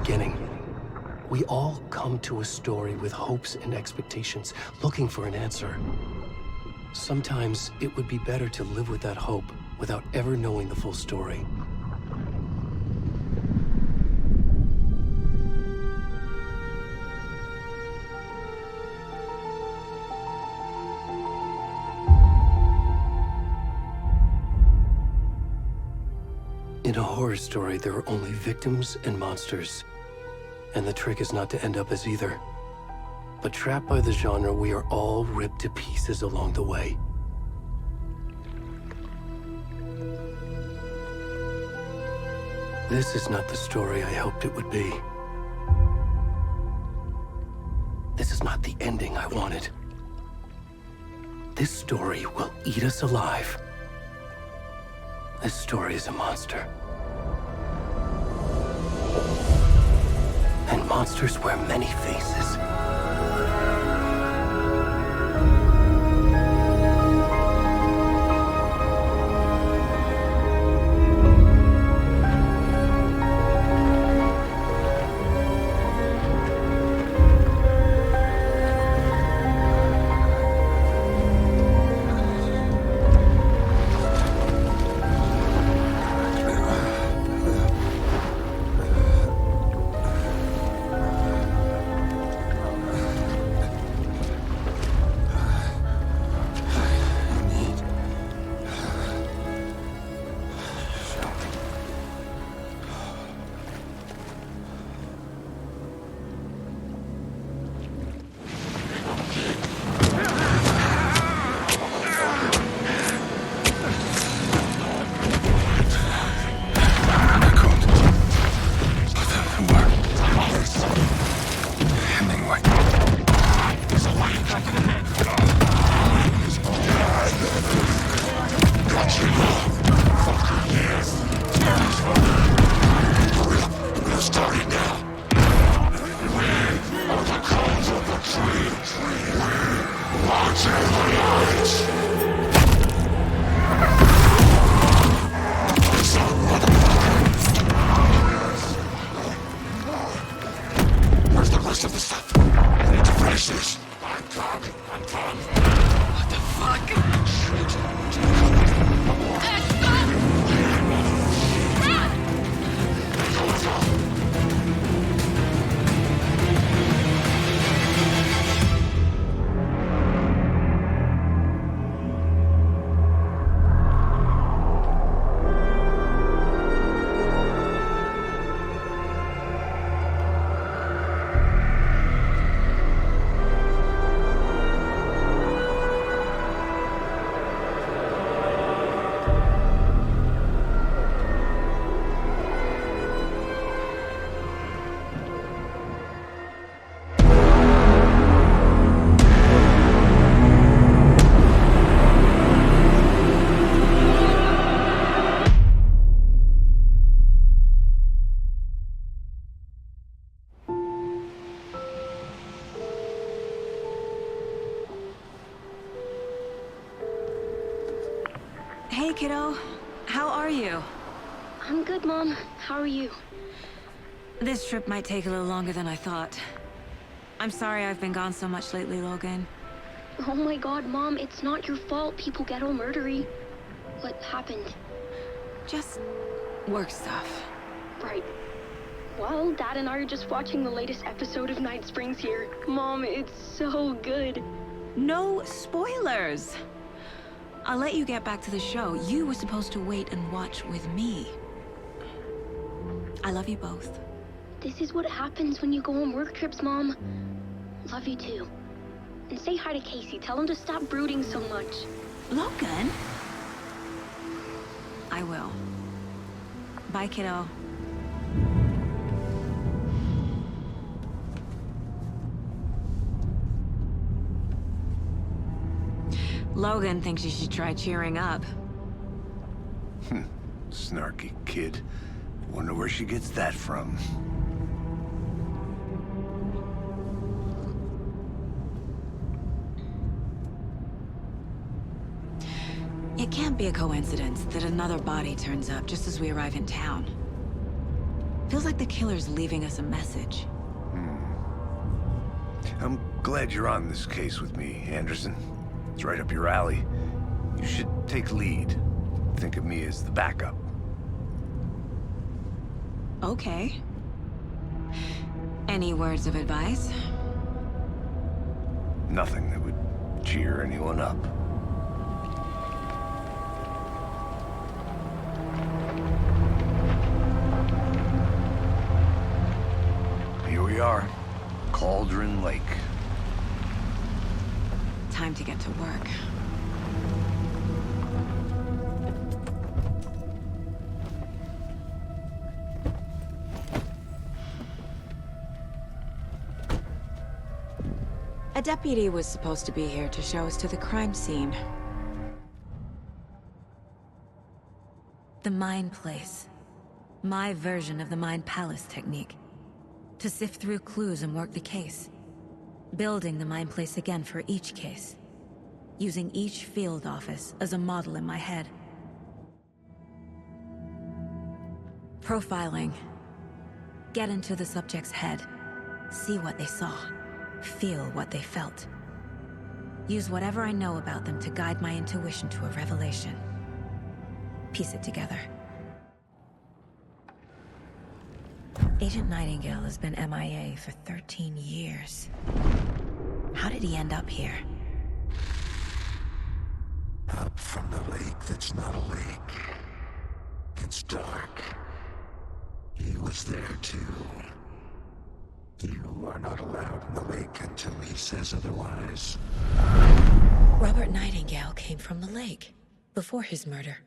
beginning. We all come to a story with hopes and expectations, looking for an answer. Sometimes it would be better to live with that hope without ever knowing the full story. In a horror story, there are only victims and monsters. And the trick is not to end up as either. But trapped by the genre, we are all ripped to pieces along the way. This is not the story I hoped it would be. This is not the ending I wanted. This story will eat us alive. This story is a monster. And monsters wear many faces. Hey, kiddo. How are you? I'm good, Mom. How are you? This trip might take a little longer than I thought. I'm sorry I've been gone so much lately, Logan. Oh my god, Mom, it's not your fault people get all murdery. What happened? Just work stuff. Right. Well, Dad and I are just watching the latest episode of Night Springs here. Mom, it's so good. No spoilers! I'll let you get back to the show. You were supposed to wait and watch with me. I love you both. This is what happens when you go on work trips, Mom. Love you too. And say hi to Casey. Tell him to stop brooding so much. Logan? I will. Bye, kiddo. Logan thinks you should try cheering up. Snarky kid. Wonder where she gets that from. It can't be a coincidence that another body turns up just as we arrive in town. Feels like the killer's leaving us a message. I'm glad you're on this case with me, Anderson. It's right up your alley. You should take lead. Think of me as the backup. Okay. Any words of advice? Nothing that would cheer anyone up. Here we are. Cauldron Lake. Time to get to work. A deputy was supposed to be here to show us to the crime scene. The Mind Place. My version of the Mind Palace technique. To sift through clues and work the case. Building the Mind Place again for each case. Using each field office as a model in my head. Profiling. Get into the subject's head. See what they saw. Feel what they felt. Use whatever I know about them to guide my intuition to a revelation. Piece it together. Agent Nightingale has been MIA for 13 years. How did he end up here? Up from the lake that's not a lake. It's dark. He was there too. You are not allowed in the lake until he says otherwise. Robert Nightingale came from the lake, before his murder.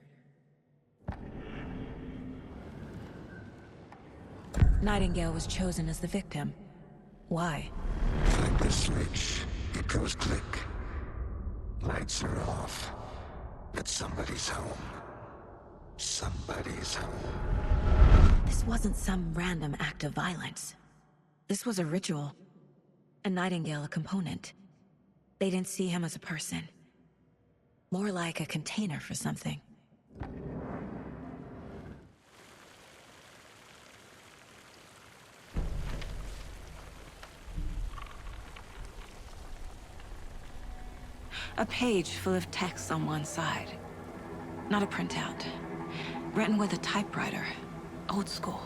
Nightingale was chosen as the victim. Why? Flip the switch, it goes click. Lights are off. But somebody's home. Somebody's home. This wasn't some random act of violence. This was a ritual. And Nightingale a component. They didn't see him as a person. More like a container for something. A page full of text on one side. Not a printout. Written with a typewriter. Old school.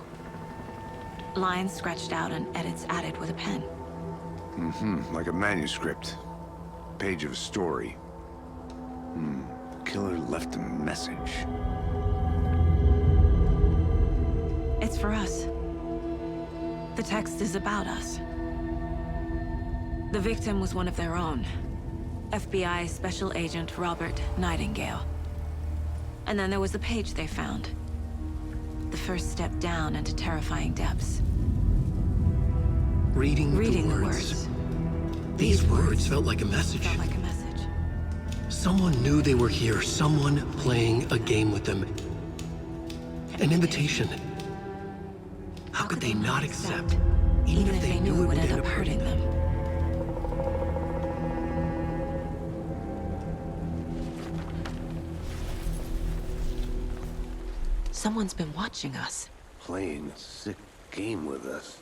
Lines scratched out and edits added with a pen. Like a manuscript. Page of a story. Killer left a message. It's for us. The text is about us. The victim was one of their own. FBI Special Agent Robert Nightingale. And then there was the page they found. The first step down into terrifying depths. Reading the the words. These words felt like a message. Felt like a message. Someone knew they were here, someone playing a game with them. An invitation. How could they not accept, even if they knew it would end up hurting them? Someone's been watching us. Playing a sick game with us.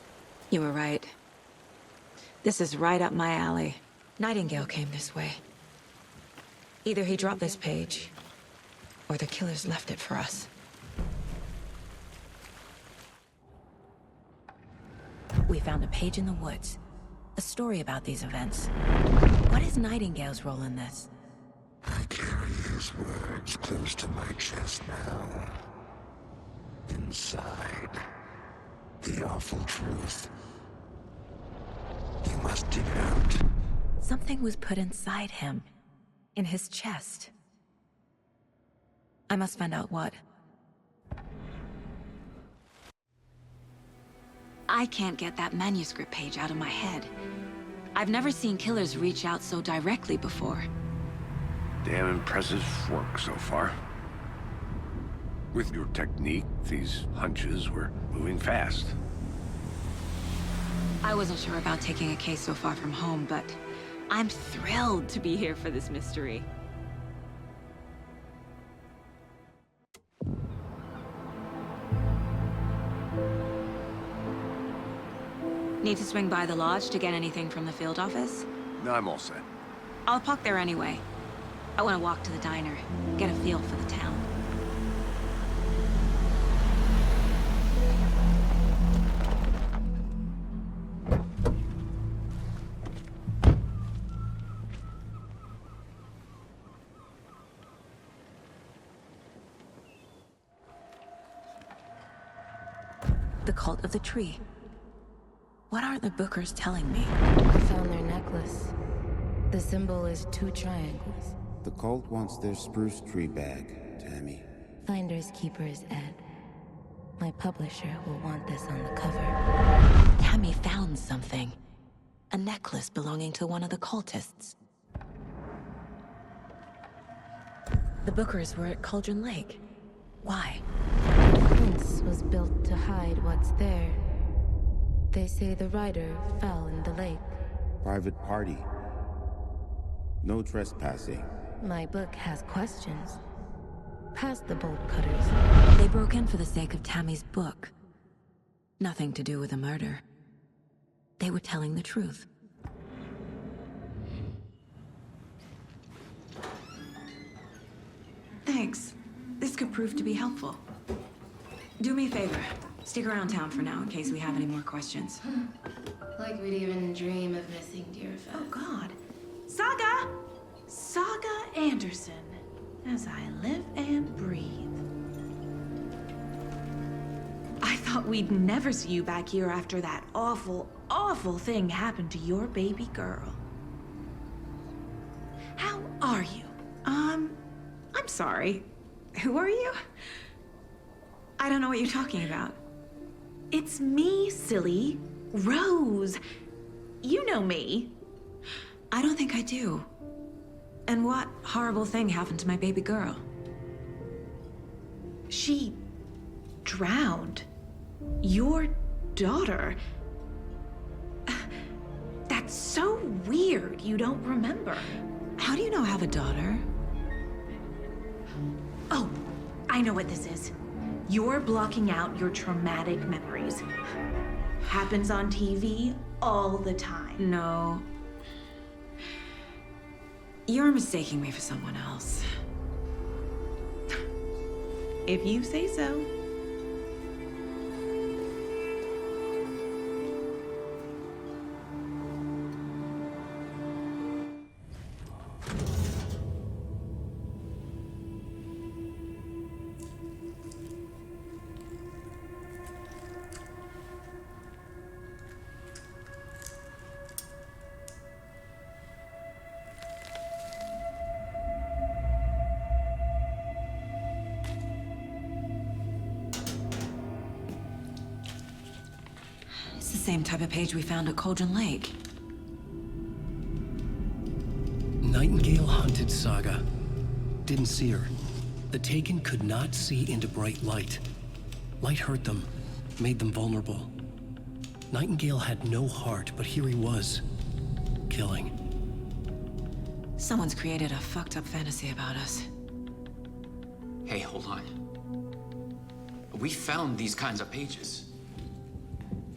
You were right. This is right up my alley. Nightingale came this way. Either he dropped this page, or the killers left it for us. We found a page in the woods. A story about these events. What is Nightingale's role in this? I carry his words close to my chest now. Inside, the awful truth. You must dig it out. Something was put inside him. In his chest. I must find out what. I can't get that manuscript page out of my head. I've never seen killers reach out so directly before. Damn impressive work so far. With your technique, these hunches were moving fast. I wasn't sure about taking a case so far from home, but I'm thrilled to be here for this mystery. Need to swing by the lodge to get anything from the field office? No, I'm all set. I'll park there anyway. I want to walk to the diner, get a feel for the town. The cult of the tree. What are the Bookers telling me? I found their necklace. The symbol is 2 triangles. The cult wants their spruce tree bag, Tammy. Finders keepers, Ed. My publisher will want this on the cover. Tammy found something. A necklace belonging to one of the cultists. The Bookers were at Cauldron Lake. Why? The fence was built to hide what's there. They say the rider fell in the lake. Private party. No trespassing. My book has questions. Past the bolt cutters. They broke in for the sake of Tammy's book. Nothing to do with a murder. They were telling the truth. Thanks. This could prove to be helpful. Do me a favor. Stick around town for now in case we have any more questions. Like we'd even dream of missing Deerfest. Oh God. Saga! Saga Anderson. As I live and breathe. I thought we'd never see you back here after that awful, awful thing happened to your baby girl. How are you? I'm sorry. Who are you? I don't know what you're talking about. It's me, silly. Rose. You know me. I don't think I do. And what horrible thing happened to my baby girl? She drowned. Your daughter. That's so weird you don't remember. How do you know I have a daughter? Oh, I know what this is. You're blocking out your traumatic memories. Happens on TV all the time. No. You're mistaking me for someone else. If you say so. It's the same type of page we found at Cauldron Lake. Nightingale hunted Saga. Didn't see her. The Taken could not see into bright light. Light hurt them, made them vulnerable. Nightingale had no heart, but here he was, killing. Someone's created a fucked up fantasy about us. Hey, hold on. We found these kinds of pages.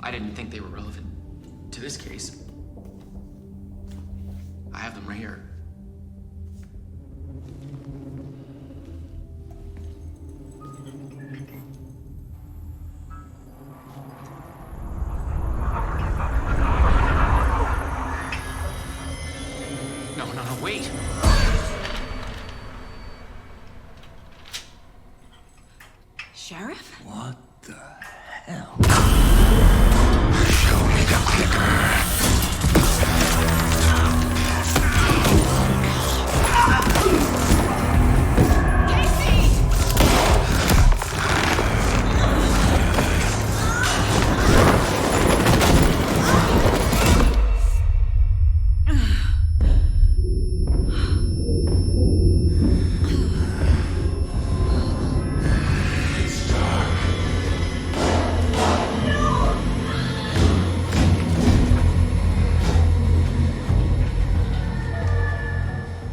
I didn't think they were relevant to this case. I have them right here. No, wait! Sheriff? What the hell? Show me the clicker.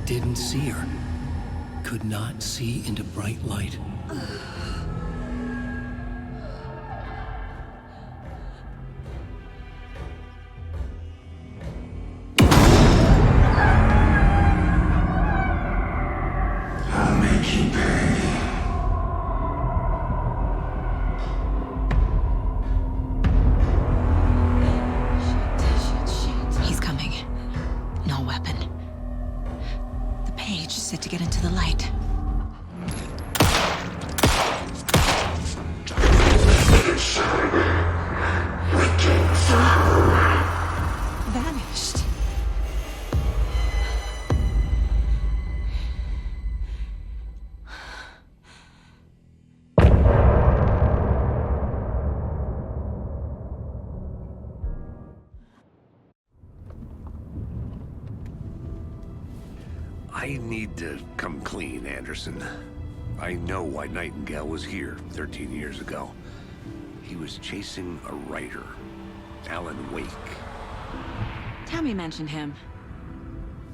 Didn't see her. Could not see into bright light. I need to come clean, Anderson. I know why Nightingale was here 13 years ago. He was chasing a writer, Alan Wake. Tammy mentioned him.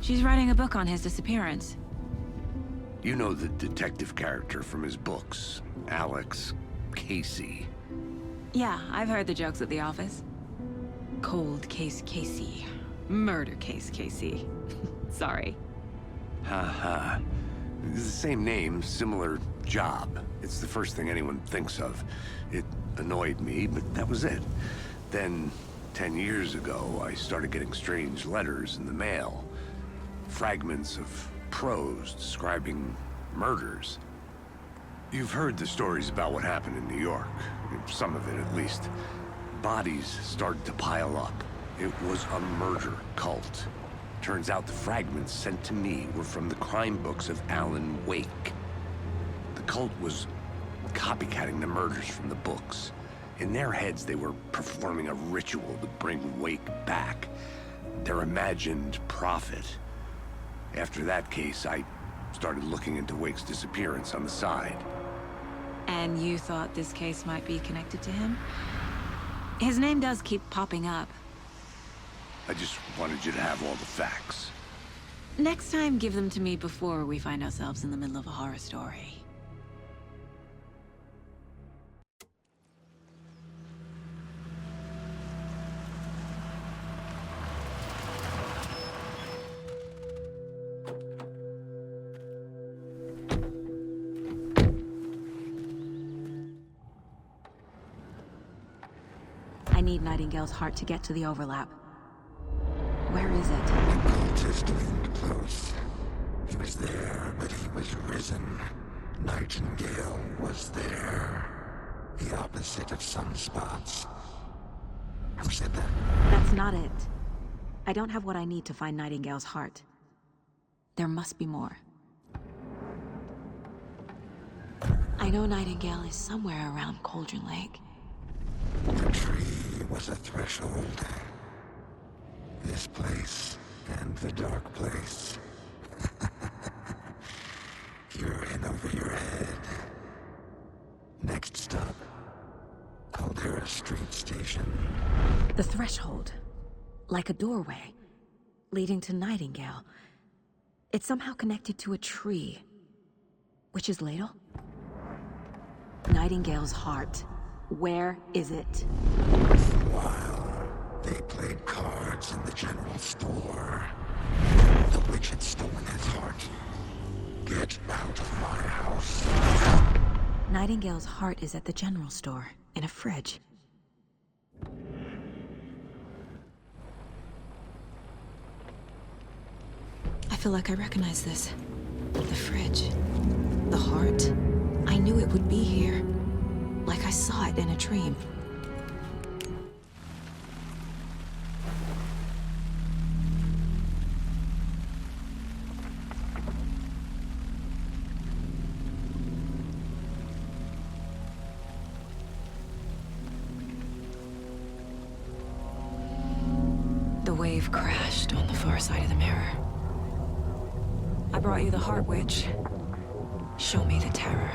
She's writing a book on his disappearance. You know the detective character from his books, Alex Casey. Yeah, I've heard the jokes at the office. Cold case Casey. Murder case Casey. Sorry. Haha. It's the same name, similar job. It's the first thing anyone thinks of. It annoyed me, but that was it. Then, 10 years ago, I started getting strange letters in the mail. Fragments of prose describing murders. You've heard the stories about what happened in New York. Some of it, at least. Bodies started to pile up. It was a murder cult. Turns out the fragments sent to me were from the crime books of Alan Wake. The cult was copycatting the murders from the books. In their heads, they were performing a ritual to bring Wake back. Their imagined prophet. After that case, I started looking into Wake's disappearance on the side. And you thought this case might be connected to him? His name does keep popping up. I just wanted you to have all the facts. Next time, give them to me before we find ourselves in the middle of a horror story. I need Nightingale's heart to get to the overlap. Where is it? The cultist leaned close. He was there, but he was risen. Nightingale was there. The opposite of sunspots. Who said that? That's not it. I don't have what I need to find Nightingale's heart. There must be more. I know Nightingale is somewhere around Cauldron Lake. The tree was a threshold. This place and the dark place. You're in over your head. Next stop, Caldera Street Station. The threshold. Like a doorway. Leading to Nightingale. It's somehow connected to a tree. Witch's ladle? Nightingale's heart. Where is it? While they played cards in the general store, the witch had stolen his heart. Get out of my house. Nightingale's heart is at the general store, in a fridge. I feel like I recognize this. The fridge. The heart. I knew it would be here. Like I saw it in a dream. The wave crashed on the far side of the mirror. I brought you the heart, witch. Show me the terror.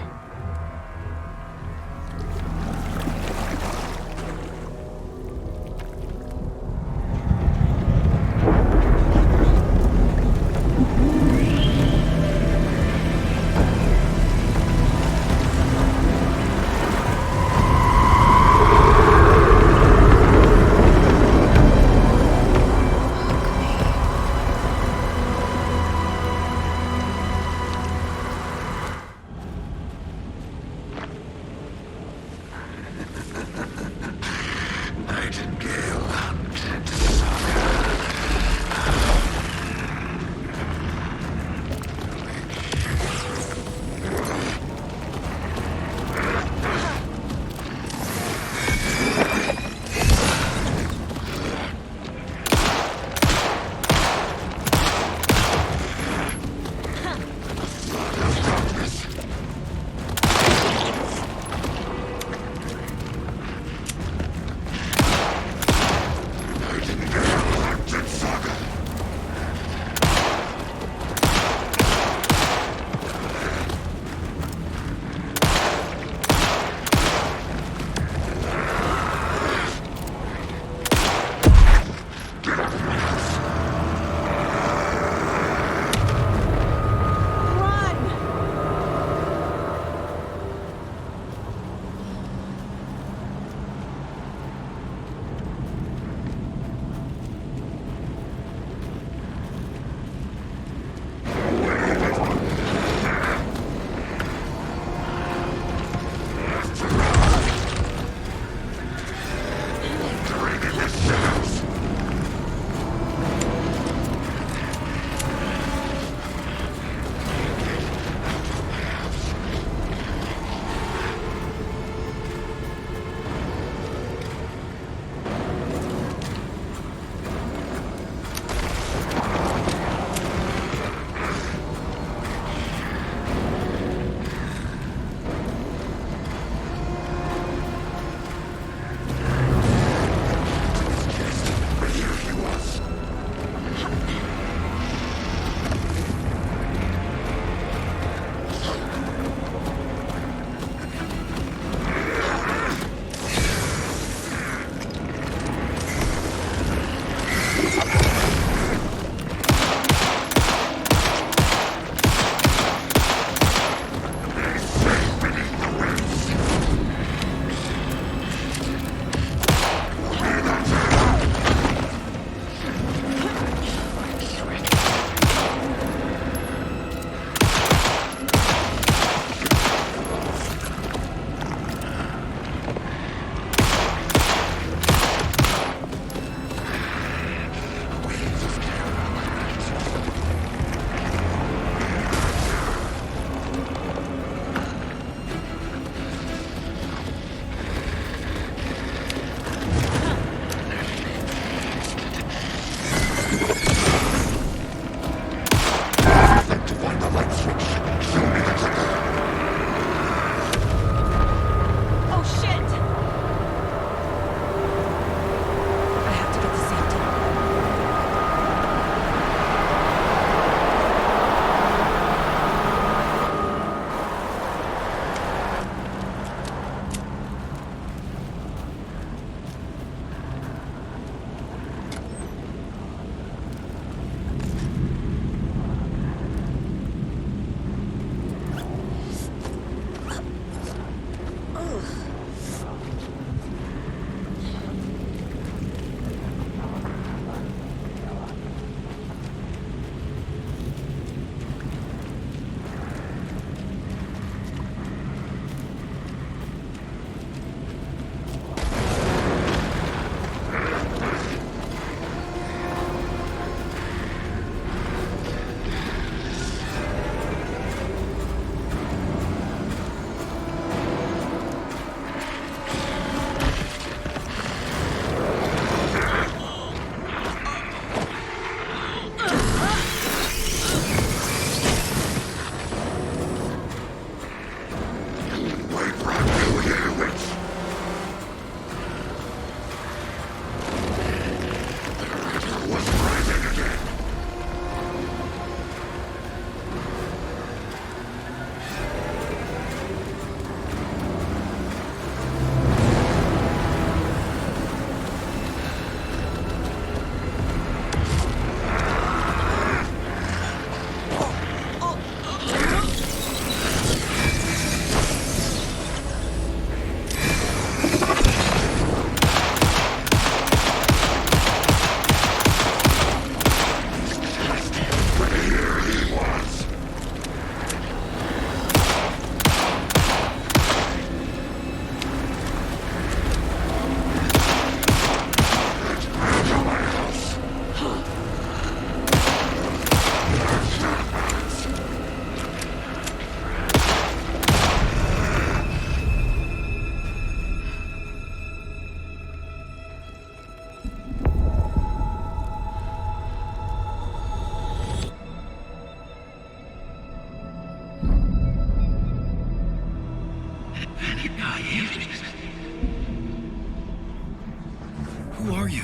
Who are you?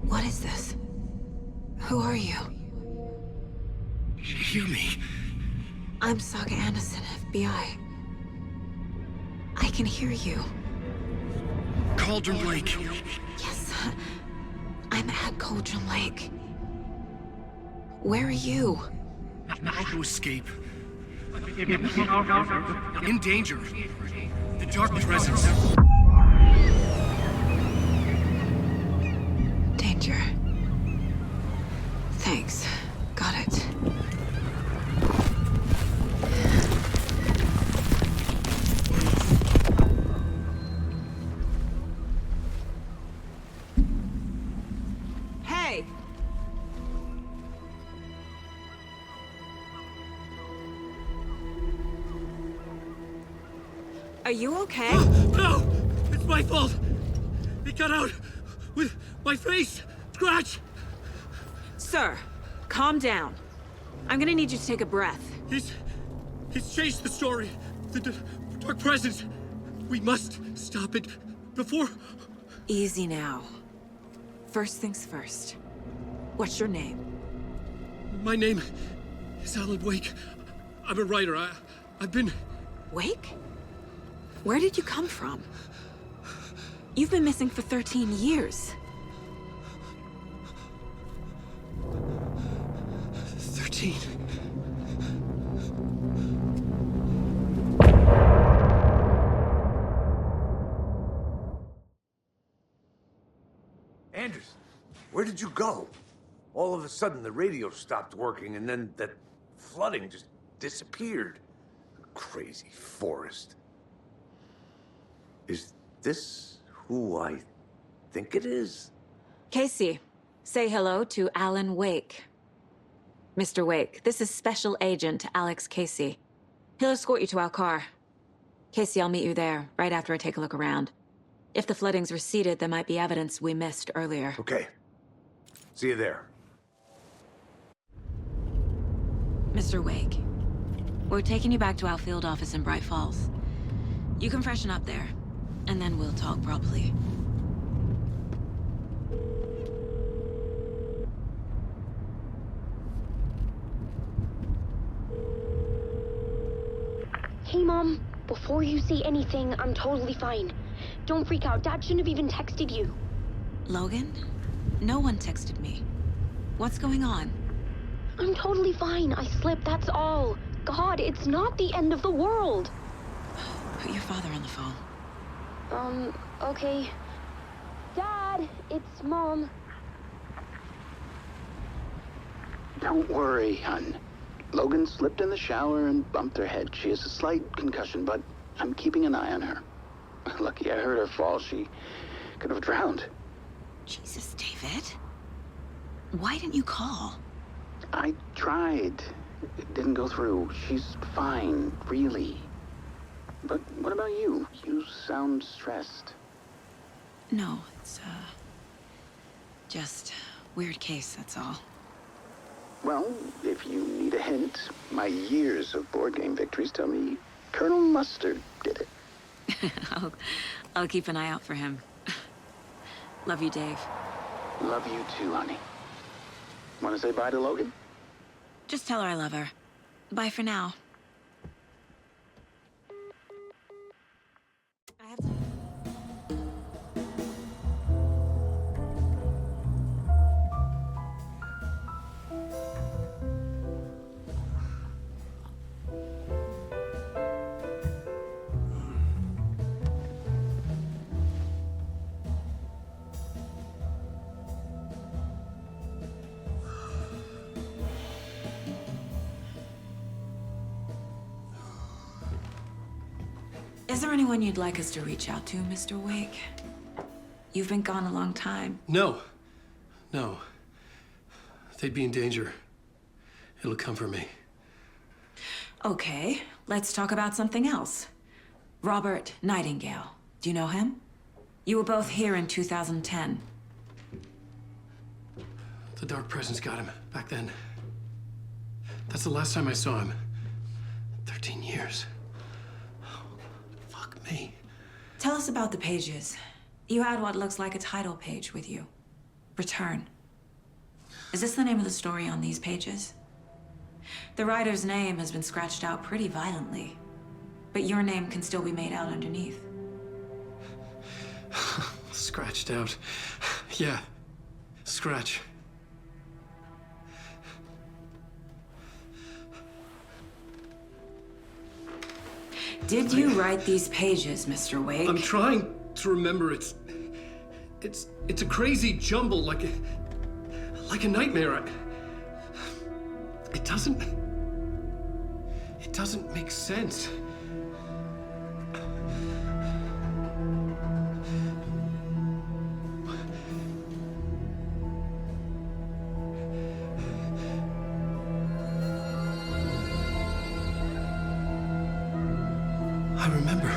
What is this? Who are you? Hear me. I'm Saga Anderson, FBI. I can hear you. Cauldron Lake. Yes, I'm at Cauldron Lake. Where are you? To escape. In danger. The dark presence. Danger. Thanks. Got it. Hey! Are you okay? No! It's my fault! It got out with my face! Scratch! Sir, calm down. I'm gonna need you to take a breath. He's changed the story. The dark presence. We must stop it before... Easy now. First things first. What's your name? My name is Alan Wake. I'm a writer. I've been... Wake? Where did you come from? You've been missing for 13 years. 13. Anderson, where did you go? All of a sudden, the radio stopped working, and then that flooding just disappeared. Crazy forest. Is this who I think it is? Casey, say hello to Alan Wake. Mr. Wake, this is Special Agent Alex Casey. He'll escort you to our car. Casey, I'll meet you there, right after I take a look around. If the flooding's receded, there might be evidence we missed earlier. Okay. See you there. Mr. Wake, we're taking you back to our field office in Bright Falls. You can freshen up there, and then we'll talk properly. Hey, Mom. Before you say anything, I'm totally fine. Don't freak out. Dad shouldn't have even texted you. Logan? No one texted me. What's going on? I'm totally fine. I slipped, that's all. God, it's not the end of the world. Put your father on the phone. Okay. Dad, it's Mom. Don't worry, hon. Logan slipped in the shower and bumped her head. She has a slight concussion, but I'm keeping an eye on her. Lucky I heard her fall. She could have drowned. Jesus, David. Why didn't you call? I tried. It didn't go through. She's fine, really. But what about you? You sound stressed. No, it's, just weird case, that's all. Well, if you need a hint, my years of board game victories tell me Colonel Mustard did it. I'll keep an eye out for him. Love you, Dave. Love you too, honey. Want to say bye to Logan? Just tell her I love her. Bye for now. I have to... Is there anyone you'd like us to reach out to, Mr. Wake? You've been gone a long time. No. No. They'd be in danger. It'll come for me. Okay, let's talk about something else. Robert Nightingale. Do you know him? You were both here in 2010. The dark presence got him back then. That's the last time I saw him. 13 years. Oh, fuck me. Tell us about the pages. You had what looks like a title page with you. Return. Is this the name of the story on these pages? The writer's name has been scratched out pretty violently, but your name can still be made out underneath. Scratched out. Yeah. Scratch. Did you write these pages, Mr. Wake? I'm trying to remember. It's a crazy jumble, like a nightmare. It doesn't make sense. I remember.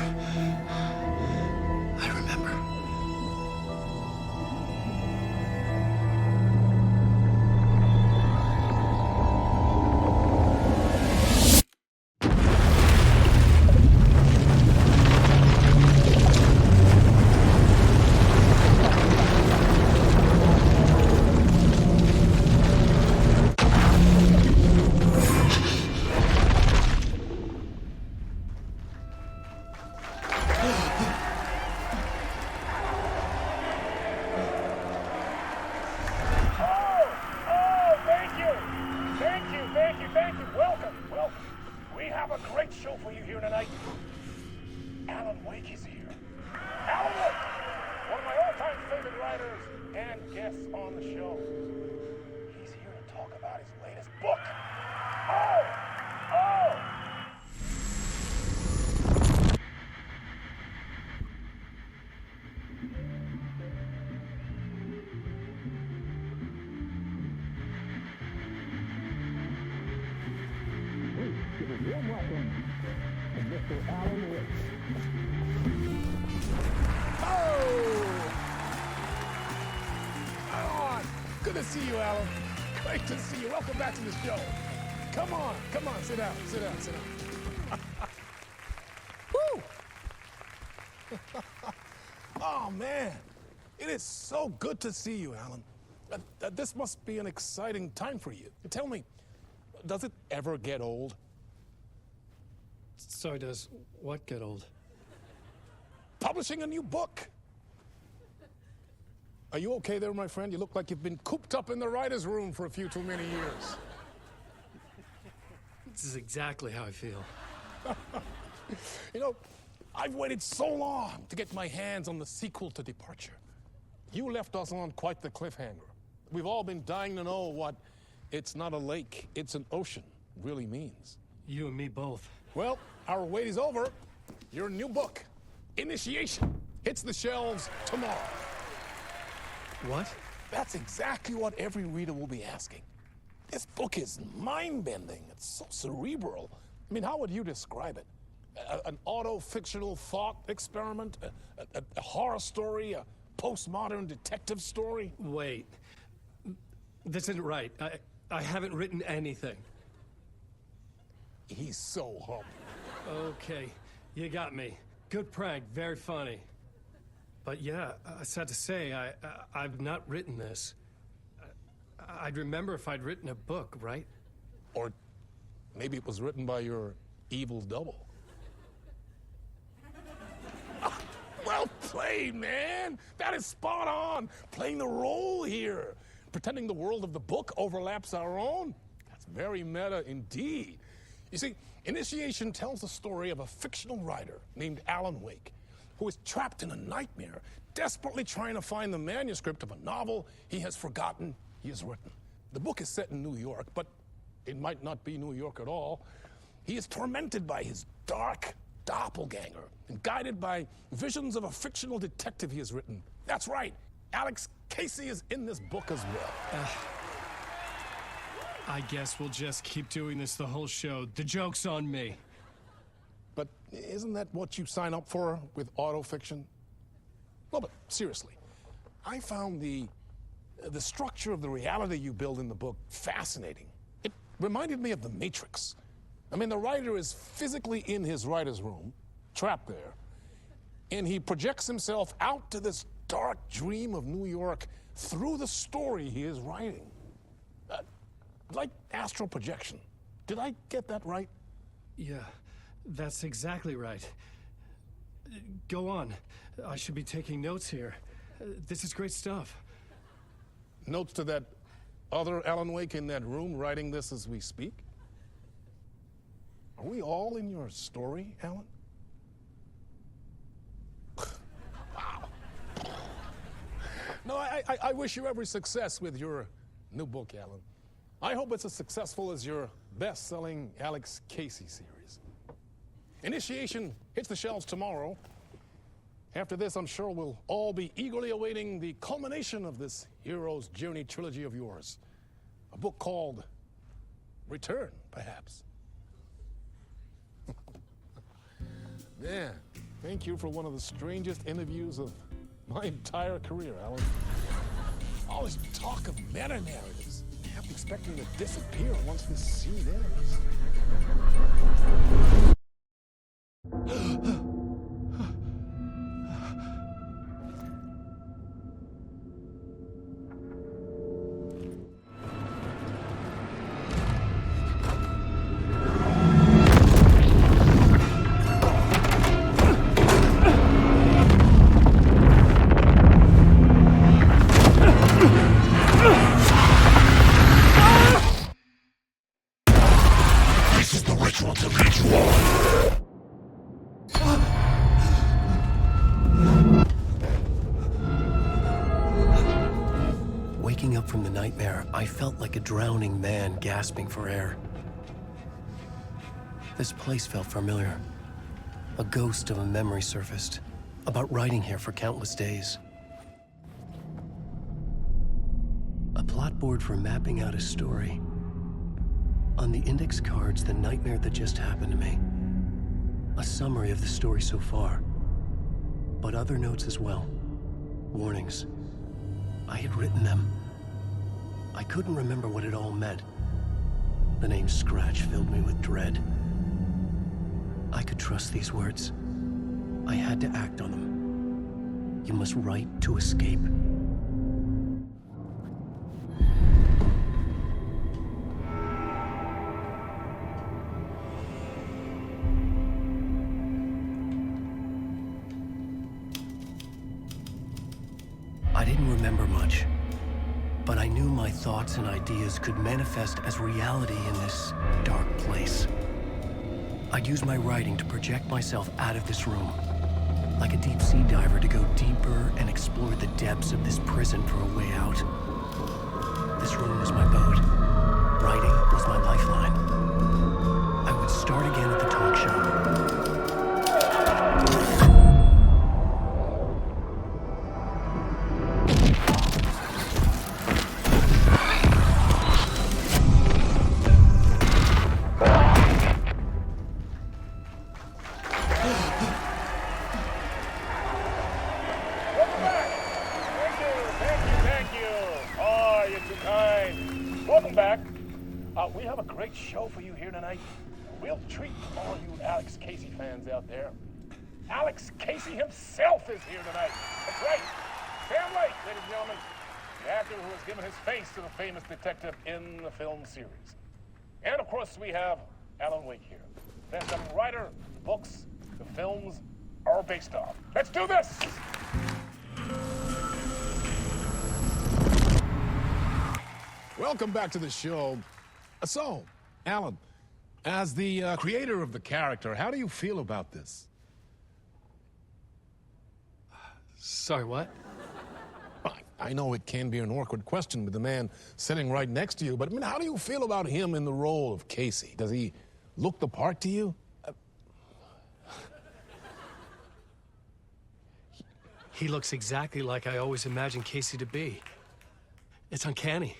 Good to see you, Alan. Great to see you. Welcome back to the show. Come on, sit down. Woo! Oh, man. It is so good to see you, Alan. This must be an exciting time for you. Tell me, does it ever get old? So does what get old? Publishing a new book. Are you okay there, my friend? You look like you've been cooped up in the writer's room for a few too many years. This is exactly how I feel. You know, I've waited so long to get my hands on the sequel to Departure. You left us on quite the cliffhanger. We've all been dying to know what "it's not a lake, it's an ocean" really means. You and me both. Well, our wait is over. Your new book, Initiation, hits the shelves tomorrow. What? That's exactly what every reader will be asking. This book is mind-bending. It's so cerebral. I mean, how would you describe it? An auto-fictional thought experiment? A horror story? A postmodern detective story? Wait. This isn't right. I haven't written anything. He's so humble. Okay, you got me. Good prank, very funny. But yeah, sad to say, I've not written this. I'd remember if I'd written a book, right? Or maybe it was written by your evil double. Well played, man! That is spot on! Playing the role here. Pretending the world of the book overlaps our own. That's very meta indeed. You see, Initiation tells the story of a fictional writer named Alan Wake, who is trapped in a nightmare, desperately trying to find the manuscript of a novel he has forgotten he has written. The book is set in New York, but it might not be New York at all. He is tormented by his dark doppelganger and guided by visions of a fictional detective he has written. That's right, Alex Casey is in this book as well. I guess we'll just keep doing this the whole show. The joke's on me. But isn't that what you sign up for with autofiction? No, but seriously, I found the structure of the reality you build in the book fascinating. It reminded me of The Matrix. I mean, the writer is physically in his writer's room, trapped there, and he projects himself out to this dark dream of New York through the story he is writing. Like astral projection. Did I get that right? Yeah, that's exactly right. Go on. I should be taking notes here. This is great stuff. Notes to that other Alan Wake in that room writing this as we speak? Are we all in your story, Alan? Wow. No, I wish you every success with your new book, Alan. I hope it's as successful as your best-selling Alex Casey series. Initiation hits the shelves tomorrow. After this, I'm sure we'll all be eagerly awaiting the culmination of this hero's journey trilogy of yours. A book called Return, perhaps. Yeah, thank you for one of the strangest interviews of my entire career, Alan. All this talk of meta-narratives. I have to expect them to disappear once this scene ends. Waking up from the nightmare, I felt like a drowning man gasping for air. This place felt familiar. A ghost of a memory surfaced, about riding here for countless days. A plot board for mapping out a story. On the index cards, the nightmare that just happened to me. A summary of the story so far, but other notes as well. Warnings. I had written them. I couldn't remember what it all meant. The name Scratch filled me with dread. I could trust these words. I had to act on them. You must write to escape. I didn't remember much, but I knew my thoughts and ideas could manifest as reality in this dark place. I'd use my writing to project myself out of this room, like a deep sea diver to go deeper and explore the depths of this prison for a way out. This room was my boat. Writing was my lifeline. I would start again at the talk show. We have a great show for you here tonight. We'll treat all you Alex Casey fans out there. Alex Casey himself is here tonight. That's right. Sam Lake, ladies and gentlemen. The actor who has given his face to the famous detective in the film series. And of course, we have Alan Wake here. Best-selling writer, the books, the films are based on. Let's do this! Welcome back to the show. So, Alan, as the creator of the character, how do you feel about this? Sorry, what? I know it can be an awkward question with the man sitting right next to you, but I mean, how do you feel about him in the role of Casey? Does he look the part to you? He looks exactly like I always imagined Casey to be. It's uncanny.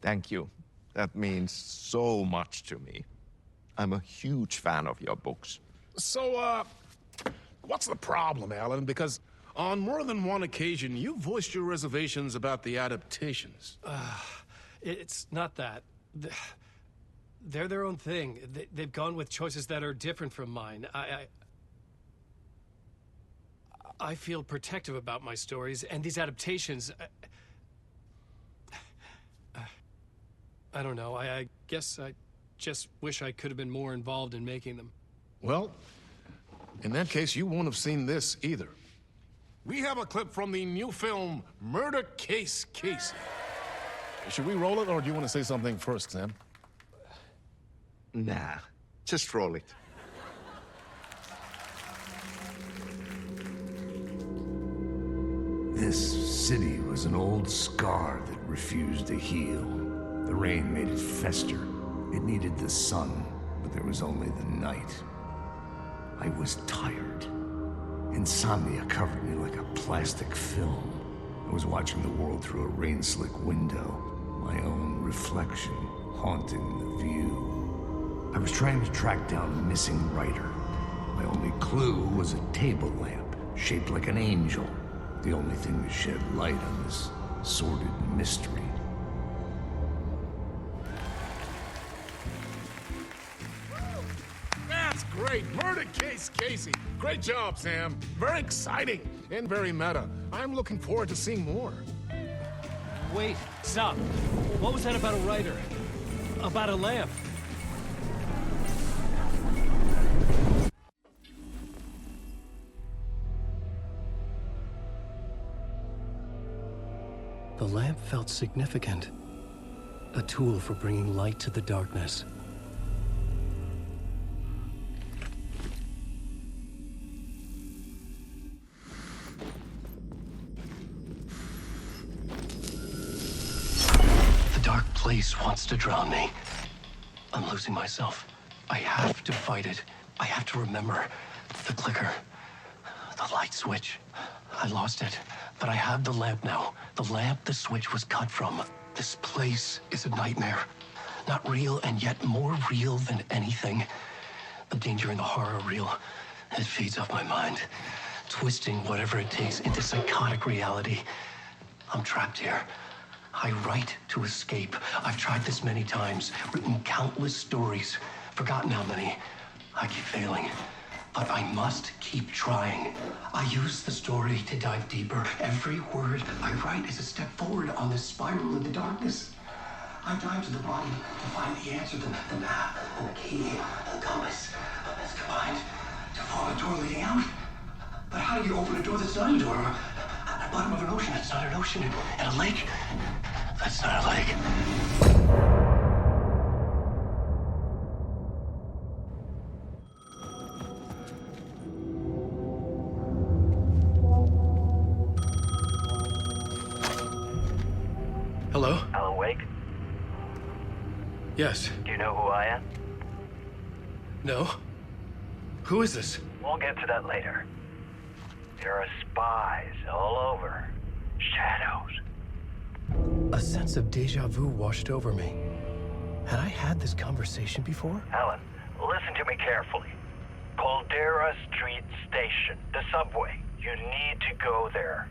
Thank you. That means so much to me. I'm a huge fan of your books. So, what's the problem, Alan? Because on more than one occasion, you voiced your reservations about the adaptations. It's not that. They're their own thing. They've gone with choices that are different from mine. I feel protective about my stories, and these adaptations... I don't know. I guess I just wish I could have been more involved in making them. Well, in that case, you won't have seen this either. We have a clip from the new film, Murder Case Casey. Should we roll it, or do you want to say something first, Sam? Nah, just roll it. This city was an old scar that refused to heal. The rain made it fester. It needed the sun, but there was only the night. I was tired. Insomnia covered me like a plastic film. I was watching the world through a rain-slick window, my own reflection haunting the view. I was trying to track down the missing writer. My only clue was a table lamp, shaped like an angel. The only thing that shed light on this sordid mystery. That's great! Murder Case Casey! Great job, Sam. Very exciting and very meta. I'm looking forward to seeing more. Wait, stop. What was that about a writer? About a lamp? The lamp felt significant. A tool for bringing light to the darkness. The dark place wants to drown me. I'm losing myself. I have to fight it. I have to remember the clicker, the light switch. I lost it, but I have the lamp now. The lamp the switch was cut from. This place is a nightmare. Not real, and yet more real than anything. The danger and the horror are real. It feeds off my mind, twisting whatever it takes into psychotic reality. I'm trapped here. I write to escape. I've tried this many times, written countless stories, forgotten how many. I keep failing. But I must keep trying. I use the story to dive deeper. Every word I write is a step forward on this spiral in the darkness. I dive to the bottom to find the answer, the map, and the key, and the compass. It's combined to form a door leading out. But how do you open a door that's not a door? At the bottom of an ocean that's not an ocean, and a lake that's not a lake. Hello? Alan Wake? Yes. Do you know who I am? No? Who is this? We'll get to that later. There are spies all over. Shadows. A sense of deja vu washed over me. Had I had this conversation before? Alan, listen to me carefully. Caldera Street Station, the subway. You need to go there.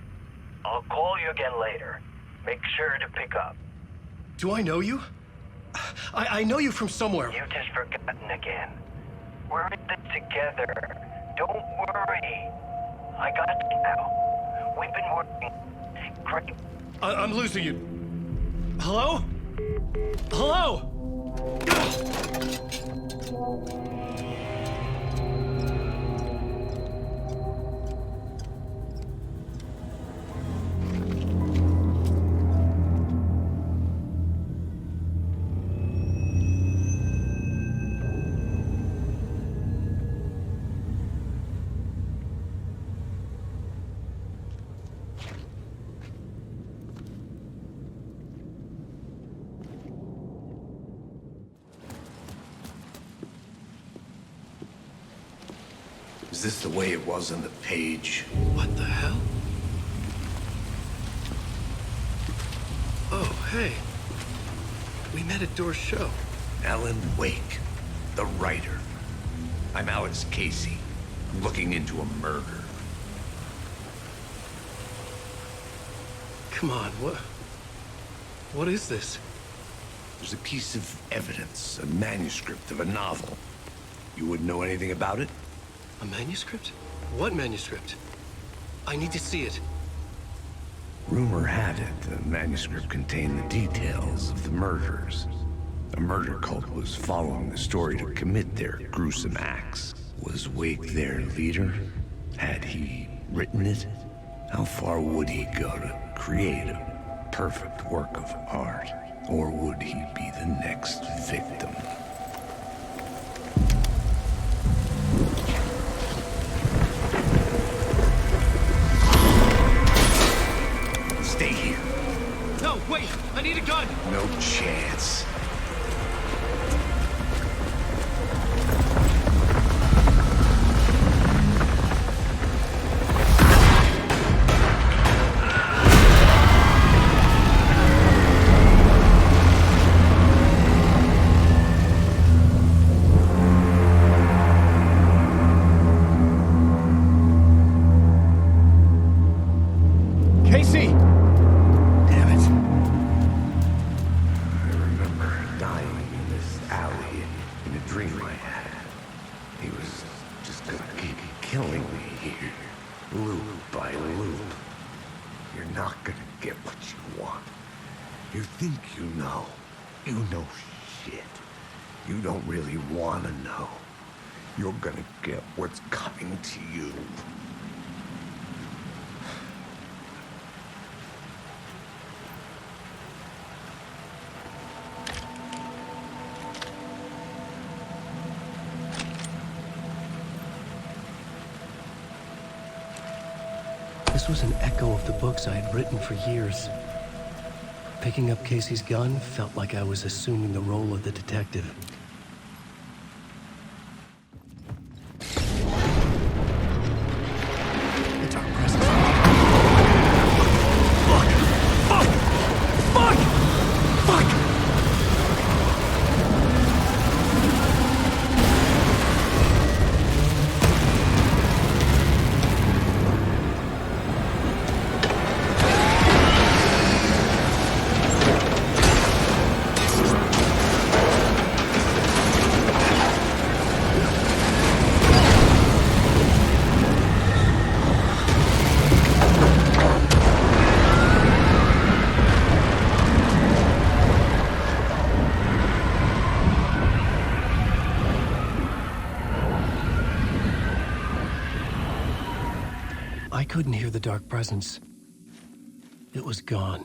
I'll call you again later. Make sure to pick up. Do I know you? I know you from somewhere. You've just forgotten again. We're in this together. Don't worry. I got you now. We've been working great. I'm losing you. Hello? Hello? Is this the way it was on the page? What the hell? Oh, hey. We met at Door's show. Alan Wake, the writer. I'm Alex Casey. I'm looking into a murder. Come on, what is this? There's a piece of evidence, a manuscript of a novel. You wouldn't know anything about it? A manuscript? What manuscript? I need to see it. Rumor had it the manuscript contained the details of the murders. A murder cult was following the story to commit their gruesome acts. Was Wake their leader? Had he written it? How far would he go to create a perfect work of art? Or would he be the next victim? Stay here. No, wait! I need a gun! No chance. Casey! Damn it. I remember dying in this alley in a dream I had. He was just gonna keep killing me here, loop by loop. You're not gonna get what you want. You think you know. You know shit. You don't really wanna know. You're gonna get what's coming to you. This was an echo of the books I had written for years. Picking up Casey's gun felt like I was assuming the role of the detective. The dark presence. Fuck! Fuck! Fuck! Fuck! I couldn't hear the dark presence. It was gone.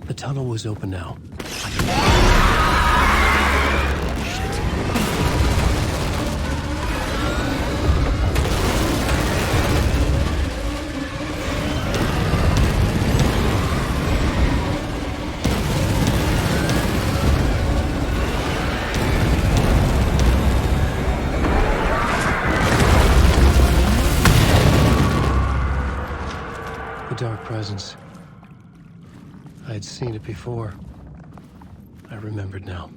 The tunnel was open now. The dark presence. I had seen it before. I remembered now.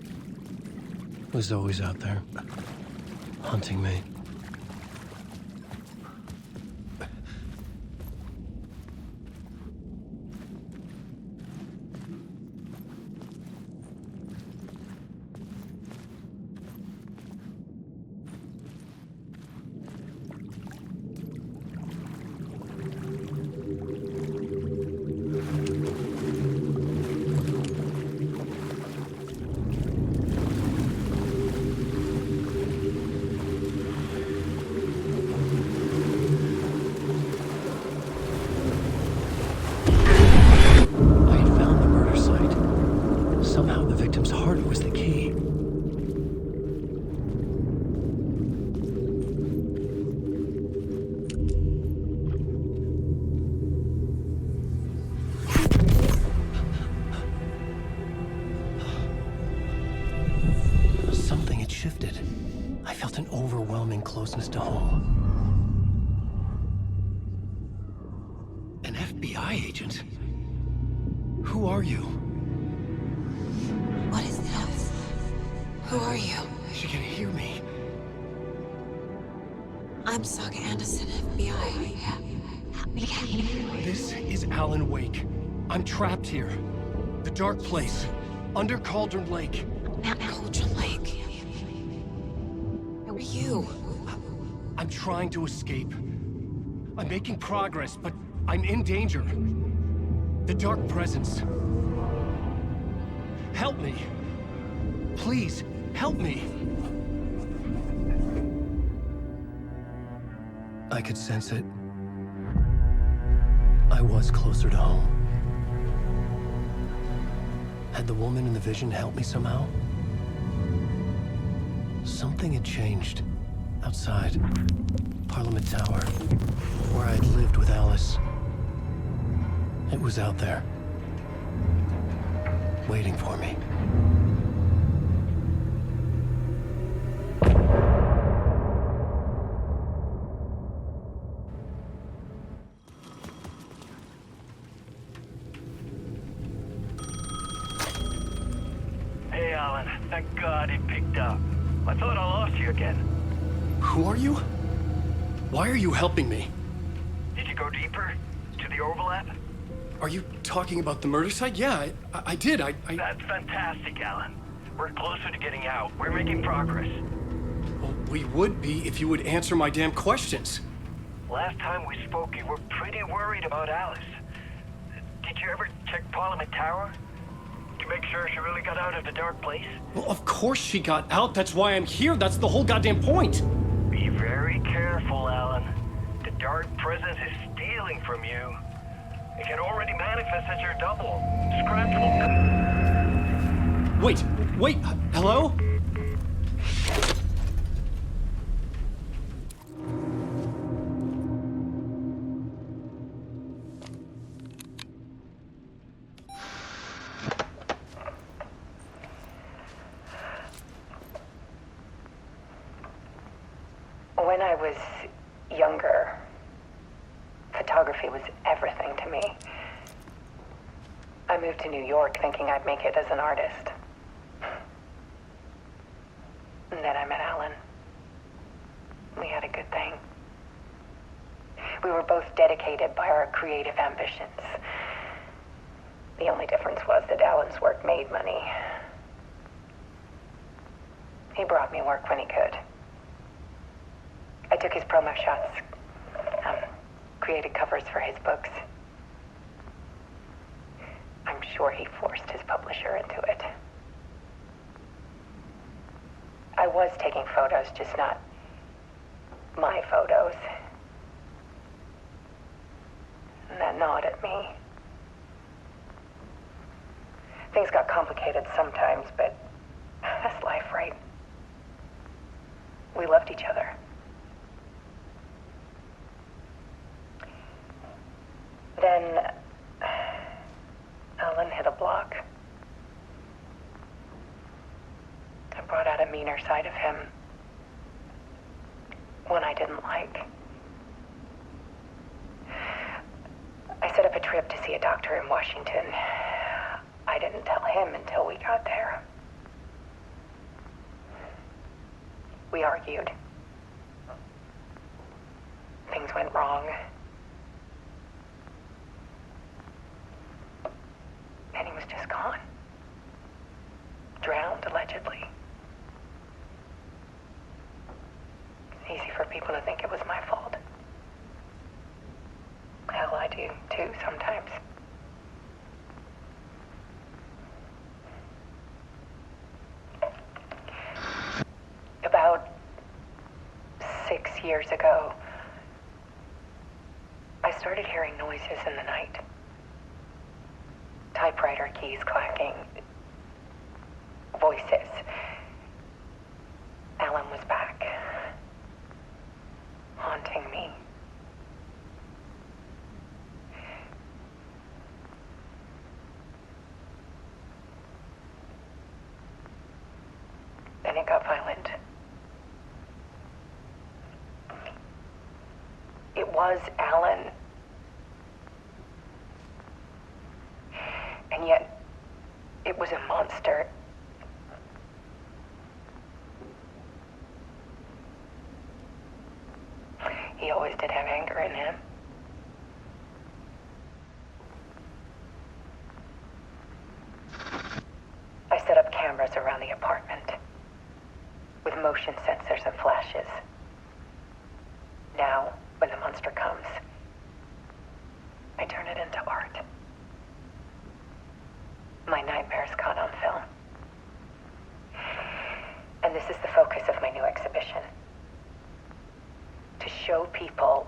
It was always out there, hunting me. Closeness to home. An FBI agent? Who are you? What is this? Who are you? She can hear me. I I'm Saga Anderson, FBI. Help me get This is Alan Wake. I'm trapped here. The dark place. Under Cauldron Lake. Not Cauldron Lake. Where are you? I'm trying to escape. I'm making progress, but I'm in danger. The dark presence. Help me. Please, help me. I could sense it. I was closer to home. Had the woman in the vision helped me somehow? Something had changed. Outside. Parliament Tower. Where I'd lived with Alice. It was out there. Waiting for me. Hey, Alan. Thank God it picked up. I thought I lost you again. Who are you? Why are you helping me? Did you go deeper? To the overlap? Are you talking about the murder site? Yeah, I did. That's fantastic, Alan. We're closer to getting out. We're making progress. Well, we would be if you would answer my damn questions. Last time we spoke, you were pretty worried about Alice. Did you ever check Parliament Tower? To make sure she really got out of the dark place? Well, of course she got out. That's why I'm here. That's the whole goddamn point. Be very careful, Alan. The dark presence is stealing from you. It can already manifest as your double. Scratch will... Wait, hello? When I was younger, photography was everything to me. I moved to New York thinking I'd make it as an artist. And then I met Alan. We had a good thing. We were both dedicated by our creative ambitions. The only difference was that Alan's work made money. He brought me work when he could. I took his promo shots, created covers for his books. I'm sure he forced his publisher into it. I was taking photos, just not my photos. And that gnawed at me. Things got complicated sometimes, but that's life, right? We loved each other. Then Alan hit a block. I brought out a meaner side of him. One I didn't like. I set up a trip to see a doctor in Washington. I didn't tell him until we got there. We argued. Things went wrong. And he was just gone. Drowned, allegedly. It's easy for people to think it was my fault. Hell, I do too, sometimes. About 6 years ago, I started hearing noises in the night. Typewriter keys clacking. Voices. Alan was back. Haunting me. Then it got violent. It was Alan. And yet, it was a monster. He always did have anger in him. I set up cameras around the apartment with motion sensors and flashes. Now, when the monster comes, I turn it into art. My nightmares caught on film. And this is the focus of my new exhibition. To show people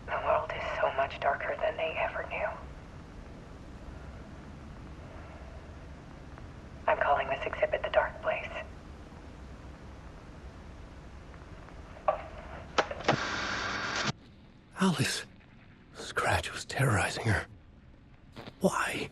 the world is so much darker than they ever knew. I'm calling this exhibit The Dark Place. Alice. Scratch was terrorizing her. Why?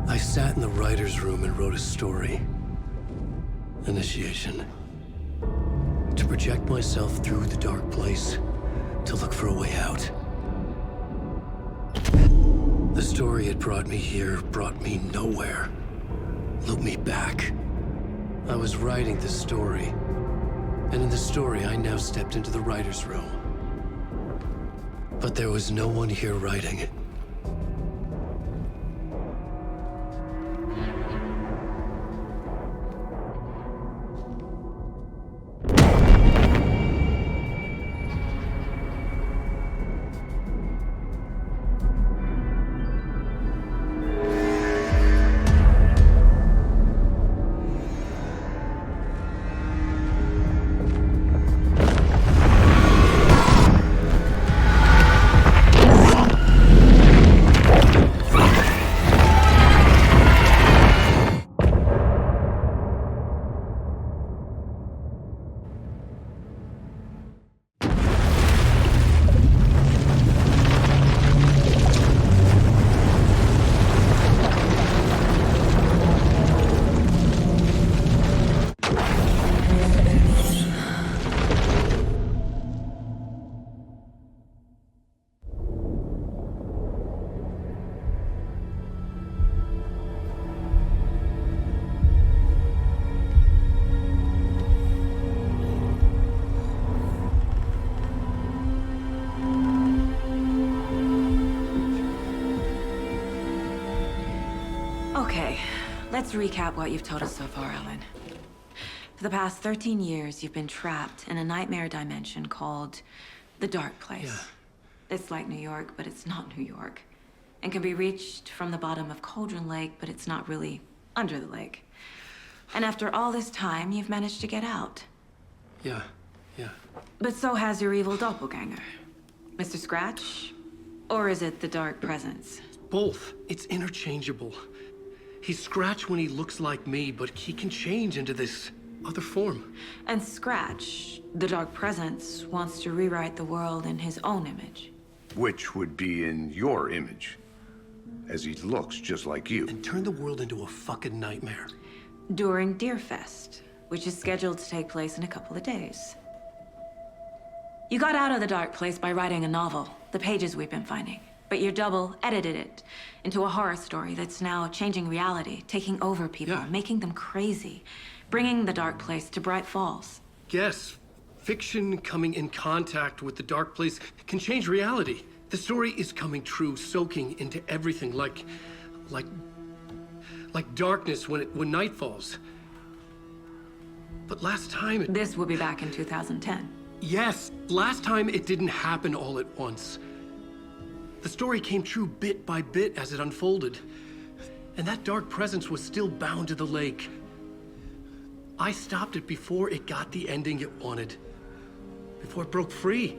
I sat in the writer's room and wrote a story. Initiation. To project myself through the dark place, to look for a way out. The story had brought me here, brought me nowhere. Looped me back. I was writing the story. And in the story, I now stepped into the writer's room. But there was no one here writing it. Okay, let's recap what you've told us so far, Alan. For the past 13 years, you've been trapped in a nightmare dimension called the Dark Place. Yeah. It's like New York, but it's not New York. And can be reached from the bottom of Cauldron Lake, but it's not really under the lake. And after all this time, you've managed to get out. Yeah. But so has your evil doppelganger. Mr. Scratch? Or is it the Dark Presence? Both. It's interchangeable. He's Scratch when he looks like me, but he can change into this other form. And Scratch, the Dark Presence, wants to rewrite the world in his own image. Which would be in your image, as he looks just like you. And turn the world into a fucking nightmare. During Deerfest, which is scheduled to take place in a couple of days. You got out of the Dark Place by writing a novel, the pages we've been finding. But your double edited it into a horror story that's now changing reality, taking over people, making them crazy, bringing the Dark Place to Bright Falls. Yes, fiction coming in contact with the Dark Place can change reality. The story is coming true, soaking into everything like darkness when night falls. But last time This will be back in 2010. Yes, last time it didn't happen all at once. The story came true bit by bit as it unfolded. And that dark presence was still bound to the lake. I stopped it before it got the ending it wanted. Before it broke free.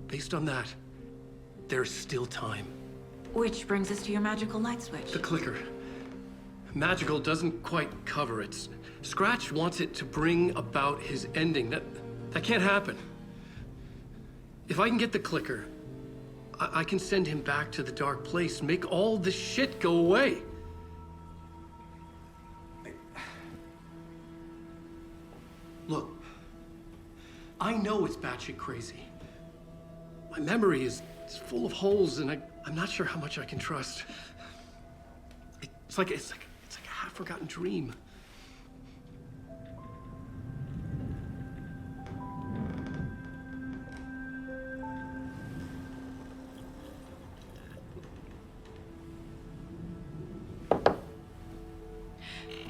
Based on that, there's still time. Which brings us to your magical light switch. The clicker. Magical doesn't quite cover it. Scratch wants it to bring about his ending. That can't happen. If I can get the clicker, I can send him back to the dark place, make all this shit go away. Look, I know it's batshit crazy. My memory is full of holes, and I'm not sure how much I can trust. It's like a half-forgotten dream.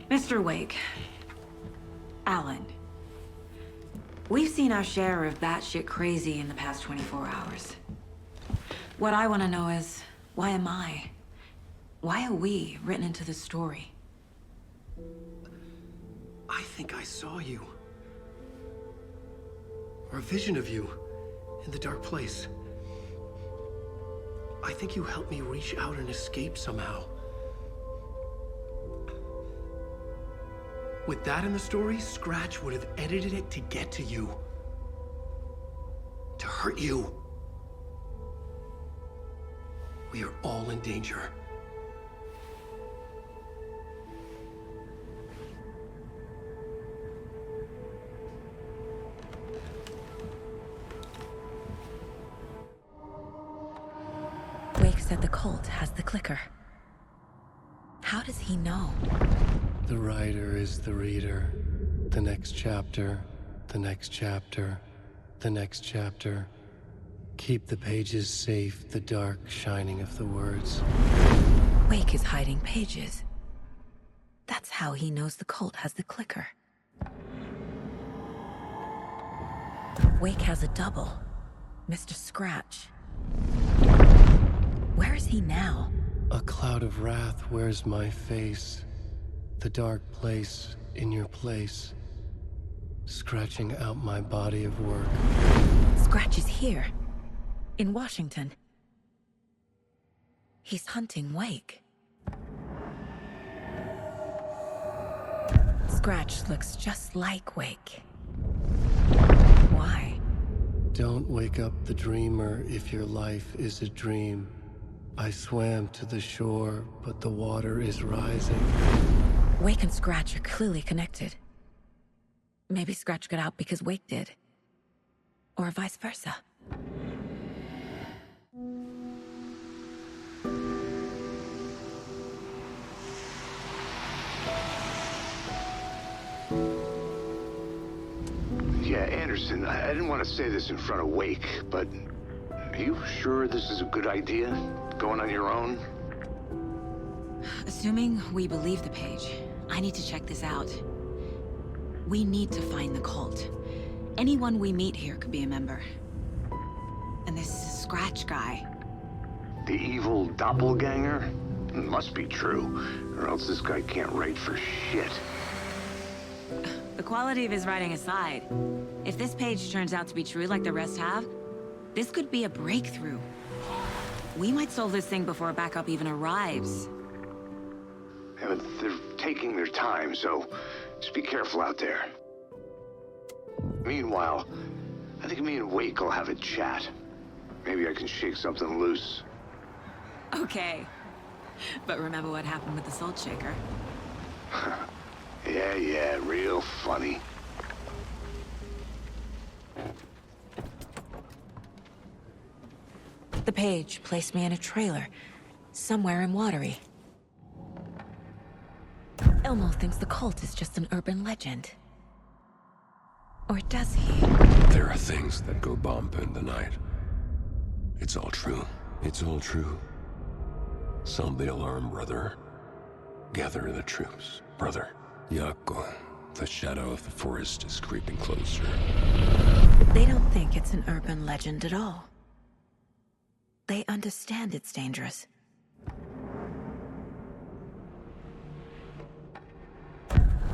Mr. Wake. Alan. We've seen our share of batshit crazy in the past 24 hours. What I want to know is, why am I? Why are we written into the story? I think I saw you. Or a vision of you in the dark place. I think you helped me reach out and escape somehow. With that in the story, Scratch would have edited it to get to you. To hurt you. We are all in danger. Wake said the cult has the clicker. How does he know? The writer is the reader. The next chapter, the next chapter, the next chapter. Keep the pages safe, the dark shining of the words. Wake is hiding pages. That's how he knows the cult has the clicker. Wake has a double. Mr. Scratch. Where is he now? A cloud of wrath wears my face. The dark place in your place. Scratching out my body of work. Scratch is here. In Washington. He's hunting Wake. Scratch looks just like Wake. Why? Don't wake up the dreamer if your life is a dream. I swam to the shore, but the water is rising. Wake and Scratch are clearly connected. Maybe Scratch got out because Wake did. Or vice versa. Yeah, Anderson, I didn't want to say this in front of Wake, but are you sure this is a good idea? Going on your own? Assuming we believe the page, I need to check this out. We need to find the cult. Anyone we meet here could be a member. And this Scratch guy. The evil doppelganger? Must be true, or else this guy can't write for shit. The quality of his writing aside, if this page turns out to be true like the rest have, this could be a breakthrough. We might solve this thing before backup even arrives. Yeah, but they're taking their time, so just be careful out there. Meanwhile, I think me and Wake will have a chat. Maybe I can shake something loose. Okay. But remember what happened with the salt shaker? Yeah, real funny. The page placed me in a trailer, somewhere in Watery. Elmo thinks the cult is just an urban legend. Or does he? There are things that go bump in the night. It's all true. It's all true. Sound the alarm, brother. Gather the troops, brother. Yako, the shadow of the forest is creeping closer. They don't think it's an urban legend at all. They understand it's dangerous.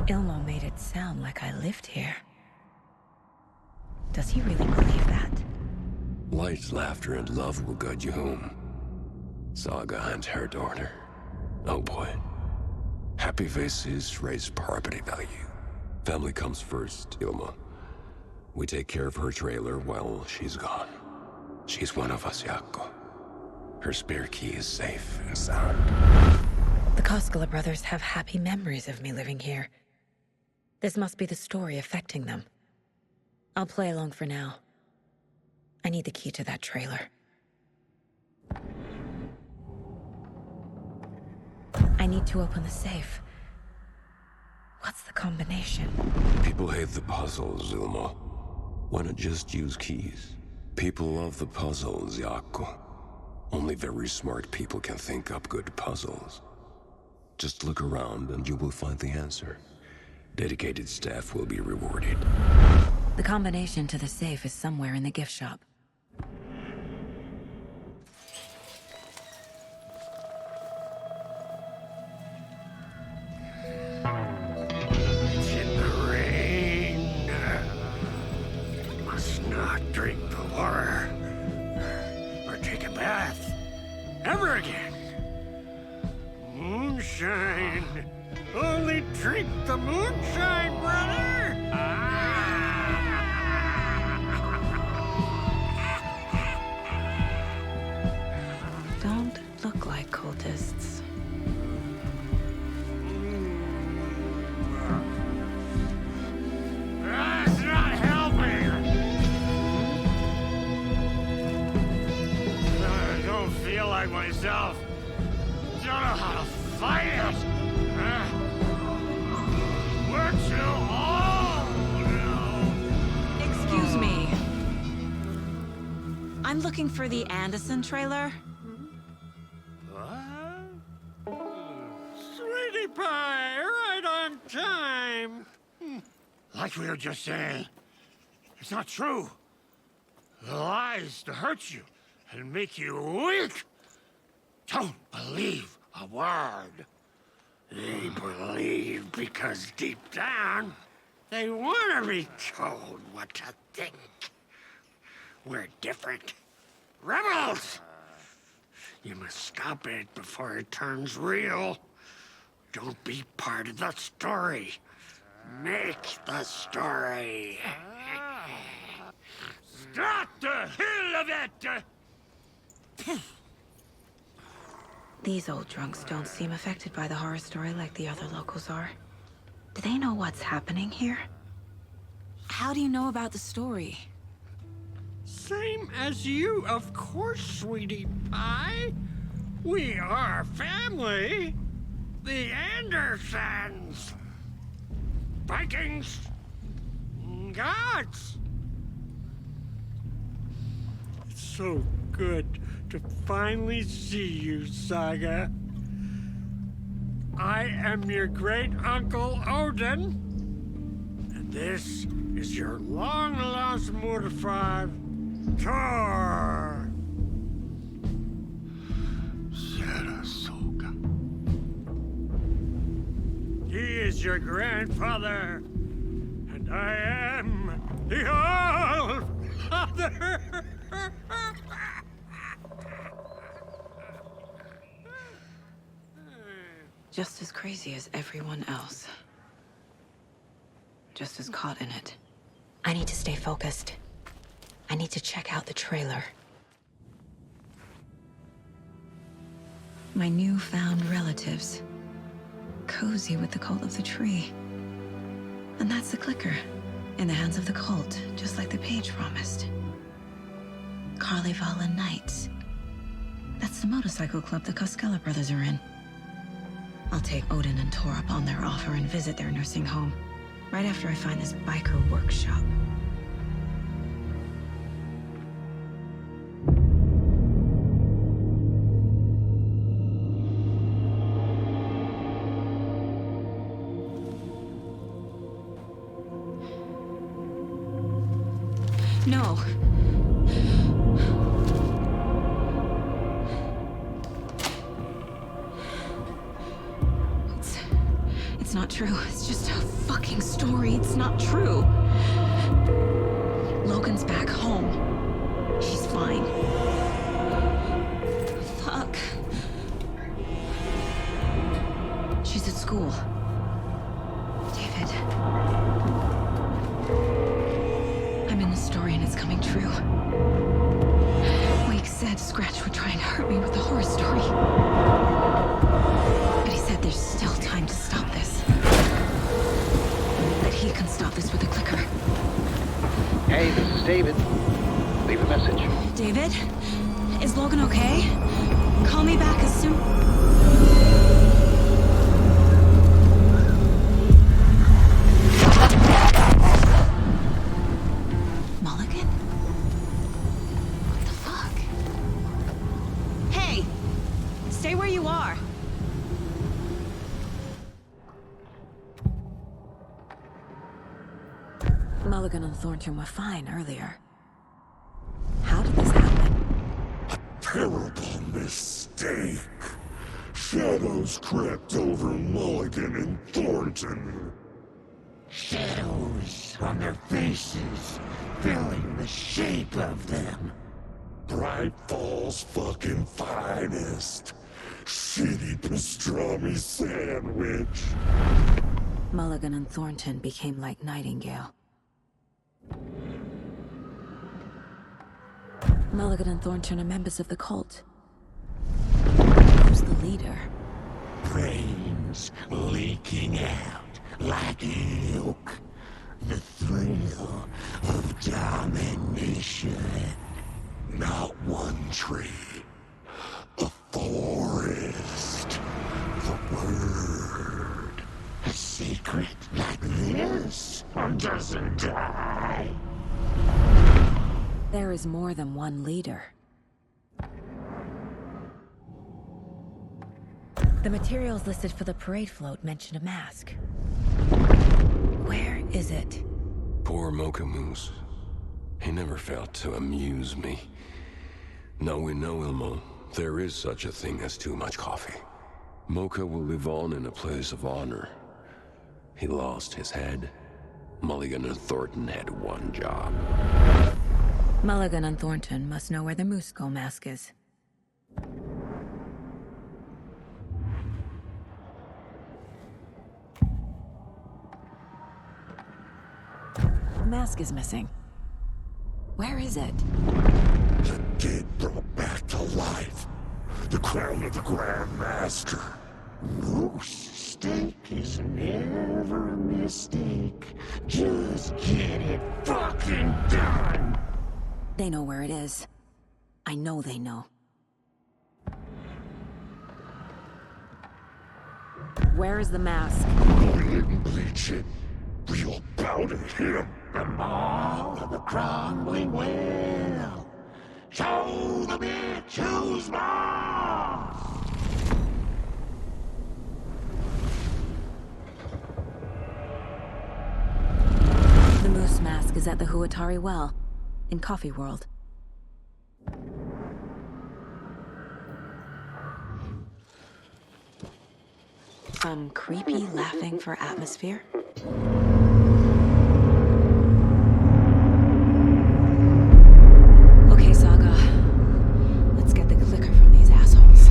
Ilmo made it sound like I lived here. Does he really believe that? Light, laughter, and love will guide you home. Saga and her daughter. Oh boy. Happy faces raise property value. Family comes first, Ilma. We take care of her trailer while she's gone. She's one of us, Yako. Her spare key is safe and sound. The Koskela brothers have happy memories of me living here. This must be the story affecting them. I'll play along for now. I need the key to that trailer. I need to open the safe. What's the combination? People hate the puzzles, Zulma. Why not just use keys? People love the puzzles, Yaku. Only very smart people can think up good puzzles. Just look around and you will find the answer. Dedicated staff will be rewarded. The combination to the safe is somewhere in the gift shop. It's in the rain. Must not drink the water or take a bath ever again. Moonshine. Only drink the moonshine, brother. Don't look like cultists. That's not helping. I don't feel like myself. Don't know how to fight it. We're too old now. Excuse me. I'm looking for the Anderson trailer. What? Sweetie pie, right on time. Like we were just saying, it's not true. The lies to hurt you and make you weak. Don't believe a word. They believe because deep down, they want to be told what to think. We're different. Rebels! You must stop it before it turns real. Don't be part of the story. Make the story. Stop the hell of it! These old drunks don't seem affected by the horror story like the other locals are. Do they know what's happening here? How do you know about the story? Same as you, of course, sweetie pie. We are family. The Andersons. Vikings. Gods. It's so good to finally see you, Saga. I am your great-uncle Odin. And this is your long-lost Murfar, Thor. Sarasota. He is your grandfather, and I am the All-Father. Just as crazy as everyone else. Just as caught in it. I need to stay focused. I need to check out the trailer. My newfound relatives. Cozy with the cult of the tree. And that's the clicker. In the hands of the cult, just like the page promised. Carlyvala Knights. That's the motorcycle club the Koskela brothers are in. I'll take Odin and Tor up on their offer and visit their nursing home. Right after I find this biker workshop. No. It's not true. It's just a fucking story. It's not true. Logan's back home. She's fine. Fuck. She's at school. David. I'm in the story and it's coming true. Wakes said Scratch would try and hurt me with a horror story. But he said there's still time to stop this. That he can stop this with a clicker. Hey, this is David. Leave a message. David? Is Logan okay? Call me back as soon... Mulligan? What the fuck? Hey! Stay where you are! Mulligan and Thornton were fine earlier. How did this happen? Terrible mistake. Shadows crept over Mulligan and Thornton. Shadows on their faces, filling the shape of them. Bright Fall's fucking finest. Shitty pastrami sandwich. Mulligan and Thornton became like Nightingale. Mulligan and Thornton are members of the cult. Who's the leader? Brains leaking out like milk. The thrill of domination. Not one tree. A forest. The word. A secret like this doesn't die. There is more than one leader. The materials listed for the parade float mention a mask. Where is it? Poor Mocha Moose. He never failed to amuse me. Now we know, Ilmo, there is such a thing as too much coffee. Mocha will live on in a place of honor. He lost his head. Mulligan and Thornton had one job. Mulligan and Thornton must know where the Moose Skull mask is. The mask is missing. Where is it? The dead brought back to life. The crown of the Grand Master. Moose steak is never a mistake. Just get it fucking done. They know where it is. I know they know. Where is the mask? We didn't bleach it. We'll bow to him. The maw of the crumbling well. Show the bitch who's boss. The Moose mask is at the Huatari Well, in Coffee World. Some creepy laughing for atmosphere. Okay, Saga. Let's get the clicker from these assholes.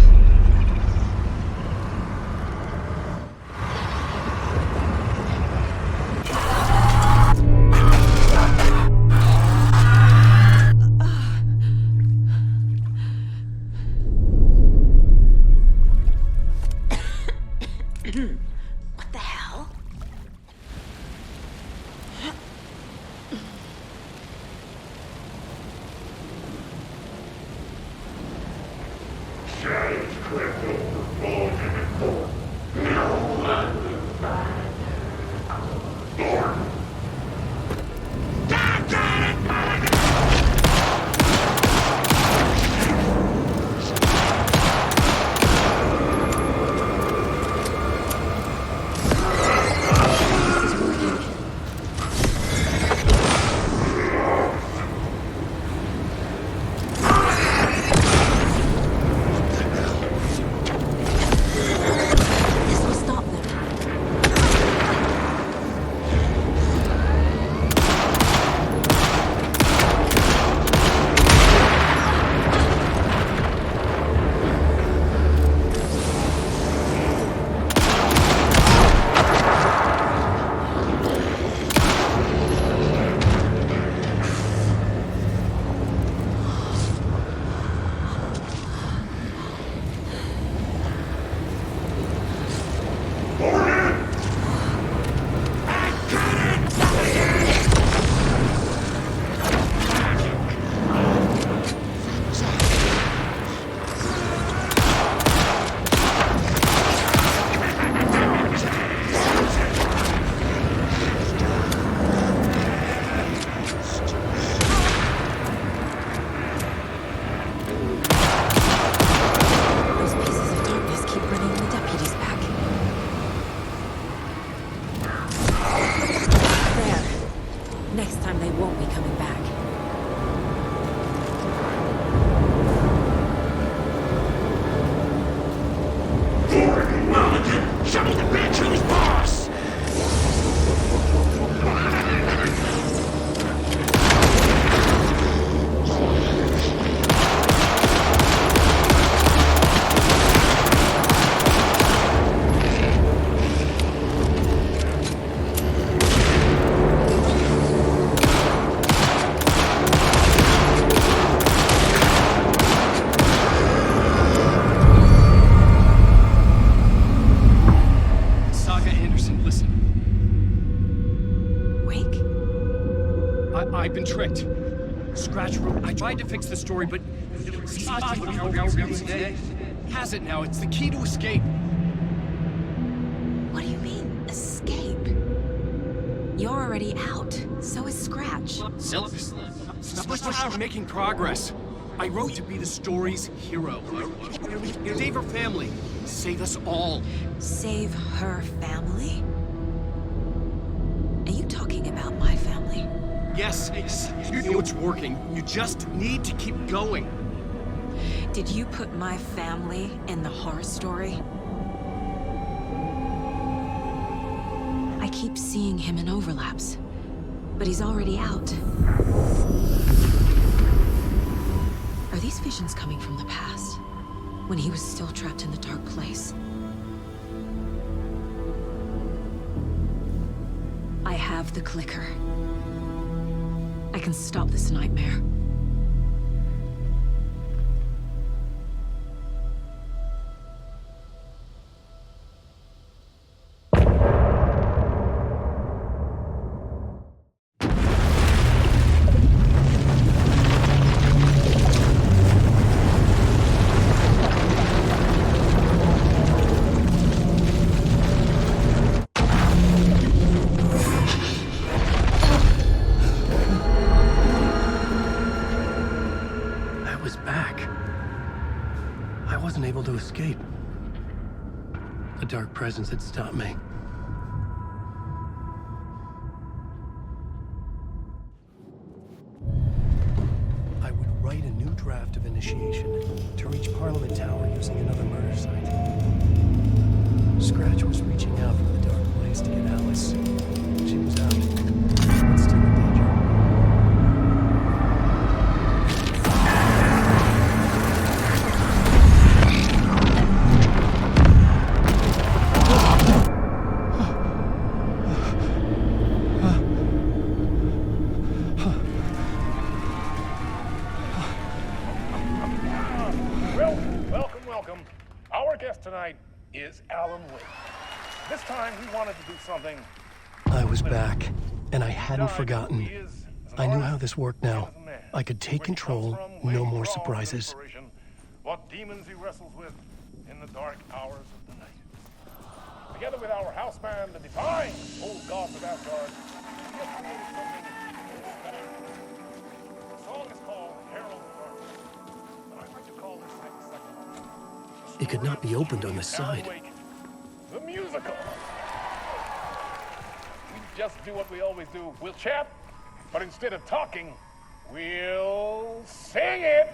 What the hell? Shadows crept over Mulligan and Thornton. No one will find Thornton. God damn it, Mulligan! been tricked. Scratch wrote, I tried to fix the story, but has it now. It's the key to escape. What do you mean, escape? You're already out. So is Scratch. We're making progress. I wrote to be the story's hero. Save her family. Save us all. Save her family? Are you talking about my family? Yes, you know it's working. You just need to keep going. Did you put my family in the horror story? I keep seeing him in overlaps, but he's already out. Are these visions coming from the past, when he was still trapped in the dark place? I have the clicker. I can stop this nightmare. Escape. A dark presence had stopped me. I would write a new draft of initiation to reach Parliament Tower using another murder site. Scratch was reaching out from the dark place to get Alice. She was out, but still in danger. Tonight is Alan Wake. This time he wanted to do something. I was back, and I hadn't forgotten. I knew how this worked now. I could take control, no more surprises. What demons he wrestles with in the dark hours of the night. Together with our house band, the divine old gods of Asgard, we have created something better. The song is called Herald of Darkness, but I'd like to call this next segment It could not be opened on this side. The musical. We just do what we always do. We'll chat, but instead of talking, we'll sing it.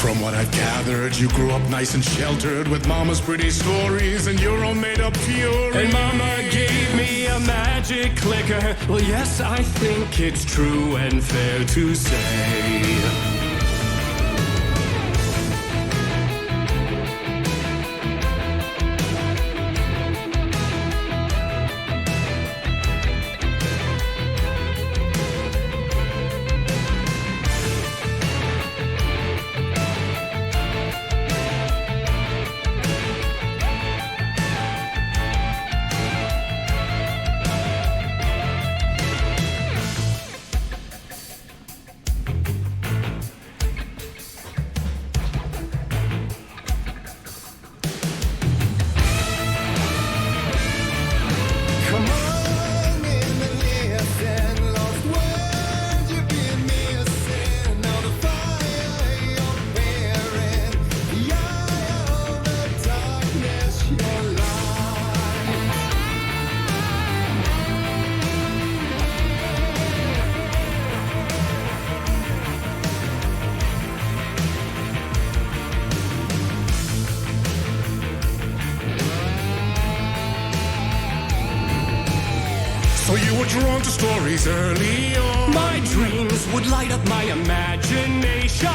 From what I've gathered, you grew up nice and sheltered with mama's pretty stories and your own made-up fury. And mama gave me a magic clicker. Well, yes, I think it's true and fair to say. drawn to stories early on. My dreams would light up my imagination.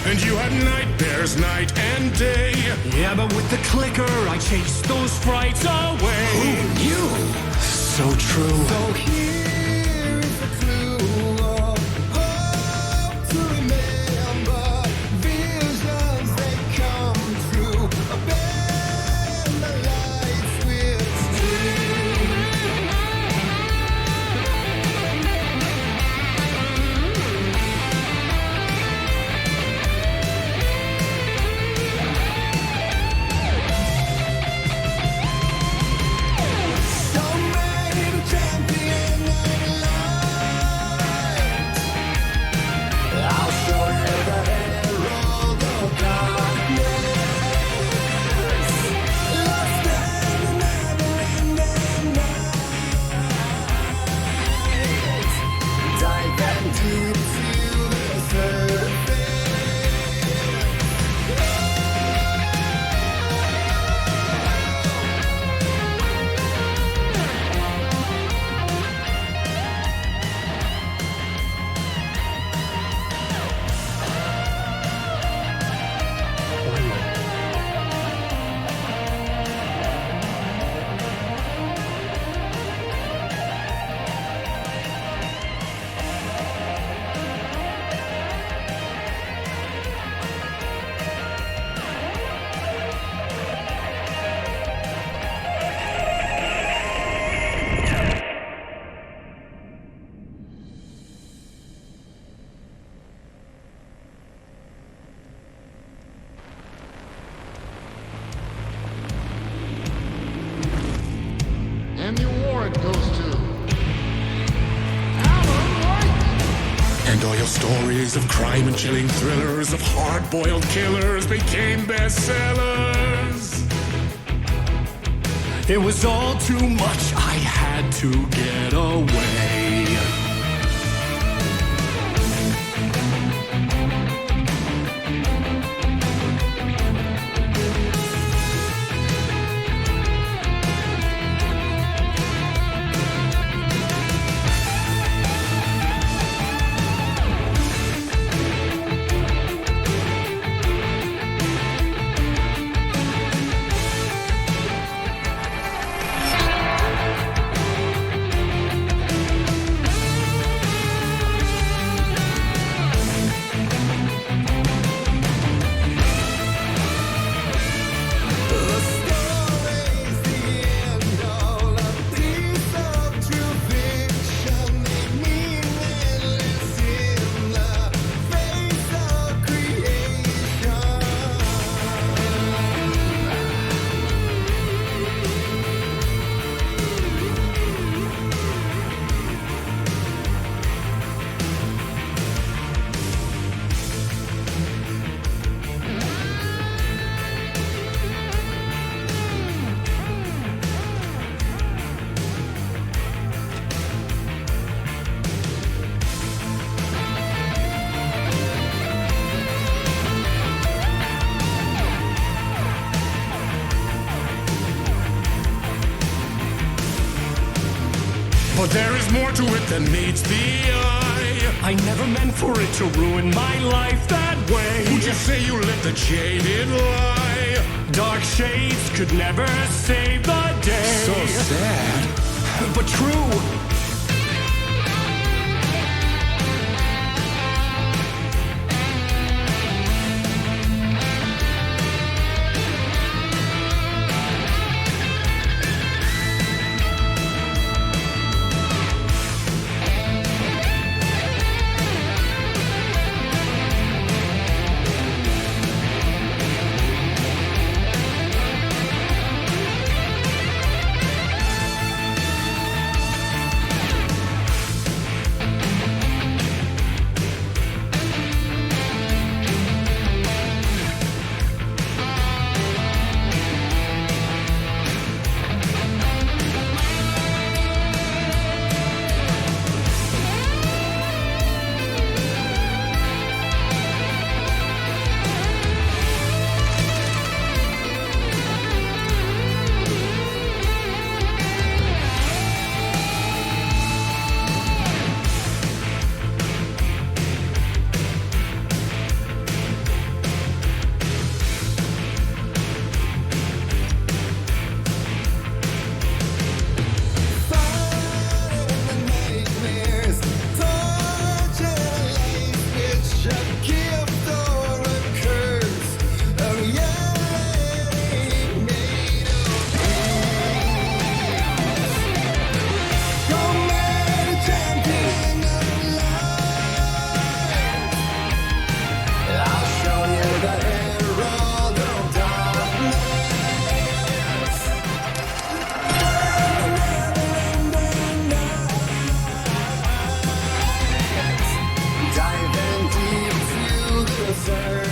And you had nightmares night and day. Yeah, but with the clicker, I chased those frights away. Who knew? So true. So here is a clue of hope to remember. Visions, they come true. Bend the lights with steel. And the award goes to And all your stories of crime and chilling thrillers of hard-boiled killers became bestsellers. It was all too much, I had to get away. But there is more to it than meets the eye. I never meant for it to ruin my life that way. Would you say you let the jaded lie? Dark shades could never save the day. So sad, but true. deserve.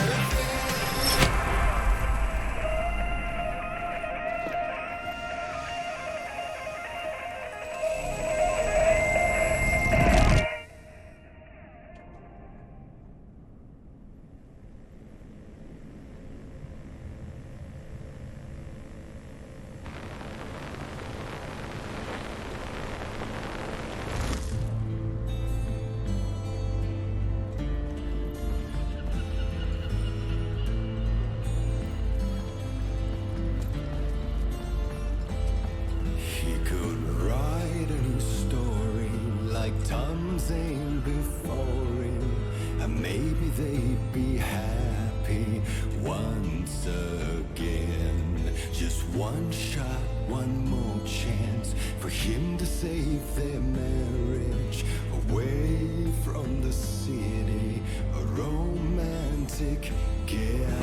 He could write a new story like Tom Zane before him, and maybe they'd be happy once again. Just one shot, one more chance for him to save their marriage away from the city, a romantic getaway.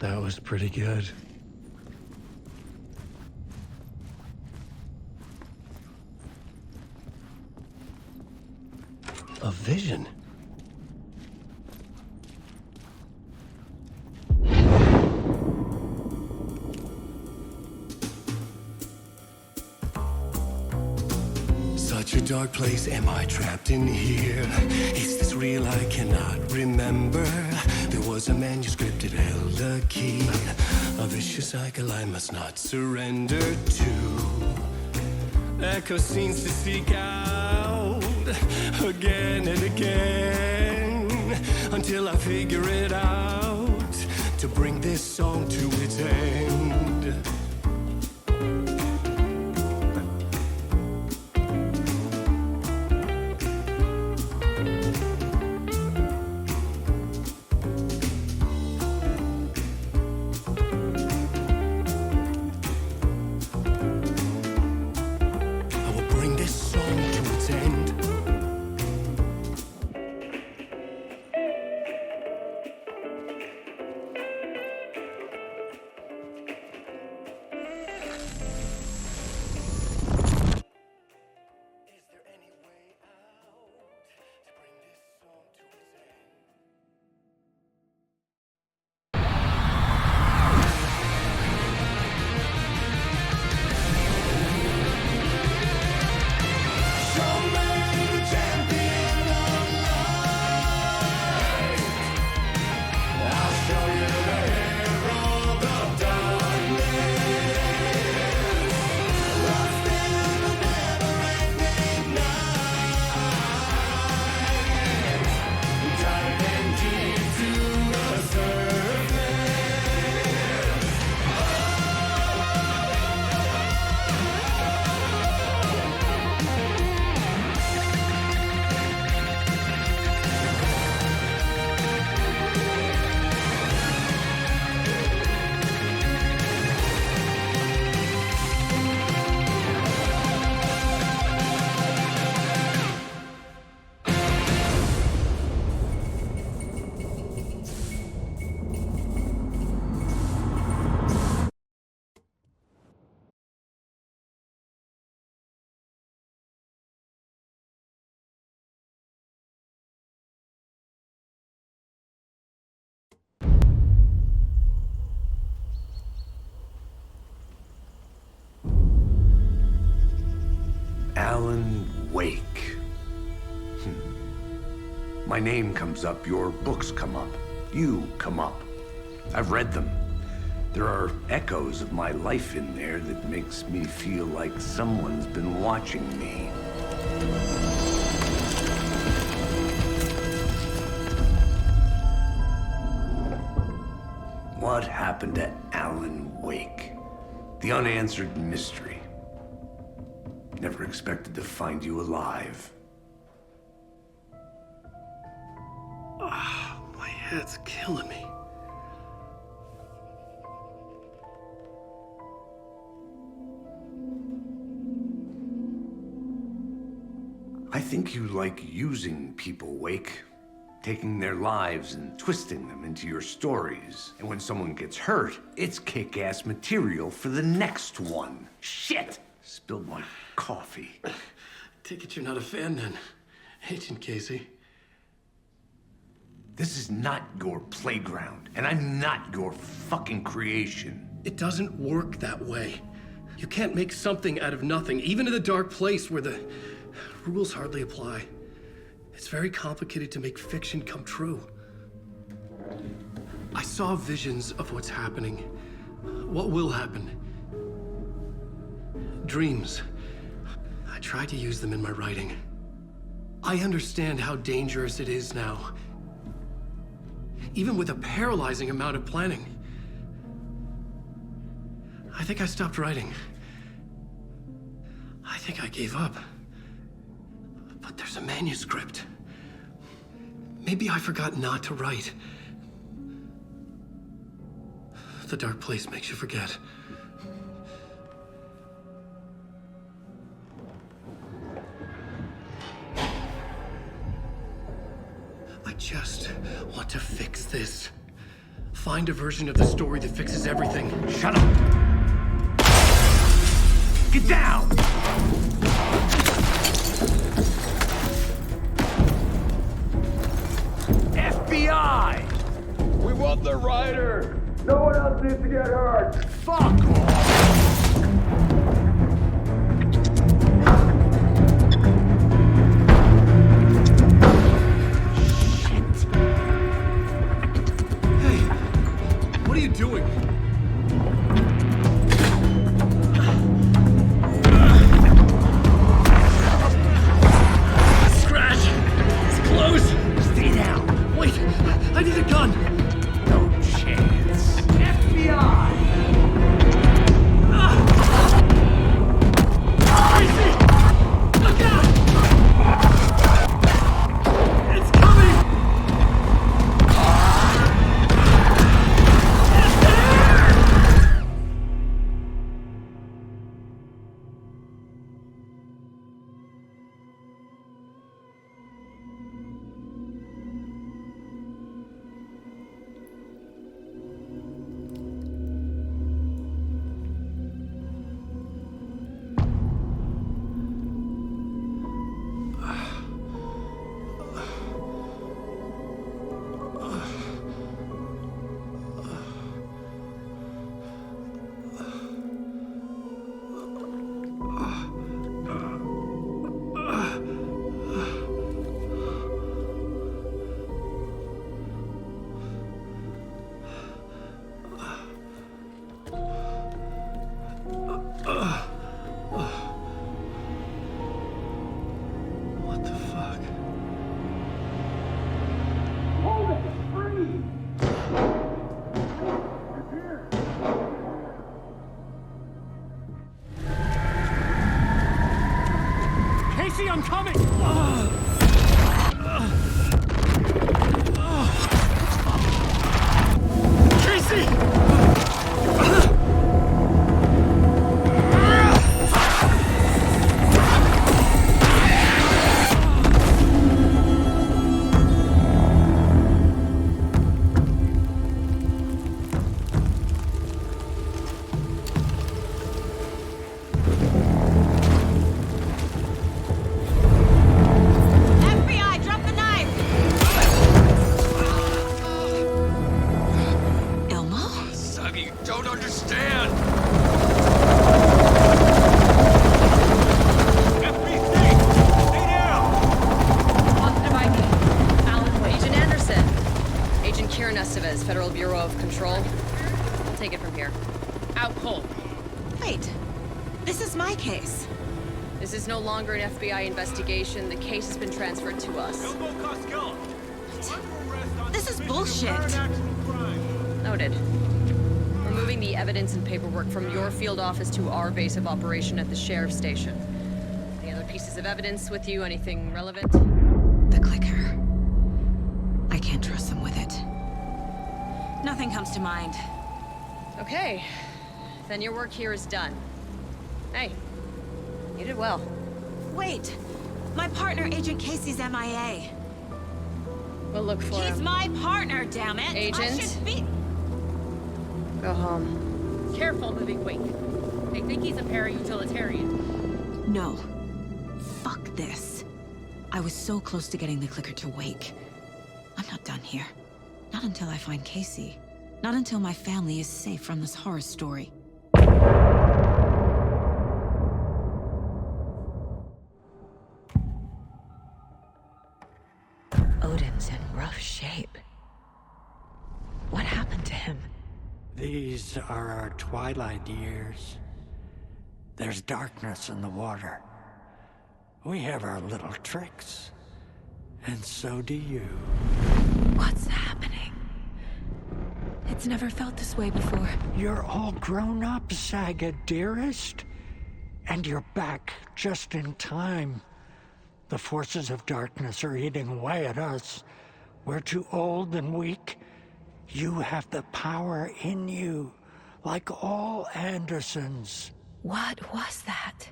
That was pretty good. A vision? Such a dark place, am I trapped in here? Is this real? I cannot remember. There was a manuscript, it held a key. A vicious cycle I must not surrender to. Echo scenes to seek out again and again until I figure it out to bring this song to its end. Alan Wake. My name comes up, your books come up, you come up. I've read them. There are echoes of my life in there that makes me feel like someone's been watching me. What happened to Alan Wake? The unanswered mystery. Never expected to find you alive. Ah, my head's killing me. I think you like using people, Wake. Taking their lives and twisting them into your stories. And when someone gets hurt, it's kick-ass material for the next one. Shit! Spilled my coffee. Take it you're not a fan then, Agent Casey. This is not your playground, and I'm not your fucking creation. It doesn't work that way. You can't make something out of nothing, even in the dark place where the rules hardly apply. It's very complicated to make fiction come true. I saw visions of what's happening, what will happen. Dreams. I tried to use them in my writing. I understand how dangerous it is now. Even with a paralyzing amount of planning. I think I stopped writing. I think I gave up. But there's a manuscript. Maybe I forgot not to write. The dark place makes you forget. I just want to fix this. Find a version of the story that fixes everything. Shut up! Get down! FBI! We want the rider! No one else needs to get hurt! Fuck off! What are you doing? Scratch! It's close! Stay down! Wait! I need a gun! No chance. FBI! Crazy! Look out! It's coming! What the fuck? Hold it! Freeze! Casey, I'm coming! Casey! FBI, drop the knife! Elmo? Saga, you don't understand! Positive ID. Alan, Agent Anderson. Agent Kieran Estevez, Federal Bureau of Control. I'll take it from here. Out cold. Wait, this is my case. This is no longer an FBI investigation. The case has been transferred to us. This is bullshit. Noted. We're moving the evidence and paperwork from your field office to our base of operation at the sheriff's station. Any other pieces of evidence with you? Anything relevant? The clicker. I can't trust them with it. Nothing comes to mind. Okay. Then your work here is done. Hey, you did well. Wait, my partner, Agent Casey's MIA. We'll look for He's him. my partner, damn it! I Agent? should be... Go home. Careful moving Wake. They think he's a para-utilitarian. No. Fuck this. I was so close to getting the clicker to Wake. I'm not done here. Not until I find Casey. Not until my family is safe from this horror story. Odin's in rough shape. What happened to him? These are our twilight years. There's darkness in the water. We have our little tricks. And so do you. What's happening? It's never felt this way before. You're all grown up, Saga, dearest. And you're back just in time. The forces of darkness are eating away at us. We're too old and weak. You have the power in you, like all Andersons. What was that?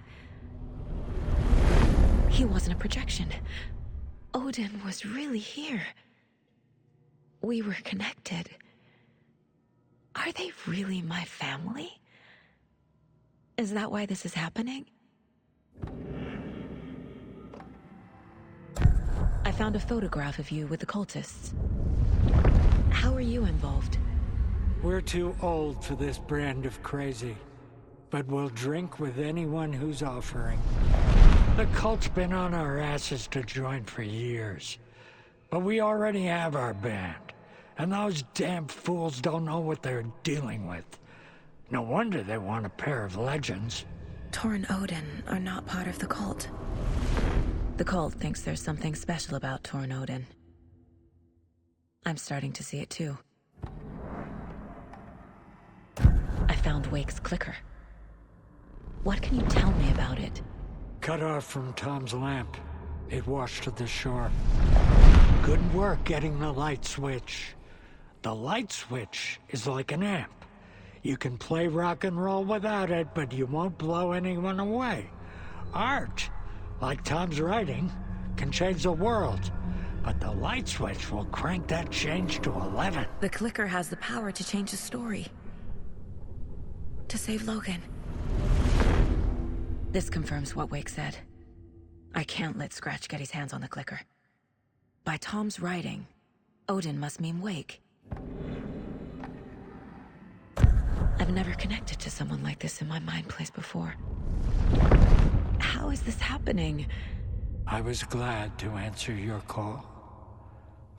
He wasn't a projection. Odin was really here. We were connected. Are they really my family? Is that why this is happening? I found a photograph of you with the cultists. How are you involved? We're too old for this brand of crazy, but we'll drink with anyone who's offering. The cult's been on our asses to join for years, but we already have our band, and those damn fools don't know what they're dealing with. No wonder they want a pair of legends. Tor and Odin are not part of the cult. The cult thinks there's something special about Tor and Odin. I'm starting to see it too. I found Wake's clicker. What can you tell me about it? Cut off from Tom's lamp. It washed to the shore. Good work getting the light switch. The light switch is like an amp. You can play rock and roll without it, but you won't blow anyone away. Art, like Tom's writing, can change the world, but the light switch will crank that change to 11. The clicker has the power to change the story. To save Logan. This confirms what Wake said. I can't let Scratch get his hands on the clicker. By Tom's writing, Odin must mean Wake. I've never connected to someone like this in my mind place before. How is this happening? I was glad to answer your call.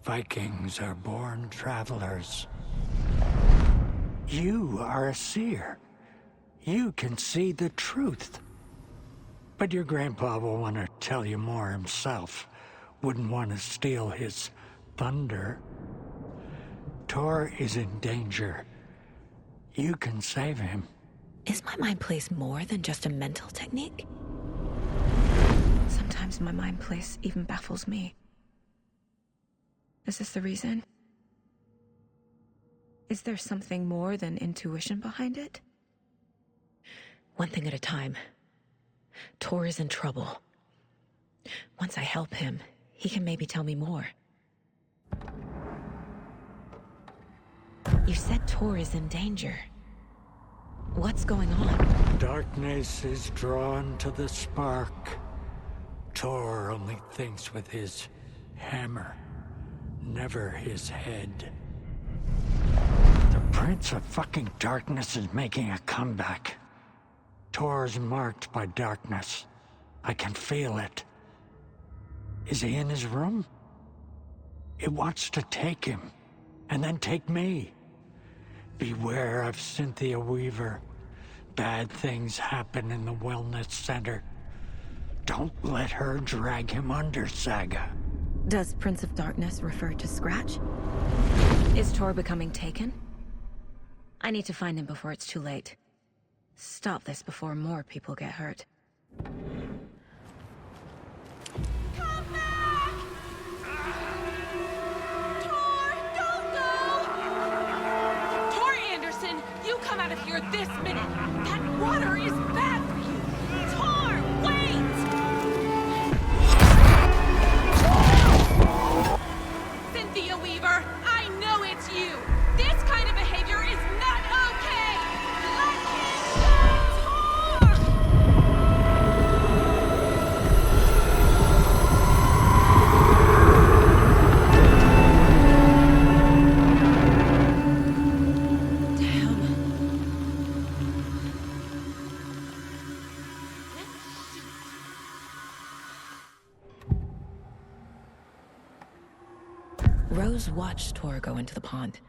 Vikings are born travelers. You are a seer. You can see the truth. But your grandpa will want to tell you more himself. Wouldn't want to steal his thunder. Tor is in danger. You can save him. Is my mind place more than just a mental technique? Sometimes my mind place even baffles me. Is this the reason? Is there something more than intuition behind it? One thing at a time. Tor is in trouble. Once I help him, he can maybe tell me more. You said Tor is in danger. What's going on? Darkness is drawn to the spark. Tor only thinks with his hammer, never his head. The Prince of fucking Darkness is making a comeback. Tor's marked by darkness. I can feel it. Is he in his room? It wants to take him, and then take me. Beware of Cynthia Weaver. Bad things happen in the wellness center. Don't let her drag him under, Saga. Does Prince of Darkness refer to Scratch? Is Tor becoming taken? I need to find him before it's too late. Stop this before more people get hurt. Come back! Tor, don't go! Tor Anderson, you come out of here this minute! That water is bad for you! Tor, wait! Cynthia Weaver, I know it's you! This kind of behavior is not okay! Let him go, Tor! Rose watched Tor go into the pond.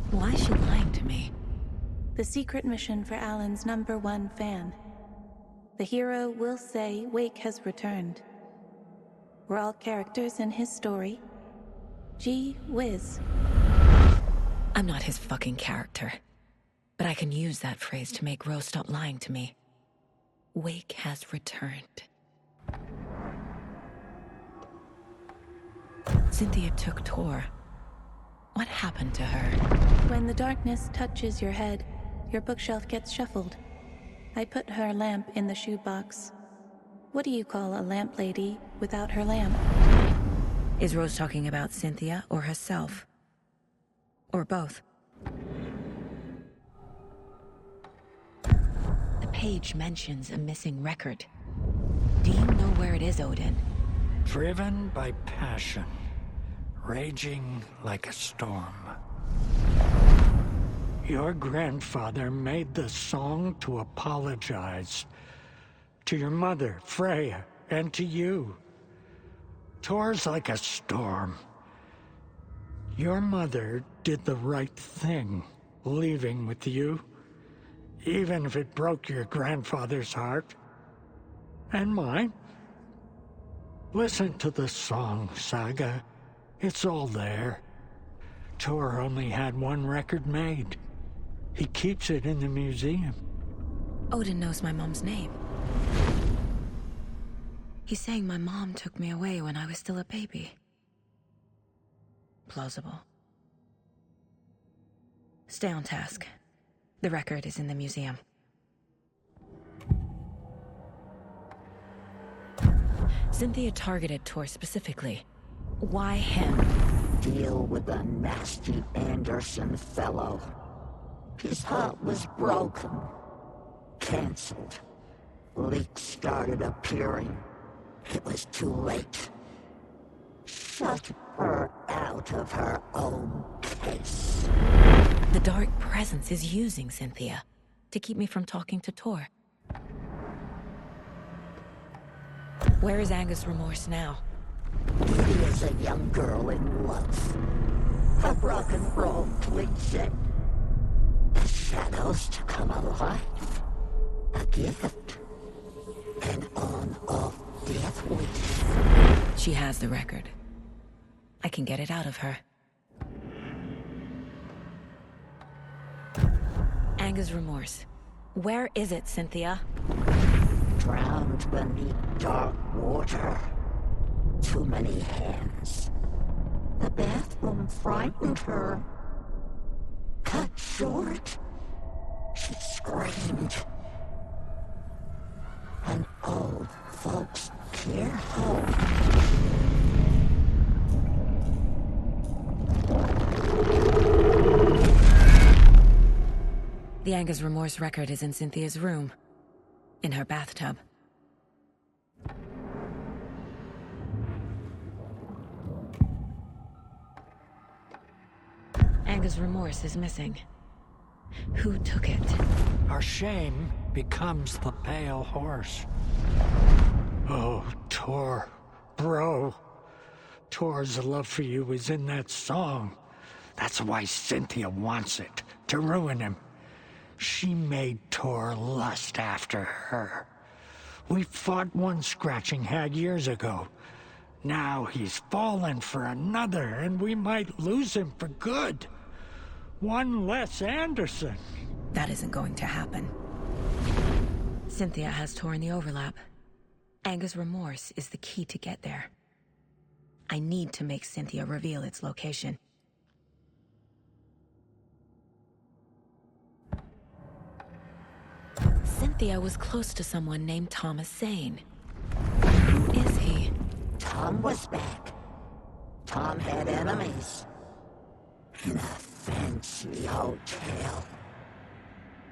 Why is she lying to me? The secret mission for Alan's #1 fan. The hero will say Wake has returned. We're all characters in his story. Gee whiz. I'm not his fucking character. But I can use that phrase to make Rose stop lying to me. Wake has returned. Cynthia took Tor. What happened to her? When the darkness touches your head, your bookshelf gets shuffled. I put her lamp in the shoebox. What do you call a lamp lady without her lamp? Is Rose talking about Cynthia or herself? Or both? page mentions a missing record. Do you know where it is, Odin? Driven by passion, raging like a storm. Your grandfather made the song to apologize. To your mother, Freya, and to you. Tor's like a storm. Your mother did the right thing, leaving with you. Even if it broke your grandfather's heart. And mine. Listen to the song, Saga. It's all there. Tor only had one record made. He keeps it in the museum. Odin knows my mom's name. He's saying my mom took me away when I was still a baby. Plausible. Stay on task. The record is in the museum. Cynthia targeted Tor specifically. Why him? Deal with the nasty Anderson fellow. His heart was broken. Cancelled. Leaks started appearing. It was too late. Shut her out of her own case. The dark presence is using Cynthia to keep me from talking to Tor. Where is Angus Remorse now? He is a young girl in love. A rock and roll cliche. The shadows to come alive. A gift. An on-off death wish. She has the record. I can get it out of her. Angus Remorse. Where is it, Cynthia? Drowned beneath dark water. Too many hands. The bathroom frightened her. Cut short. She screamed. An old folks' care home. The Angus Remorse record is in Cynthia's room. In her bathtub. Angus Remorse is missing. Who took it? Our shame becomes the pale horse. Oh, Tor. Bro. Tor's love for you is in that song. That's why Cynthia wants it, to ruin him. She made Tor lust after her. We fought one scratching hag years ago. Now he's fallen for another, and we might lose him for good. One less Anderson. That isn't going to happen. Cynthia has Tor in the overlap. Angus Remorse is the key to get there. I need to make Cynthia reveal its location. Cynthia was close to someone named Thomas Zane. Who is he? Tom was back. Tom had enemies. In a fancy hotel.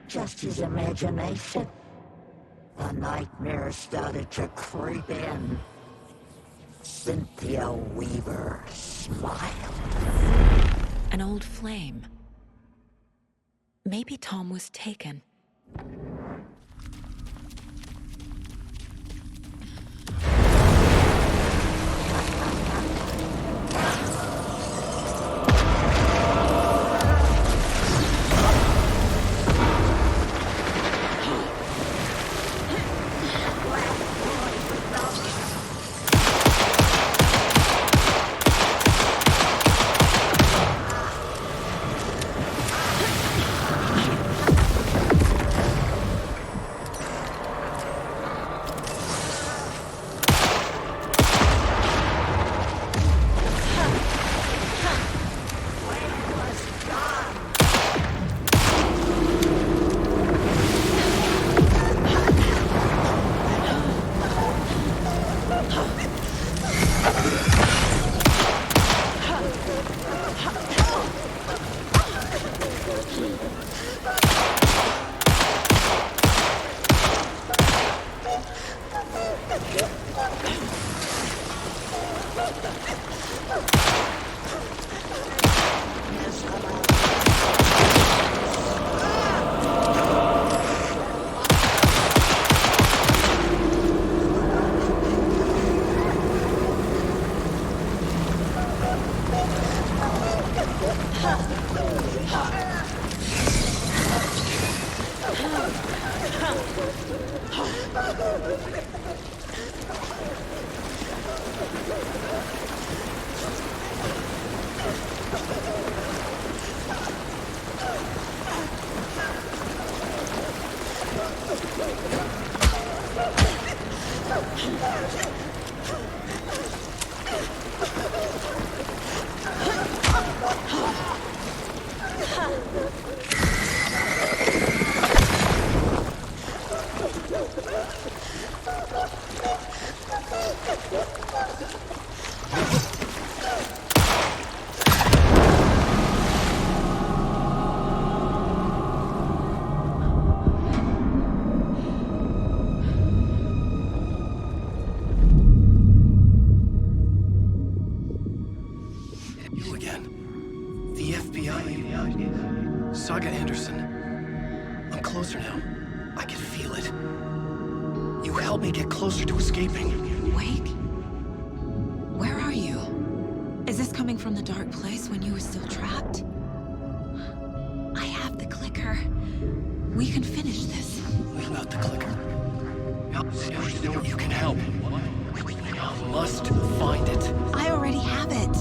Just his imagination. The nightmare started to creep in. Cynthia Weaver smiled. An old flame. Maybe Tom was taken. You again. The FBI. Saga Anderson. I'm closer now. I can feel it. You helped me get closer to escaping. Wake? Where are you? Is this coming from the dark place when you were still trapped? I have the clicker. We can finish this. Without the clicker. You can help. We must find it. I already have it.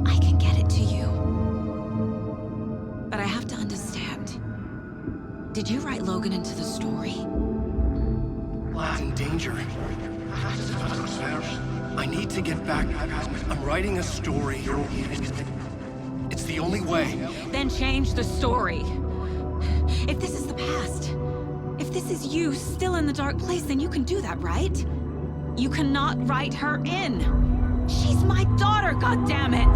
I can get it to you. But I have to understand. Did you write Logan into the story? Lad's in danger. I need to get back. I'm writing a story. It's the only way. Then change the story. If this is the past, if this is you still in the dark place, then you can do that, right? You cannot write her in. She's my daughter, goddammit!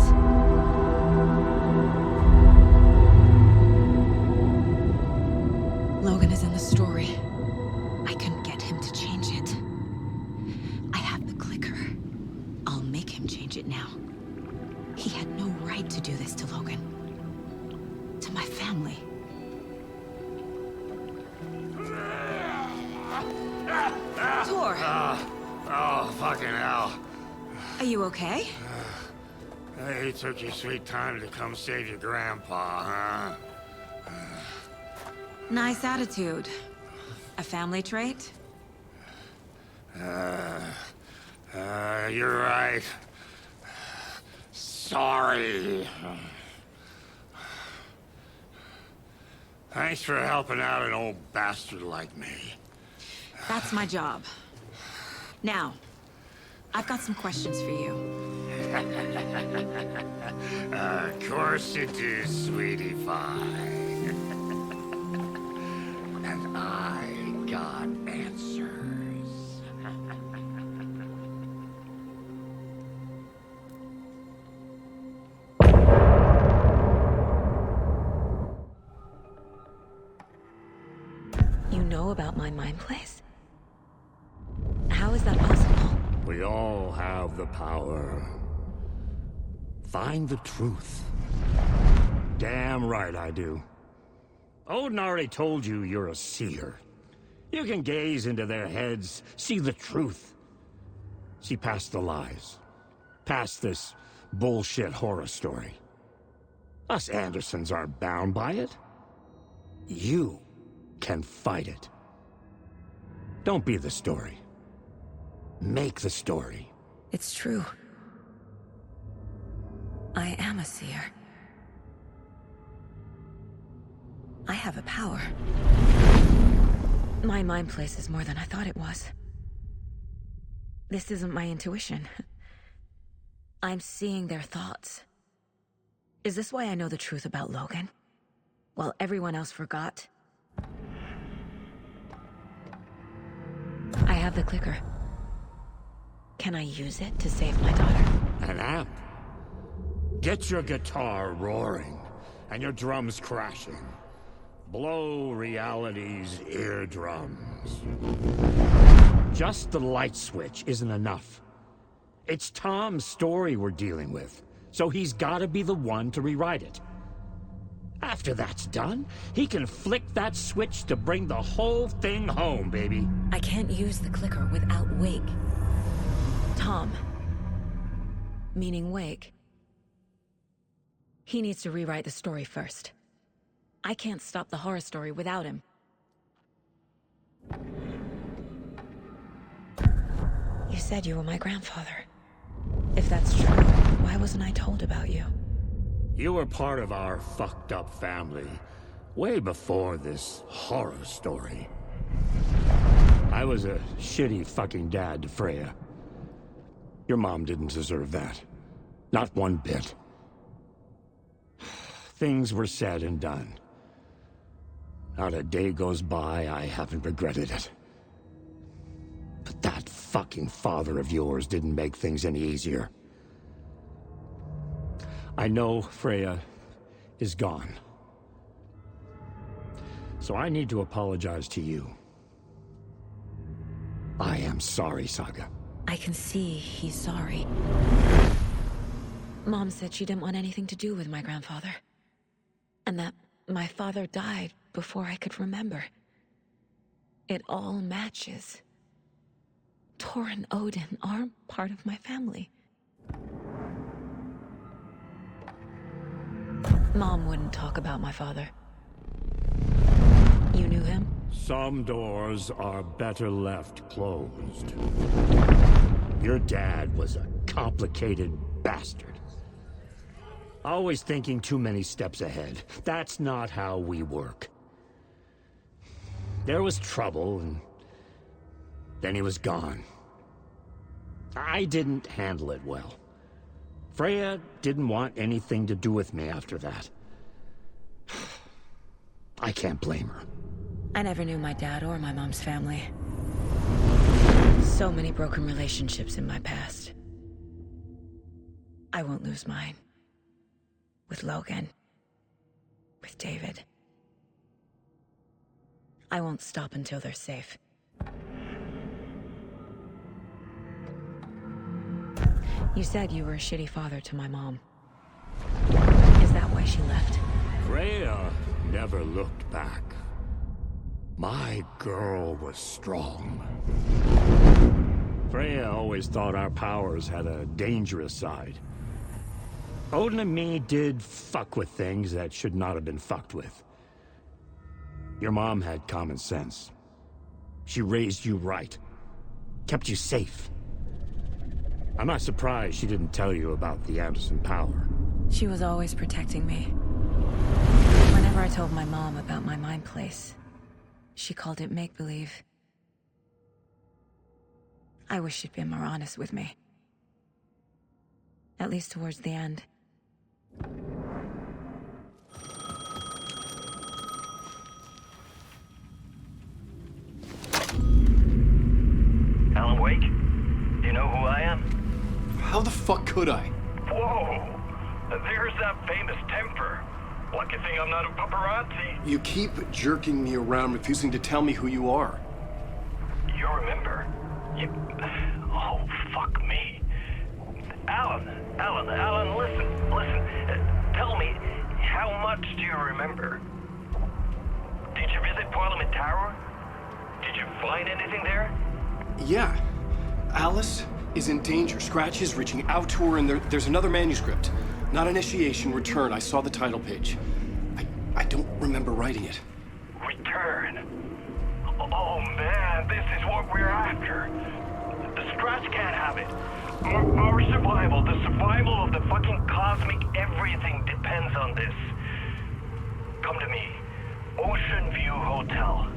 Logan is in the story. I can get him to change it. I have the clicker. I'll make him change it now. He had no right to do this to Logan. To my family. Tor! Oh, fucking hell. Are you okay? You took your sweet time to come save your grandpa, huh? Nice attitude. A family trait? You're right. Sorry. Thanks for helping out an old bastard like me. That's my job. Now, I've got some questions for you. Of course you do, sweetie pie. And I got answers. You know about my mind place? How is that possible? We all have the power. Find the truth. Damn right I do. Odin already told you you're a seer. You can gaze into their heads, see the truth. See past the lies. Past this bullshit horror story. Us Andersons aren't bound by it. You can fight it. Don't be the story. Make the story. It's true. I am a seer. I have a power. My mind place is more than I thought it was. This isn't my intuition. I'm seeing their thoughts. Is this why I know the truth about Logan? While everyone else forgot? I have the clicker. Can I use it to save my daughter? An amp. Get your guitar roaring and your drums crashing. Blow reality's eardrums. Just the light switch isn't enough. It's Tom's story we're dealing with, so he's gotta be the one to rewrite it. After that's done, he can flick that switch to bring the whole thing home, baby. I can't use the clicker without Wake. Tom. Meaning Wake. He needs to rewrite the story first. I can't stop the horror story without him. You said you were my grandfather. If that's true, why wasn't I told about you? You were part of our fucked up family, way before this horror story. I was a shitty fucking dad to Freya. Your mom didn't deserve that. Not one bit. Things were said and done. Not a day goes by I haven't regretted it. But that fucking father of yours didn't make things any easier. I know Freya is gone. So I need to apologize to you. I am sorry, Saga. I can see he's sorry. Mom said she didn't want anything to do with my grandfather. And that my father died before I could remember. It all matches. Tor and Odin aren't part of my family. Mom wouldn't talk about my father. You knew him? Some doors are better left closed. Your dad was a complicated bastard. Always thinking too many steps ahead. That's not how we work. There was trouble, and then he was gone. I didn't handle it well. Freya didn't want anything to do with me after that. I can't blame her. I never knew my dad or my mom's family. So many broken relationships in my past. I won't lose mine. With Logan. With David. I won't stop until they're safe. You said you were a shitty father to my mom. Is that why she left? Freya never looked back. My girl was strong. Freya always thought our powers had a dangerous side. Odin and me did fuck with things that should not have been fucked with. Your mom had common sense. She raised you right. Kept you safe. I'm not surprised she didn't tell you about the Anderson power. She was always protecting me. Whenever I told my mom about my mind place, she called it make-believe. I wish she'd been more honest with me. At least towards the end. Alan Wake? Do you know who I am? How the fuck could I? Whoa! There's that famous temper. Lucky thing I'm not a paparazzi. You keep jerking me around, refusing to tell me who you are. You remember? Oh, fuck me. Alan, listen. Tell me, how much do you remember? Did you visit Parliament Tower? Did you find anything there? Yeah. Alice is in danger. Scratch is reaching out to her, and there's another manuscript. Not initiation, return. I saw the title page. I don't remember writing it. Return? Oh man, this is what we're after. The Scratch can't have it. Our survival, the survival of the fucking cosmic everything depends on this. Come to me. Ocean View Hotel.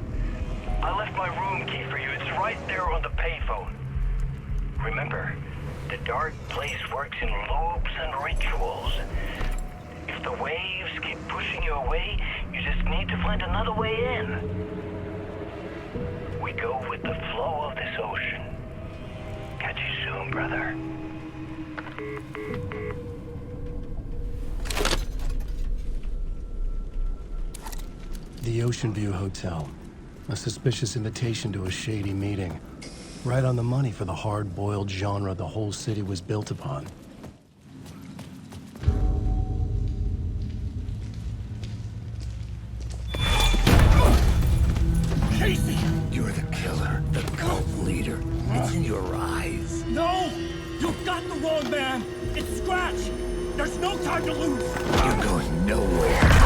I left my room key for you. It's right there on the payphone. Remember, the dark place works in loops and rituals. If the waves keep pushing you away, you just need to find another way in. We go with the flow of this ocean. Catch you soon, brother. The Ocean View Hotel. A suspicious invitation to a shady meeting. Right on the money for the hard-boiled genre the whole city was built upon. Casey! You're the killer, the cult leader. It's in your eyes. No! You've got the wrong man! It's Scratch! There's no time to lose! You're going nowhere.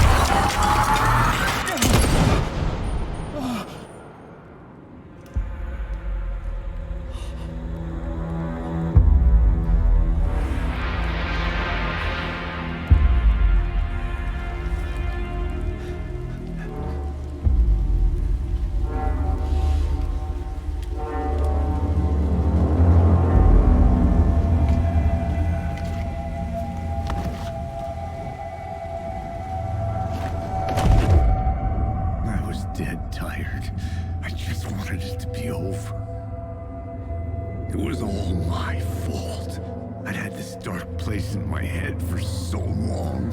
Dead tired. I just wanted it to be over. It was all my fault. I'd had this dark place in my head for so long.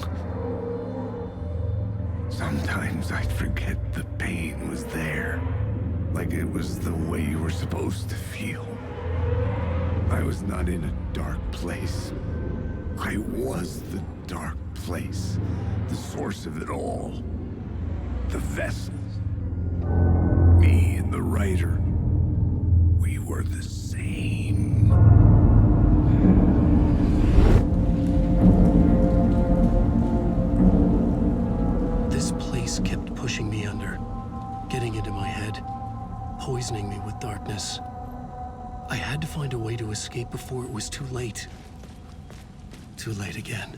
Sometimes I'd forget the pain was there. Like it was the way you were supposed to feel. I was not in a dark place. I was the dark place. The source of it all. The vessel. Me and the writer, we were the same. This place kept pushing me under, getting into my head, poisoning me with darkness. I had to find a way to escape before it was too late. Too late again.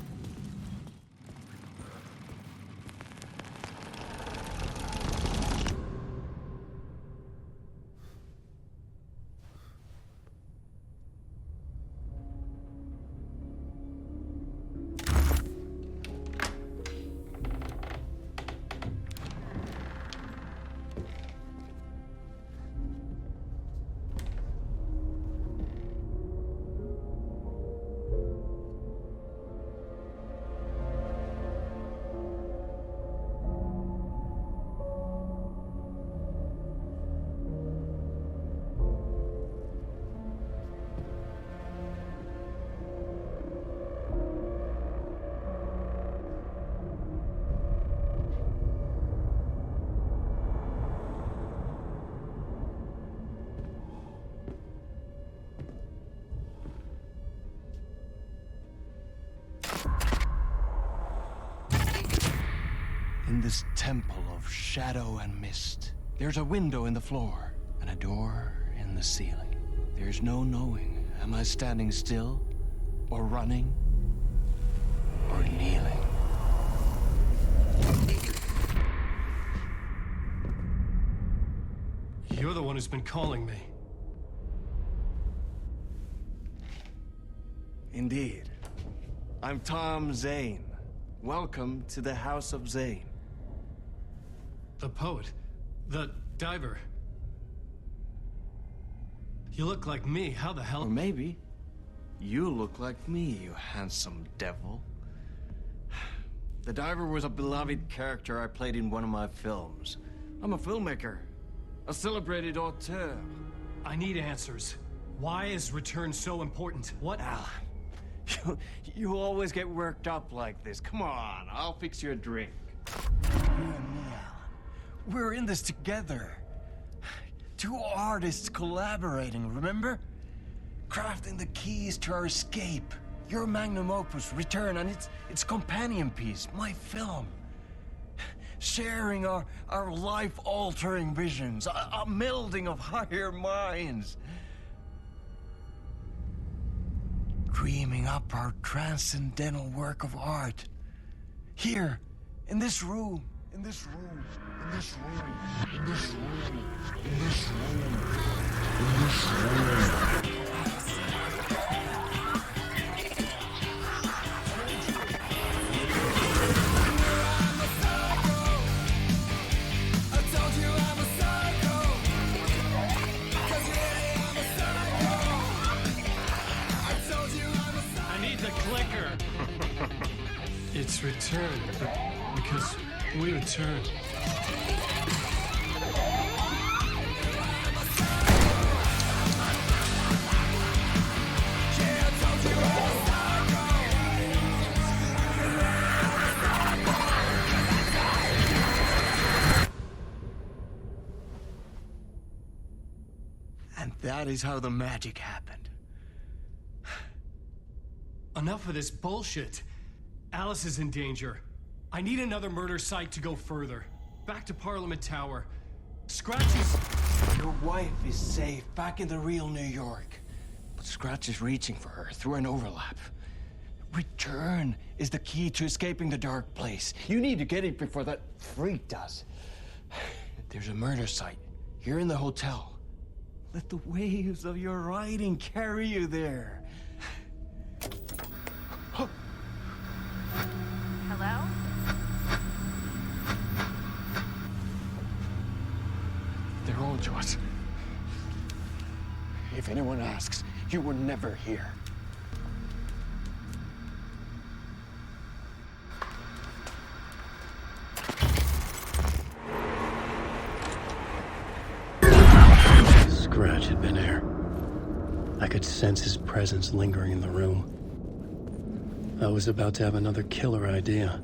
In this temple of shadow and mist, there's a window in the floor and a door in the ceiling. There's no knowing, am I standing still, or running, or kneeling? You're the one who's been calling me. Indeed. I'm Tom Zane. Welcome to the House of Zane. The poet. The diver. You look like me. How the hell? Or maybe you look like me, you handsome devil. The diver was a beloved character I played in one of my films. I'm a filmmaker, a celebrated auteur. I need answers. Why is Return so important? What? Alan, you always get worked up like this. Come on, I'll fix you a drink. You and me, Alan. We're in this together. Two artists collaborating, remember? Crafting the keys to our escape. Your magnum opus, Return, and its companion piece, my film. Sharing our life-altering visions, a melding of higher minds. Dreaming up our transcendental work of art. Here, in this room, in this room, in this room, in this room, in this room, in this room. It's Return, because we return. And that is how the magic happened. Enough of this bullshit. Alice is in danger. I need another murder site to go further. Back to Parliament Tower. Scratch is... Your wife is safe, back in the real New York. But Scratch is reaching for her through an overlap. Return is the key to escaping the dark place. You need to get it before that freak does. There's a murder site here in the hotel. Let the waves of your writing carry you there. Hello? They're all to us. If anyone asks, you were never here. Scratch had been there. I could sense his presence lingering in the room. I was about to have another killer idea.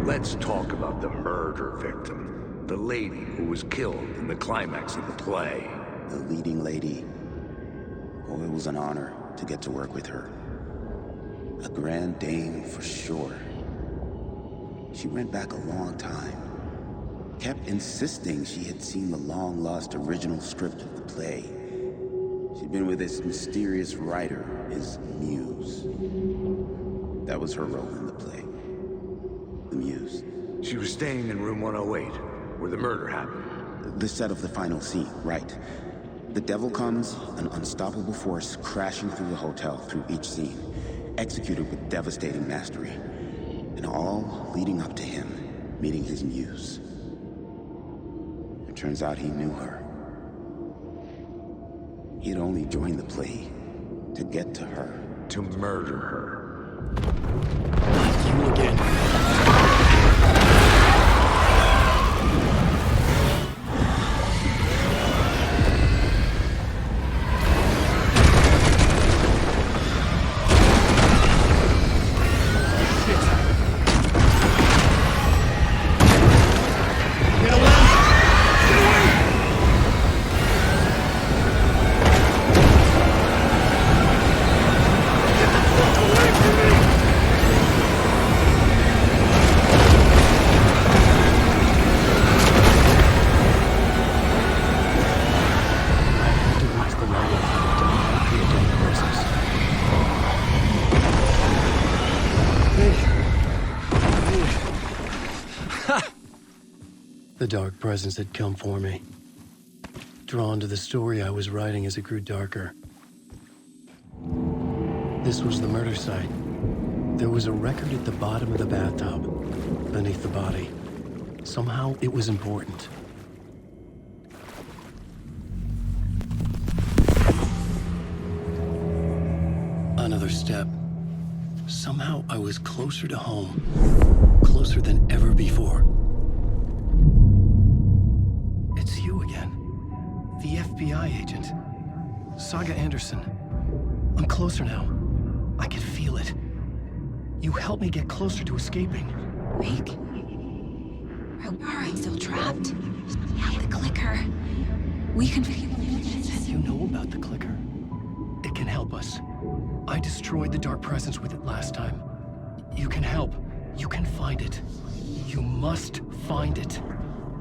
Let's talk about the murder victim. The lady who was killed in the climax of the play. The leading lady. Oh, it was an honor to get to work with her. A grand dame for sure. She went back a long time. Kept insisting she had seen the long-lost original script of the play. She'd been with this mysterious writer, his muse. That was her role in the play. The muse. She was staying in room 108, where the murder happened. The set of the final scene, right. The devil comes, an unstoppable force crashing through the hotel through each scene, executed with devastating mastery, and all leading up to him meeting his muse. It turns out he knew her. He had only joined the play to get to her. To murder her. You again. The dark presence had come for me. Drawn to the story I was writing as it grew darker. This was the murder site. There was a record at the bottom of the bathtub, beneath the body. Somehow it was important. Another step. Somehow I was closer to home. Closer than ever before. It's you again. The FBI agent. Saga Anderson. I'm closer now. I can feel it. You helped me get closer to escaping. Wake? Are we still trapped? Yeah, the clicker. We can figure it. You know about the clicker? It can help us. I destroyed the dark presence with it last time. You can help. You can find it. You must find it.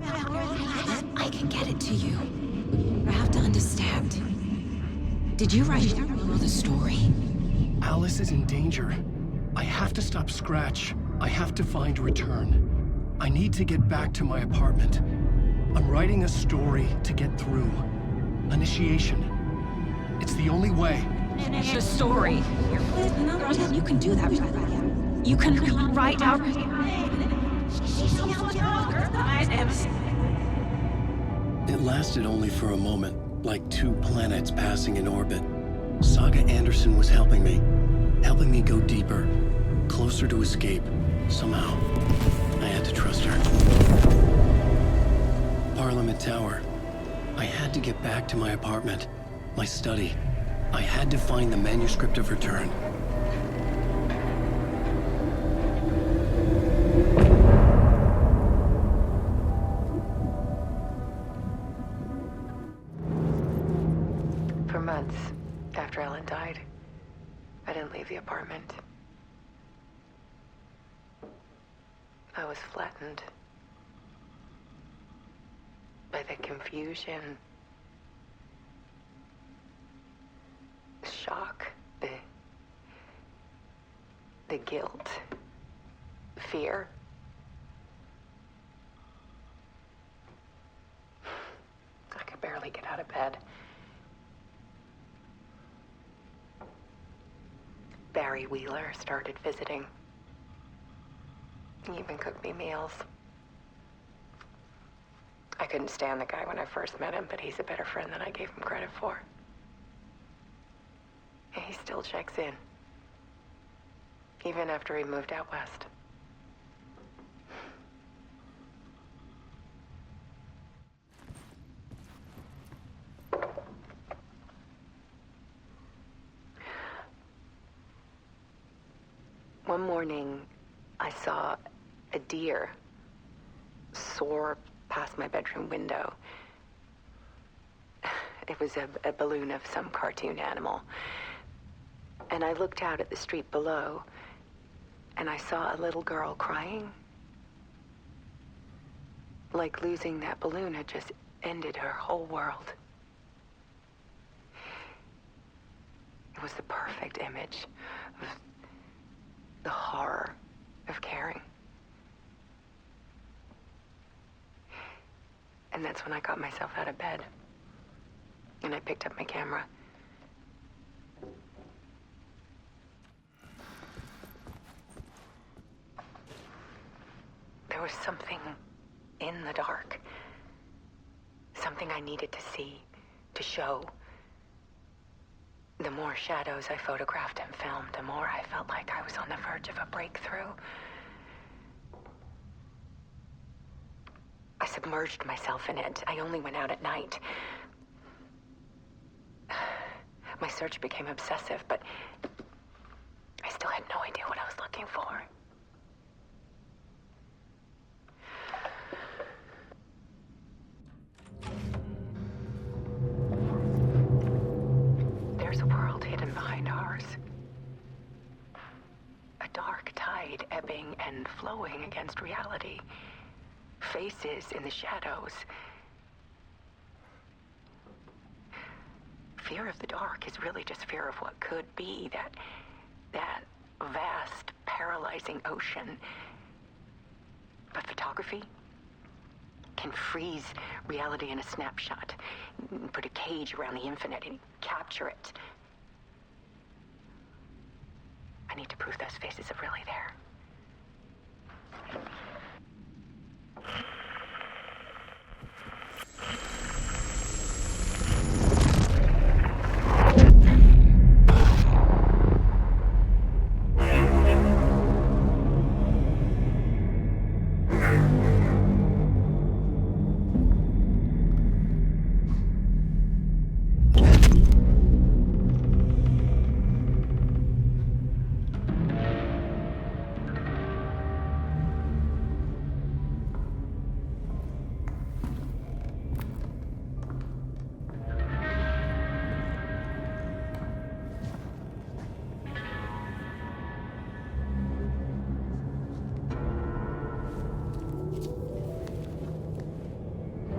I can get it to you. I have to understand. Did you write the story? Alice is in danger. I have to stop Scratch. I have to find Return. I need to get back to my apartment. I'm writing a story to get through. Initiation. It's the only way. The story. You can do that. You can write out. It lasted only for a moment, like two planets passing in orbit. Saga Anderson was helping me go deeper, closer to escape. Somehow, I had to trust her. Parliament Tower. I had to get back to my apartment, my study. I had to find the manuscript of Return. months after Ellen died, I didn't leave the apartment. I was flattened by the confusion, the shock, the guilt, fear. I could barely get out of bed. Barry Wheeler started visiting. He even cooked me meals. I couldn't stand the guy when I first met him, but he's a better friend than I gave him credit for. And he still checks in, even after he moved out west. One morning, I saw a deer soar past my bedroom window. It was a balloon of some cartoon animal. And I looked out at the street below, and I saw a little girl crying. Like losing that balloon had just ended her whole world. It was the perfect image of the horror of caring. And that's when I got myself out of bed. And I picked up my camera. There was something in the dark. Something I needed to see, to show. The more shadows I photographed and filmed, the more I felt like I was on the verge of a breakthrough. I submerged myself in it. I only went out at night. My search became obsessive, but I still had no idea what I was looking for. There's a world hidden behind ours. A dark tide ebbing and flowing against reality. Faces in the shadows. Fear of the dark is really just fear of what could be, that vast, paralyzing ocean. But photography can freeze reality in a snapshot, put a cage around the infinite and capture it. I need to prove those faces are really there.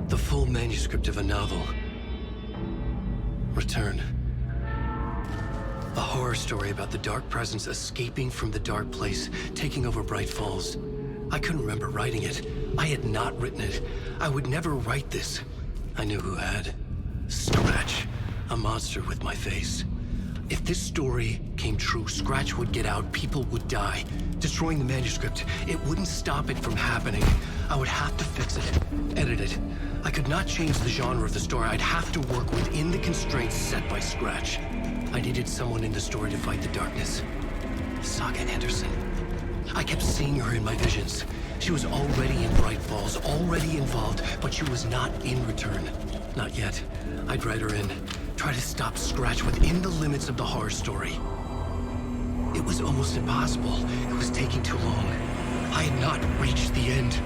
The full manuscript of a novel. Return. A horror story about the dark presence escaping from the dark place, taking over Bright Falls. I couldn't remember writing it. I had not written it. I would never write this. I knew who had. Scratch. A monster with my face. If this story came true, Scratch would get out, people would die. Destroying the manuscript, it wouldn't stop it from happening. I would have to fix it, edit it. I could not change the genre of the story. I'd have to work within the constraints set by Scratch. I needed someone in the story to fight the darkness. Saga Anderson. I kept seeing her in my visions. She was already in Bright Falls, already involved, but she was not in Return. Not yet. I'd write her in. Try to stop Scratch within the limits of the horror story. It was almost impossible. It was taking too long. I had not reached the end.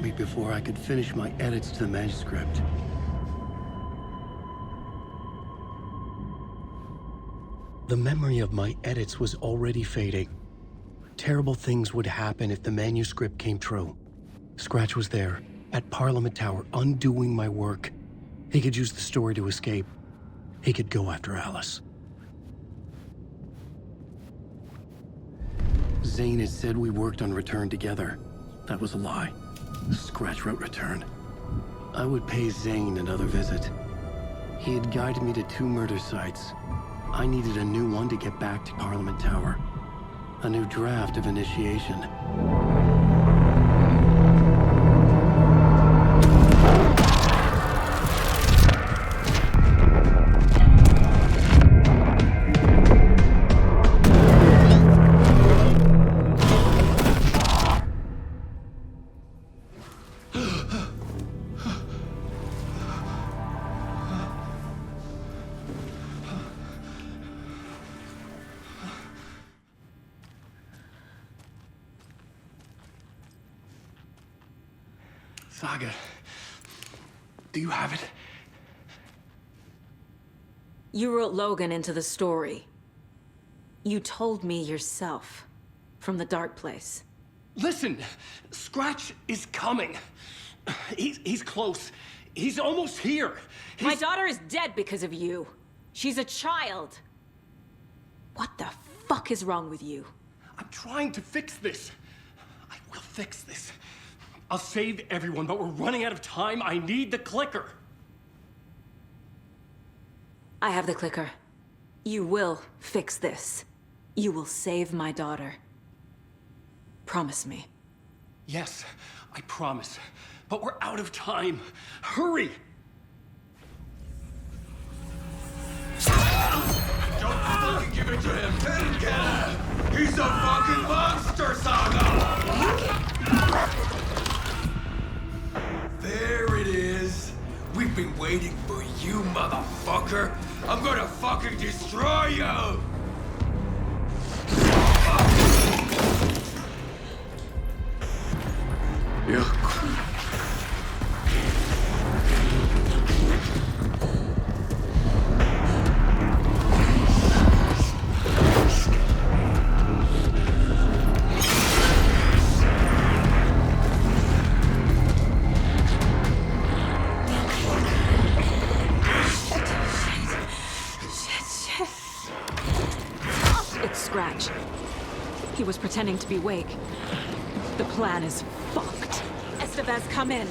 me before I could finish my edits to the manuscript. The memory of my edits was already fading. Terrible things would happen if the manuscript came true. Scratch was there, at Parliament Tower, undoing my work. He could use the story to escape. He could go after Alice. Zane had said we worked on Return together. That was a lie. Scratch wrote Return. I would pay Zane another visit. He had guided me to 2 murder sites. I needed a new one to get back to Parliament Tower. A new draft of Initiation. Saga, do you have it? You wrote Logan into the story. You told me yourself, from the dark place. Listen, Scratch is coming. He's close. He's almost here. My daughter is dead because of you. She's a child. What the fuck is wrong with you? I'm trying to fix this. I will fix this. I'll save everyone, but we're running out of time. I need the clicker. I have the clicker. You will fix this. You will save my daughter. Promise me. Yes, I promise. But we're out of time. Hurry! Don't fucking give it to him! He's a fucking monster, Saga! There it is. We've been waiting for you, motherfucker. I'm gonna fucking destroy you! He was pretending to be awake. The plan is fucked. Estevez, come in.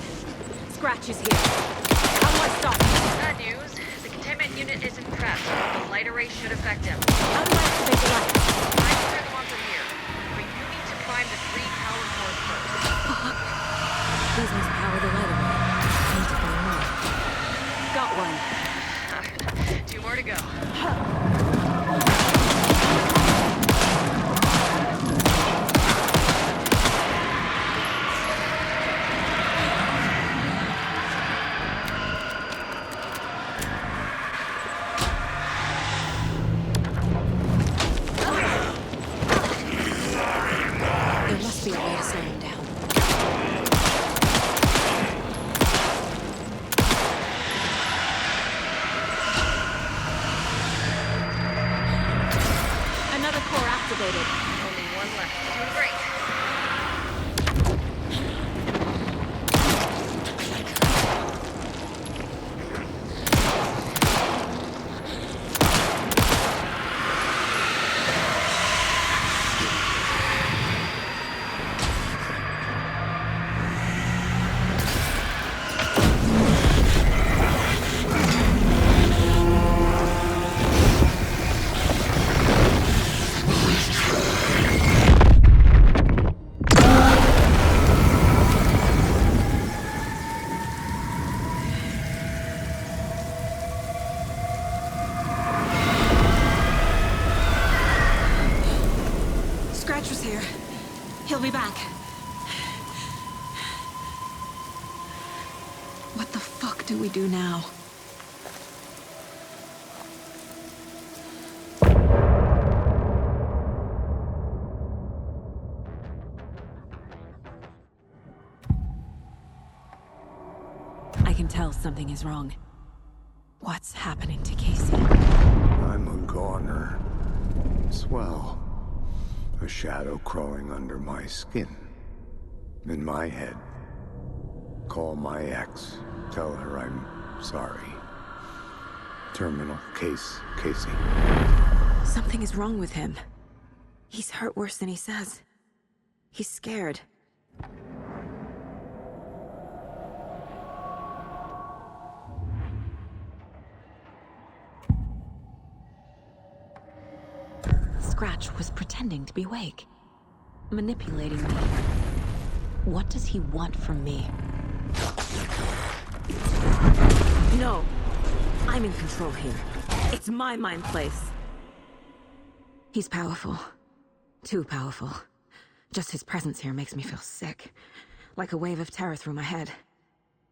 Scratch is here. How do I stop him? Bad news. The containment unit isn't trapped. The light array should affect him. How do I activate the light? I can turn them on from here. But you need to find the 3 power cords first. Fuck. These must power the light array. I need to find more. Got one. 2 more to go. He'll be back. What the fuck do we do now? tell something is wrong. What's happening to Casey? I'm a goner. Swell. A shadow crawling under my skin. In my head. Call my ex. Tell her I'm sorry. Terminal case, Casey. Something is wrong with him. He's hurt worse than he says. He's scared. Scratch was pretending to be Wake. Manipulating me. What does he want from me? No. I'm in control here. It's my mind place. He's powerful. Too powerful. Just his presence here makes me feel sick. Like a wave of terror through my head.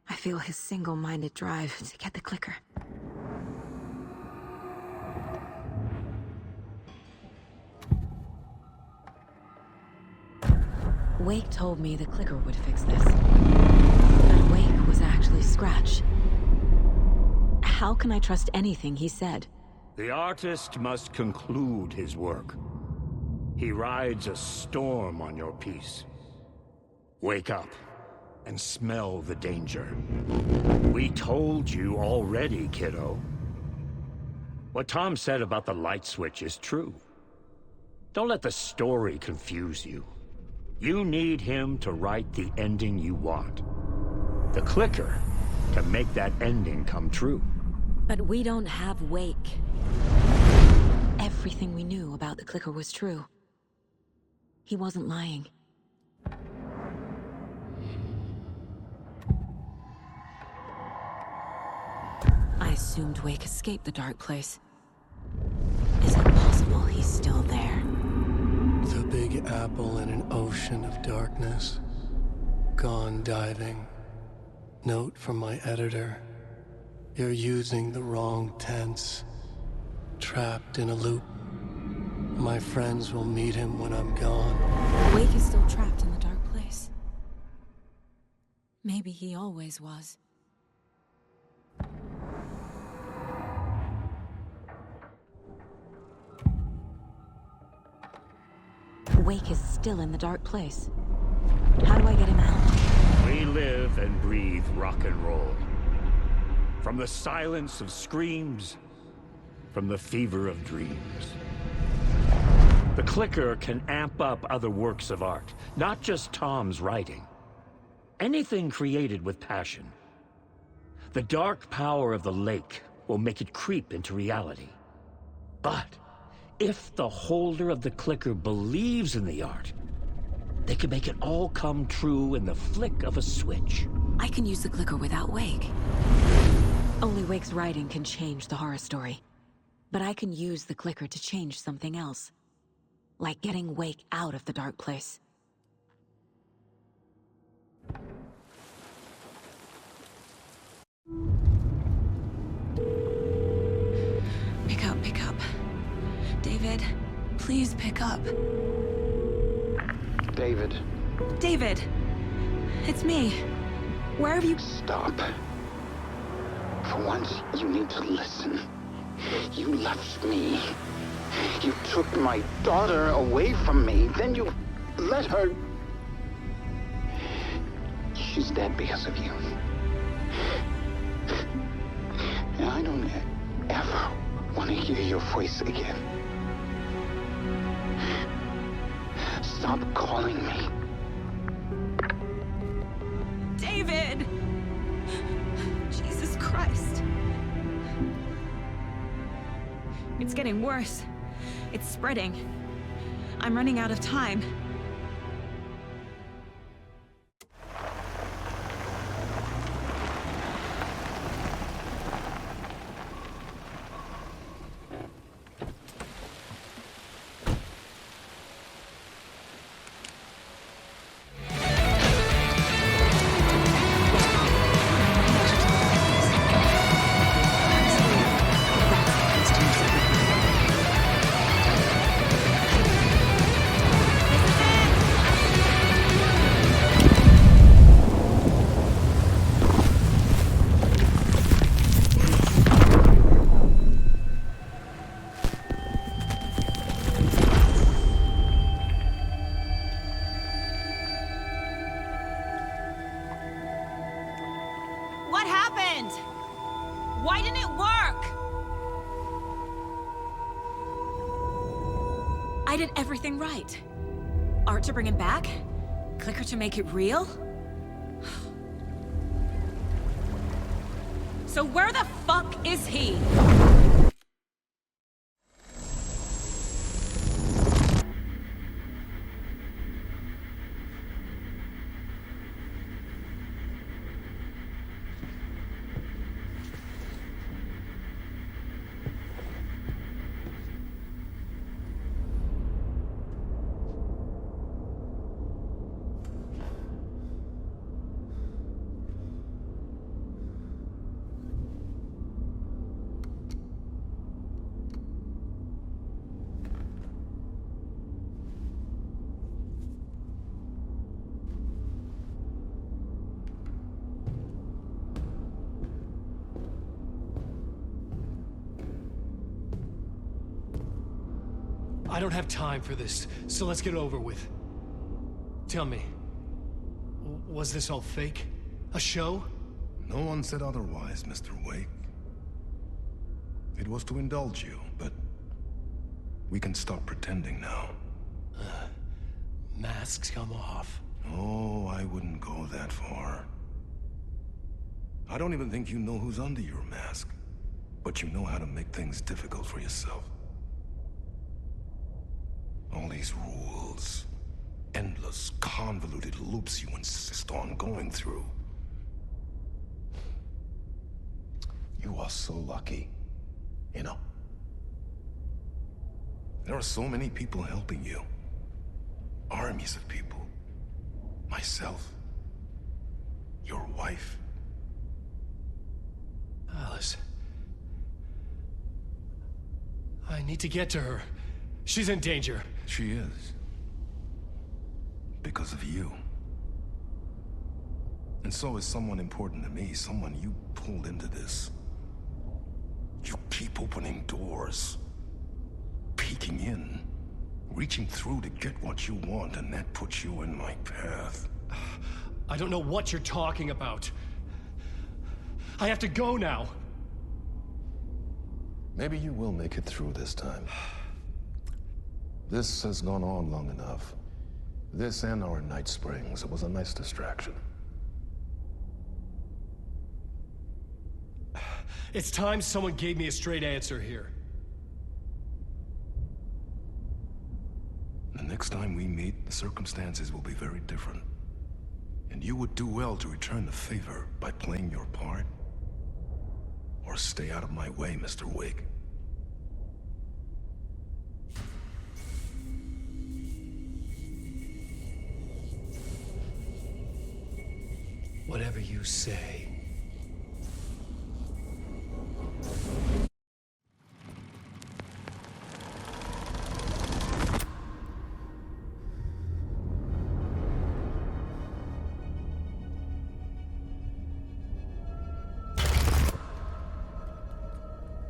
I feel his single-minded drive to get the clicker. Wake told me the clicker would fix this. But Wake was actually Scratch. How can I trust anything he said? The artist must conclude his work. He rides a storm on your piece. Wake up and smell the danger. We told you already, kiddo. What Tom said about the light switch is true. Don't let the story confuse you. You need him to write the ending you want. The clicker to make that ending come true. But we don't have Wake. Everything we knew about the clicker was true. He wasn't lying. I assumed Wake escaped the dark place. Is it possible he's still there? The Big Apple in an ocean of darkness. Gone diving. Note from my editor. You're using the wrong tense. Trapped in a loop. My friends will meet him when I'm gone. Wake is still trapped in the dark place. Maybe he always was. Wake is still in the dark place. How do I get him out? We live and breathe rock and roll. From the silence of screams, from the fever of dreams. The clicker can amp up other works of art, not just Tom's writing. Anything created with passion. The dark power of the lake will make it creep into reality. But if the holder of the clicker believes in the art, they can make it all come true in the flick of a switch. I can use the clicker without Wake. Only Wake's writing can change the horror story. But I can use the clicker to change something else. Like getting Wake out of the dark place. Pick up. David, please pick up. David. David! It's me. Where have you... Stop. For once, you need to listen. You left me. You took my daughter away from me. Then you let her... She's dead because of you. And I don't ever want to hear your voice again. Stop calling me. David! Jesus Christ. It's getting worse. It's spreading. I'm running out of time. This is I did everything right. Art to bring him back? Clicker to make it real? So where the fuck is he? I don't have time for this, so let's get it over with. Tell me, was this all fake? A show? No one said otherwise, Mr. Wake. It was to indulge you, but we can stop pretending now. Masks come off. Oh, I wouldn't go that far. I don't even think you know who's under your mask, but you know how to make things difficult for yourself. All these rules, endless, convoluted loops you insist on going through. You are so lucky, you know. There are so many people helping you. Armies of people. Myself. Your wife. Alice. I need to get to her. She's in danger. She is. Because of you. And so is someone important to me, someone you pulled into this. You keep opening doors. Peeking in. Reaching through to get what you want, and that puts you in my path. I don't know what you're talking about. I have to go now. Maybe you will make it through this time. This has gone on long enough. This and our Night Springs. It was a nice distraction. It's time someone gave me a straight answer here. The next time we meet, the circumstances will be very different. And you would do well to return the favor by playing your part. Or stay out of my way, Mr. Wake. Whatever you say.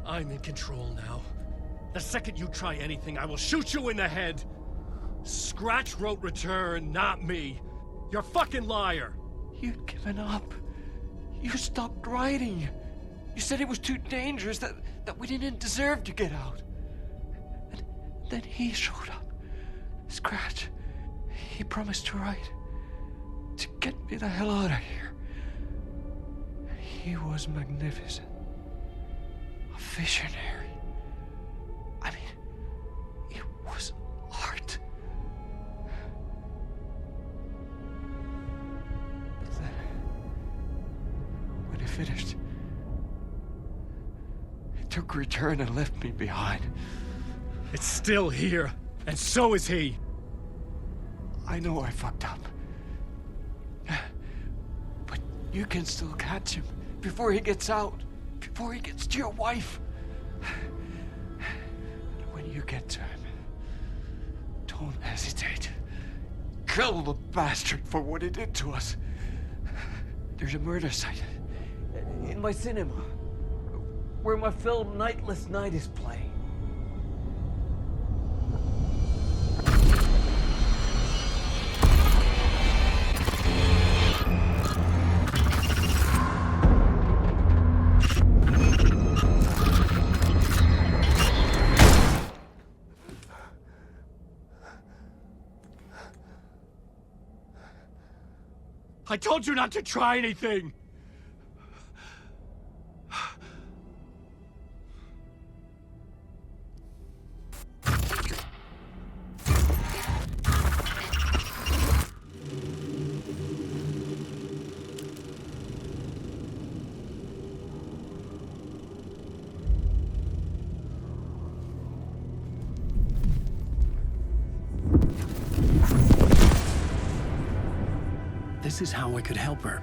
I'm in control now. The second you try anything, I will shoot you in the head. Scratch wrote return, not me. You're a fucking liar. You'd given up. You stopped writing. You said it was too dangerous, that we didn't deserve to get out. And then he showed up. Scratch. He promised to write. To get me the hell out of here. He was magnificent. A visionary. I mean, it was art. But then, when he finished, he took a return and left me behind. It's still here, and so is he. I know I fucked up. But you can still catch him before he gets out. Before he gets to your wife. And when you get to him, don't hesitate. Kill the bastard for what he did to us. There's a murder site in my cinema where my film Nightless Night is playing. I told you not to try anything! This is how I could help her.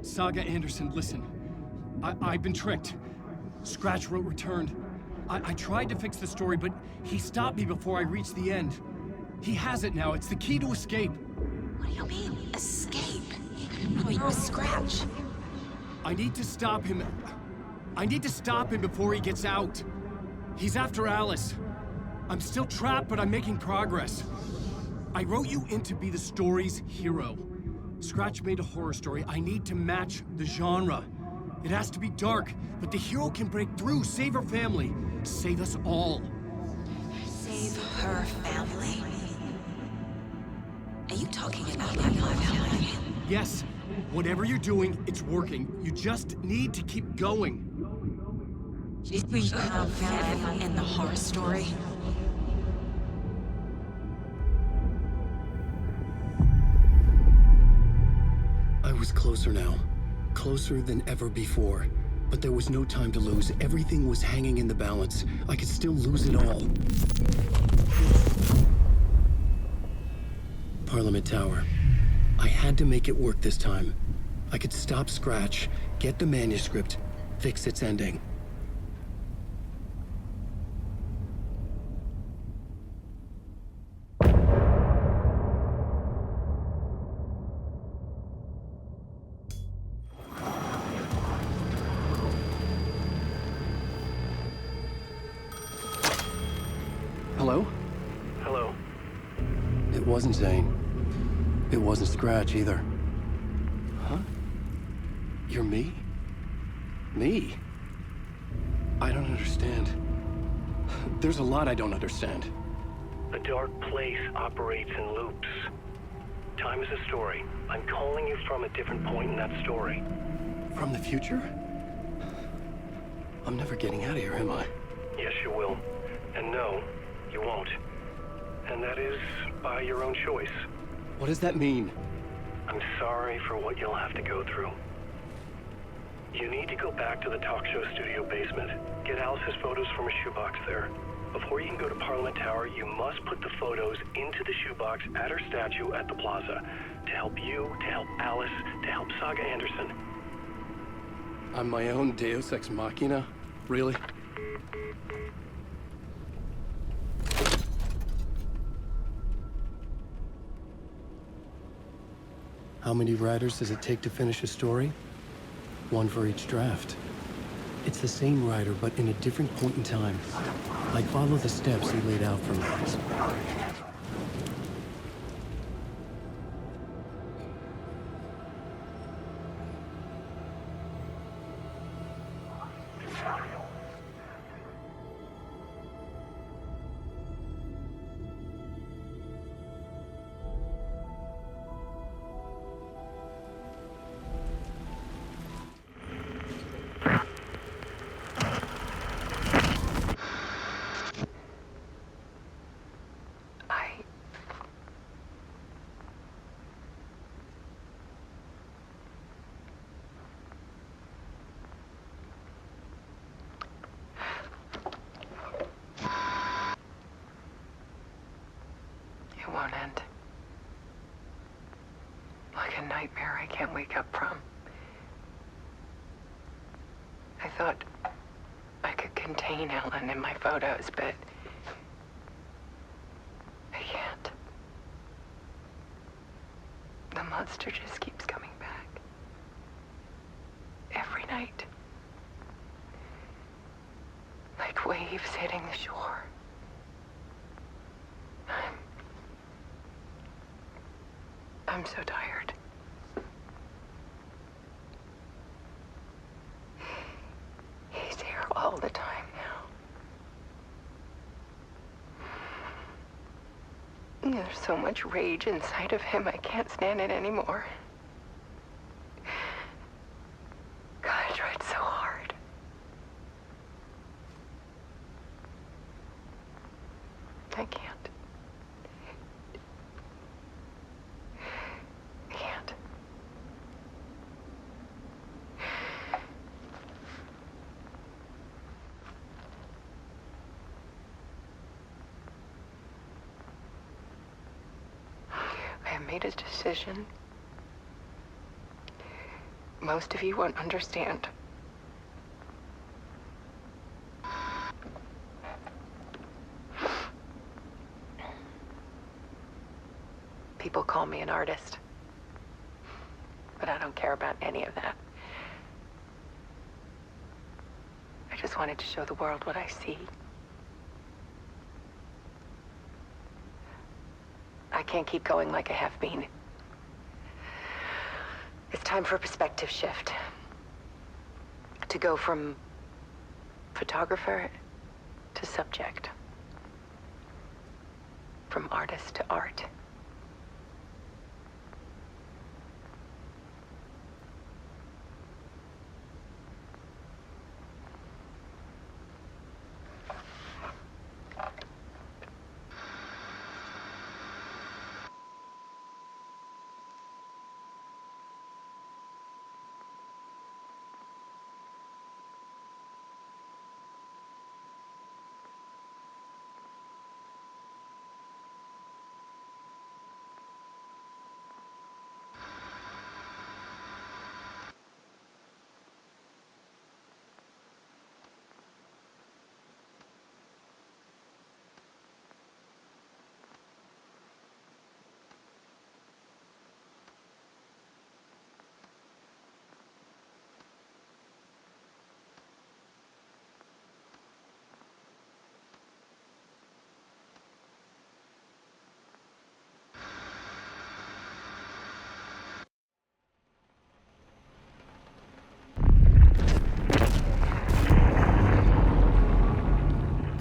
Saga Anderson, listen. I've been tricked. Scratch wrote returned. I tried to fix the story, but he stopped me before I reached the end. He has it now. It's the key to escape. What do you mean, escape? Oh, you're a Scratch. I need to stop him. I need to stop him before he gets out. He's after Alice. I'm still trapped, but I'm making progress. I wrote you in to be the story's hero. Scratch made a horror story. I need to match the genre. It has to be dark, but the hero can break through, save her family, save us all. Save her family? Are you talking about my family? Yes. Whatever you're doing, it's working. You just need to keep going. You have family in the horror story? I was closer now. Closer than ever before. But there was no time to lose. Everything was hanging in the balance. I could still lose it all. Parliament Tower. I had to make it work this time. I could stop Scratch, get the manuscript, fix its ending. Hello? Hello. It wasn't Zane. It wasn't Scratch either. Huh? You're me? Me? I don't understand. There's a lot I don't understand. A dark place operates in loops. Time is a story. I'm calling you from a different point in that story. From the future? I'm never getting out of here, am I? Yes, you will. And no, you won't. And that is by your own choice. What does that mean? I'm sorry for what you'll have to go through. You need to go back to the talk show studio basement. Get Alice's photos from a shoebox there. Before you can go to Parliament Tower, you must put the photos into the shoebox at her statue at the plaza. To help you, to help Alice, to help Saga Anderson. I'm my own Deus Ex Machina? Really? How many writers does it take to finish a story? One for each draft. It's the same writer, but in a different point in time. I'd follow the steps he laid out for me. It won't end. Like a nightmare I can't wake up from. I thought I could contain Ellen in my photos, but I can't. The monster just keeps coming back. Every night. Like waves hitting the shore. I'm so tired. He's here all the time now. There's so much rage inside of him, I can't stand it anymore. God, I tried so hard. I can't. I can't. I have made a decision. Most of you won't understand. People call me an artist, but I don't care about any of that. I just wanted to show the world what I see. I can't keep going like I have been. It's time for a perspective shift. To go from photographer to subject. From artist to art.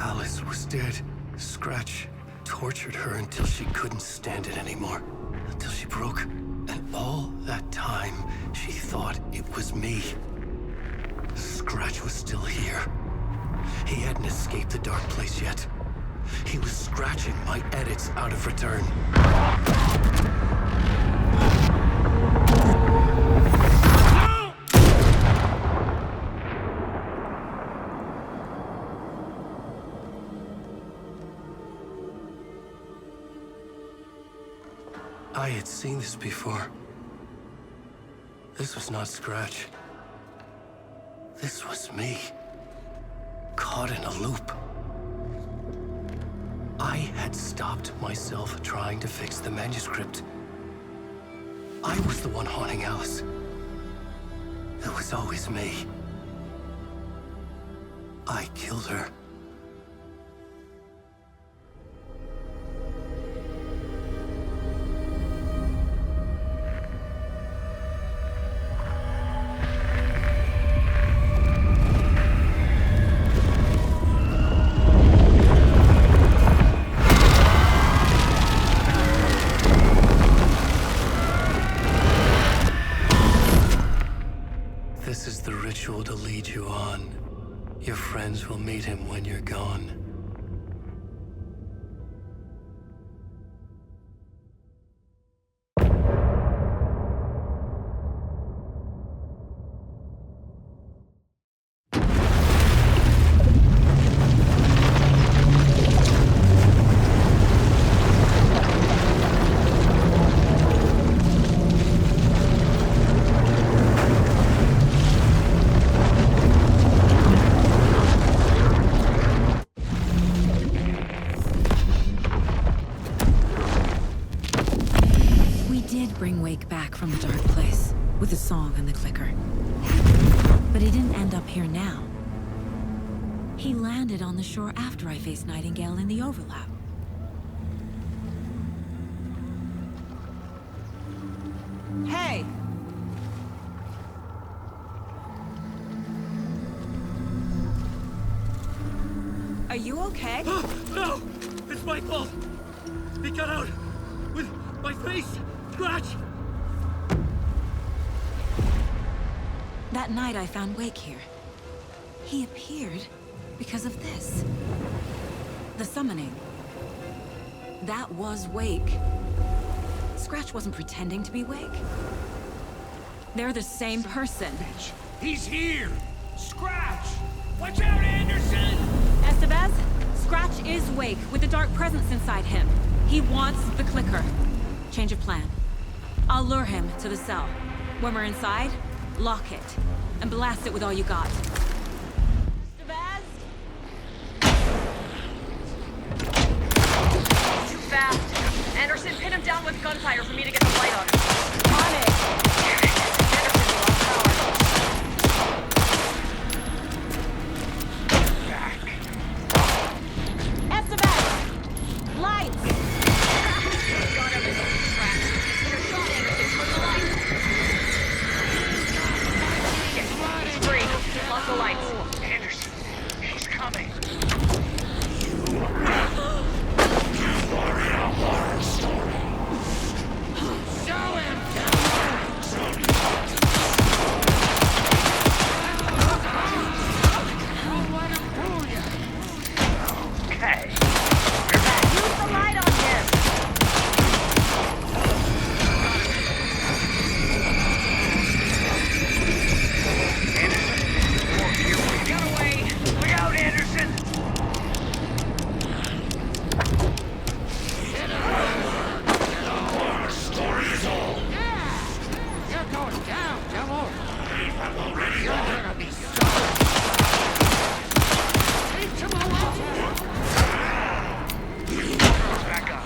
Alice was dead. Scratch tortured her until she couldn't stand it anymore. Until she broke. And all that time, she thought it was me. Scratch was still here. He hadn't escaped the dark place yet. He was scratching my edits out of return. I had seen this before. This was not Scratch. This was me. Caught in a loop. I had stopped myself trying to fix the manuscript. I was the one haunting Alice. It was always me. I killed her. This is the ritual to lead you on. Your friends will meet him when you're gone. Bring Wake back from the dark place with the song and the clicker. But he didn't end up here now. He landed on the shore after I faced Nightingale in the overlap. Hey! Are you okay? No! It's my fault! He got out with my face scratch. That night I found Wake here. He appeared because of this. The summoning. That was Wake. Scratch wasn't pretending to be Wake. They're the same person. He's here! Scratch! Watch out, Anderson! Estevez, Scratch is Wake with a dark presence inside him. He wants the clicker. Change of plan. I'll lure him to the cell. When we're inside, lock it. And blast it with all you got. Estevez? Too fast. Anderson, pin him down with gunfire for me to get the light on him. On it! Anderson, we lost power. Back. Estevez! Lights! Got him. Track. Your shot, Anderson. Turn the lights. It's free. Lock the lights. Anderson, he's coming. Okay. Use the light on him! Get away! Look out, Anderson! Our story is old. Yeah! You're going down, devil! You're gonna be sorry. Take him along! Back up.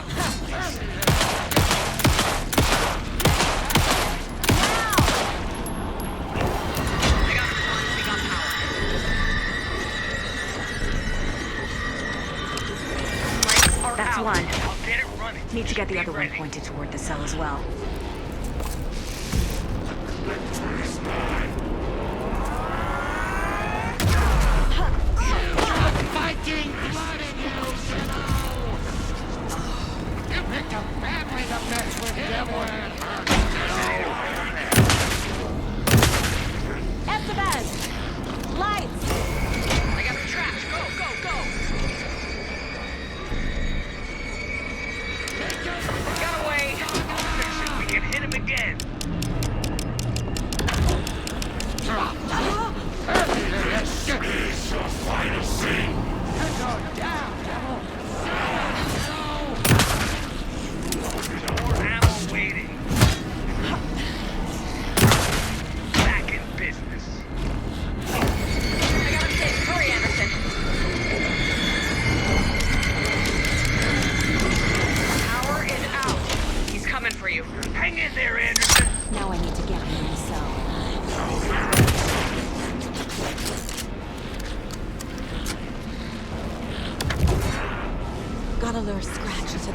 That's one. I'll get it running. Need to get the other one pointed toward the cell as well. Fighting blood in you, You picked a family to mess with, devil! Estevez! Lights! I got the trash. Go, go, go! Got away. I'll fix it. We can hit him again. Squeeze your final scene. Go down, devil! More ammo waiting. Back in business. I got him safe. Hurry, Anderson. Power is out. He's coming for you. Hang in there, Anderson. Now I need to get him in the cell. Gotta lure Scratch to the...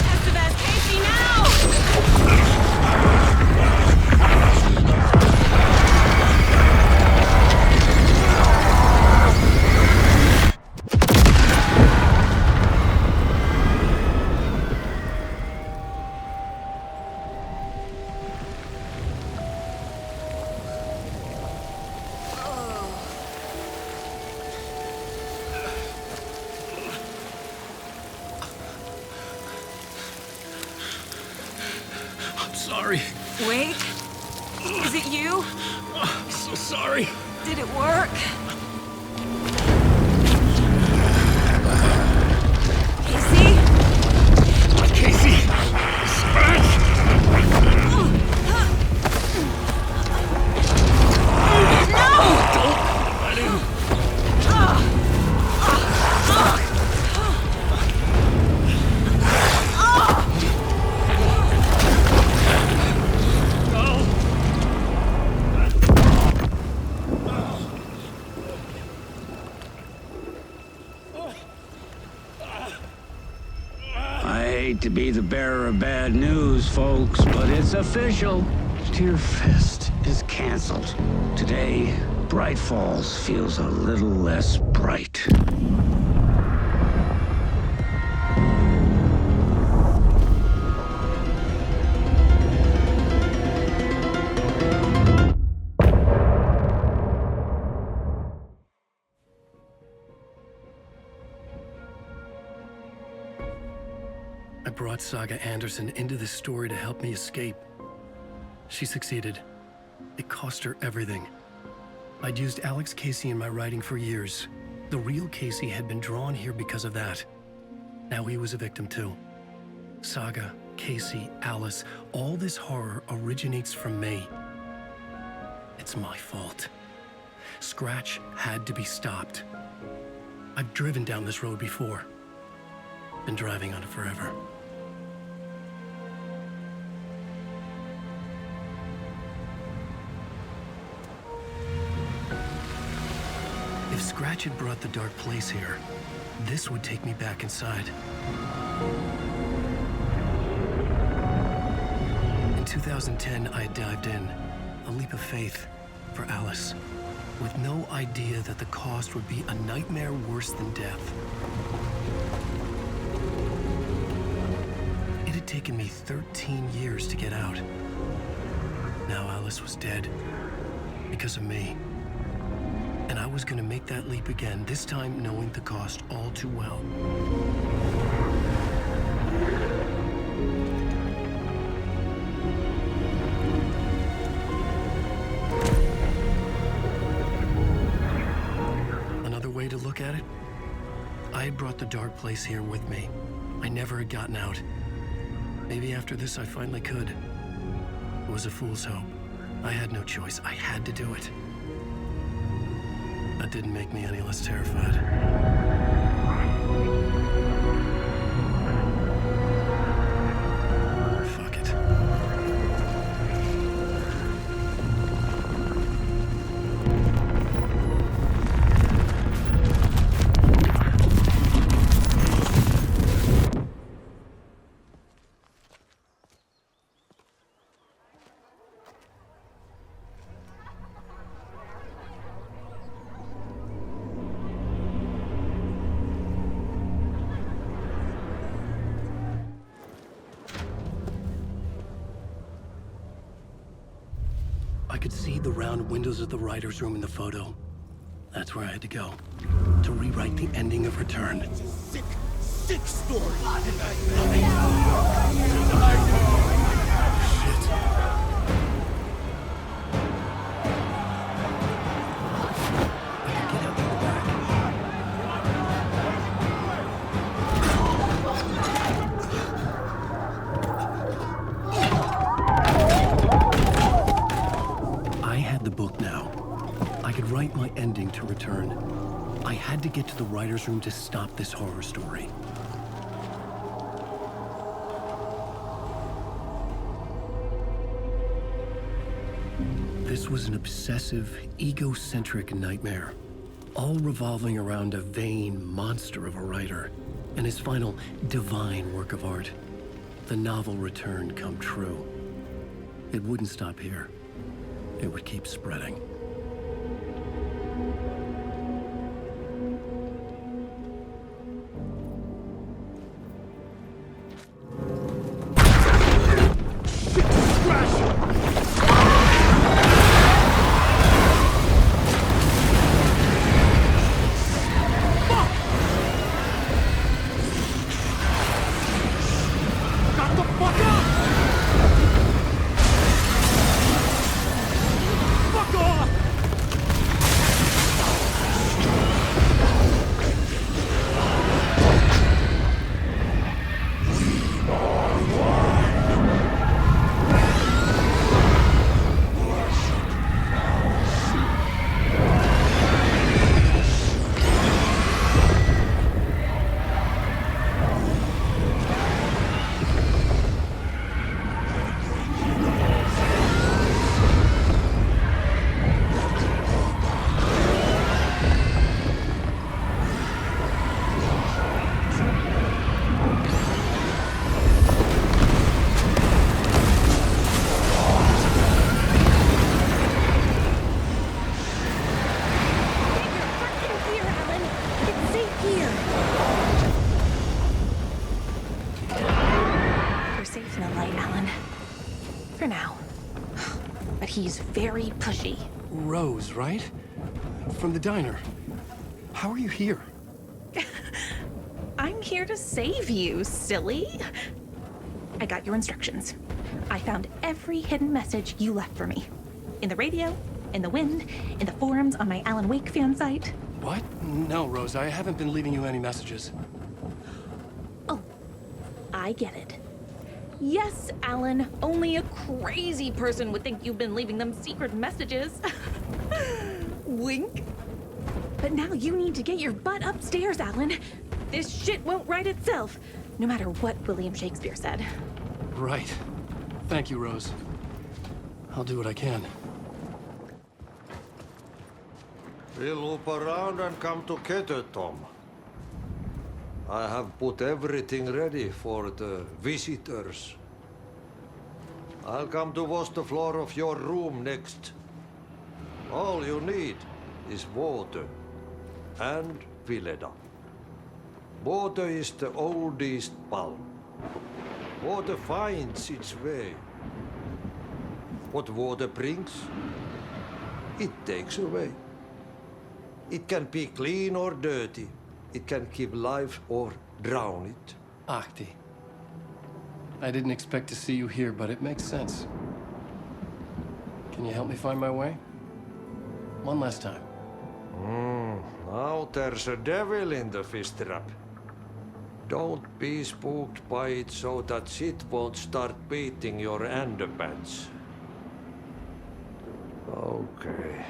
Estevez, Casey, now! Sorry. Wake? Is it you? I'm so sorry. Did it work? Casey? Casey! Scratch! No! Don't let him. hate to be the bearer of bad news, folks, but it's official. Dear Fist, is canceled. Today, Bright Falls feels a little less bright. I brought Saga Anderson into this story to help me escape. She succeeded. It cost her everything. I'd used Alex Casey in my writing for years. The real Casey had been drawn here because of that. Now he was a victim too. Saga, Casey, Alice, all this horror originates from me. It's my fault. Scratch had to be stopped. I've driven down this road before. Been driving on it forever. If Scratch had brought the dark place here, this would take me back inside. In 2010, I dived in, a leap of faith for Alice, with no idea that the cost would be a nightmare worse than death. It had taken me 13 years to get out. Now Alice was dead, because of me. And I was gonna make that leap again, this time knowing the cost all too well. Another way to look at it, I had brought the dark place here with me. I never had gotten out. Maybe after this I finally could. It was a fool's hope. I had no choice. I had to do it. That didn't make me any less terrified. Fuck it. I could see the round windows of the writer's room in the photo. That's where I had to go, to rewrite the ending of Return. It's a sick story. Write my ending to Return. I had to get to the writer's room to stop this horror story. This was an obsessive, egocentric nightmare, all revolving around a vain monster of a writer and his final divine work of art, the novel Return come true. It wouldn't stop here. It would keep spreading. Fuck off! For now. But he's very pushy. Rose, right? From the diner. How are you here? I'm here to save you, silly. I got your instructions. I found every hidden message you left for me. In the radio, in the wind, in the forums on my Alan Wake fan site. What? No, Rose, I haven't been leaving you any messages. Oh, I get it. Yes, Alan, only a crazy person would think you've been leaving them secret messages. Wink. But now you need to get your butt upstairs, Alan. This shit won't right itself, no matter what William Shakespeare said. Right. Thank you, Rose. I'll do what I can. We'll loop around and come together, Tom. I have put everything ready for the visitors. I'll come to wash the floor of your room next. All you need is water and Vileda. Water is the oldest bulb. Water finds its way. What water brings, it takes away. It can be clean or dirty. It can give life or drown it. Ahti. I didn't expect to see you here, but it makes sense. Can you help me find my way? One last time. Now there's a devil in the fish trap. Don't be spooked by it so that shit won't start beating your underpants. Okay.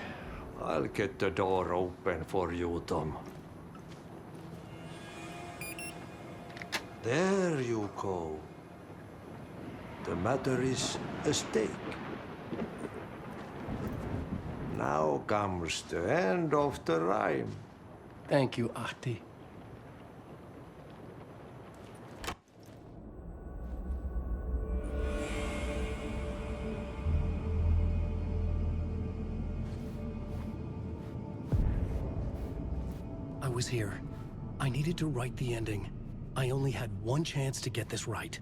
I'll get the door open for you, Tom. There you go. The matter is a stake. Now comes the end of the rhyme. Thank you, Ahti. I was here. I needed to write the ending. I only had one chance to get this right.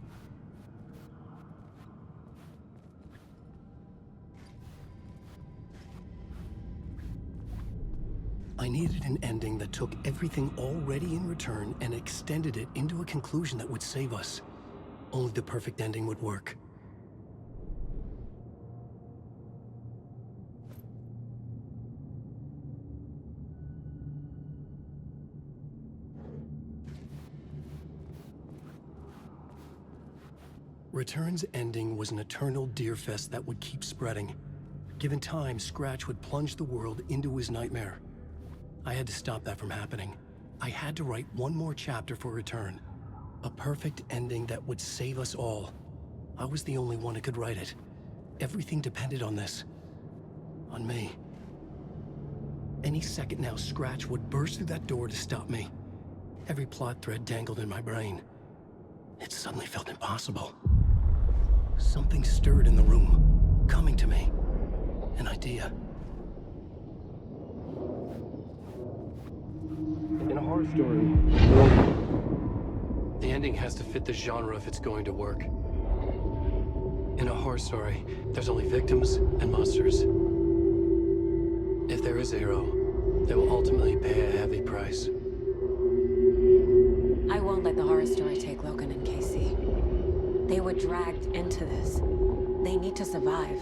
I needed an ending that took everything already in return and extended it into a conclusion that would save us. Only the perfect ending would work. Return's ending was an eternal deerfest that would keep spreading. Given time, Scratch would plunge the world into his nightmare. I had to stop that from happening. I had to write one more chapter for Return. A perfect ending that would save us all. I was the only one who could write it. Everything depended on this. On me. Any second now, Scratch would burst through that door to stop me. Every plot thread dangled in my brain. It suddenly felt impossible. Something stirred in the room, coming to me. An idea. In a horror story, the ending has to fit the genre if it's going to work. In a horror story, there's only victims and monsters. If there is a hero, they will ultimately pay a heavy price. I won't let the horror story take Logan and Casey. They were dragged into this. They need to survive.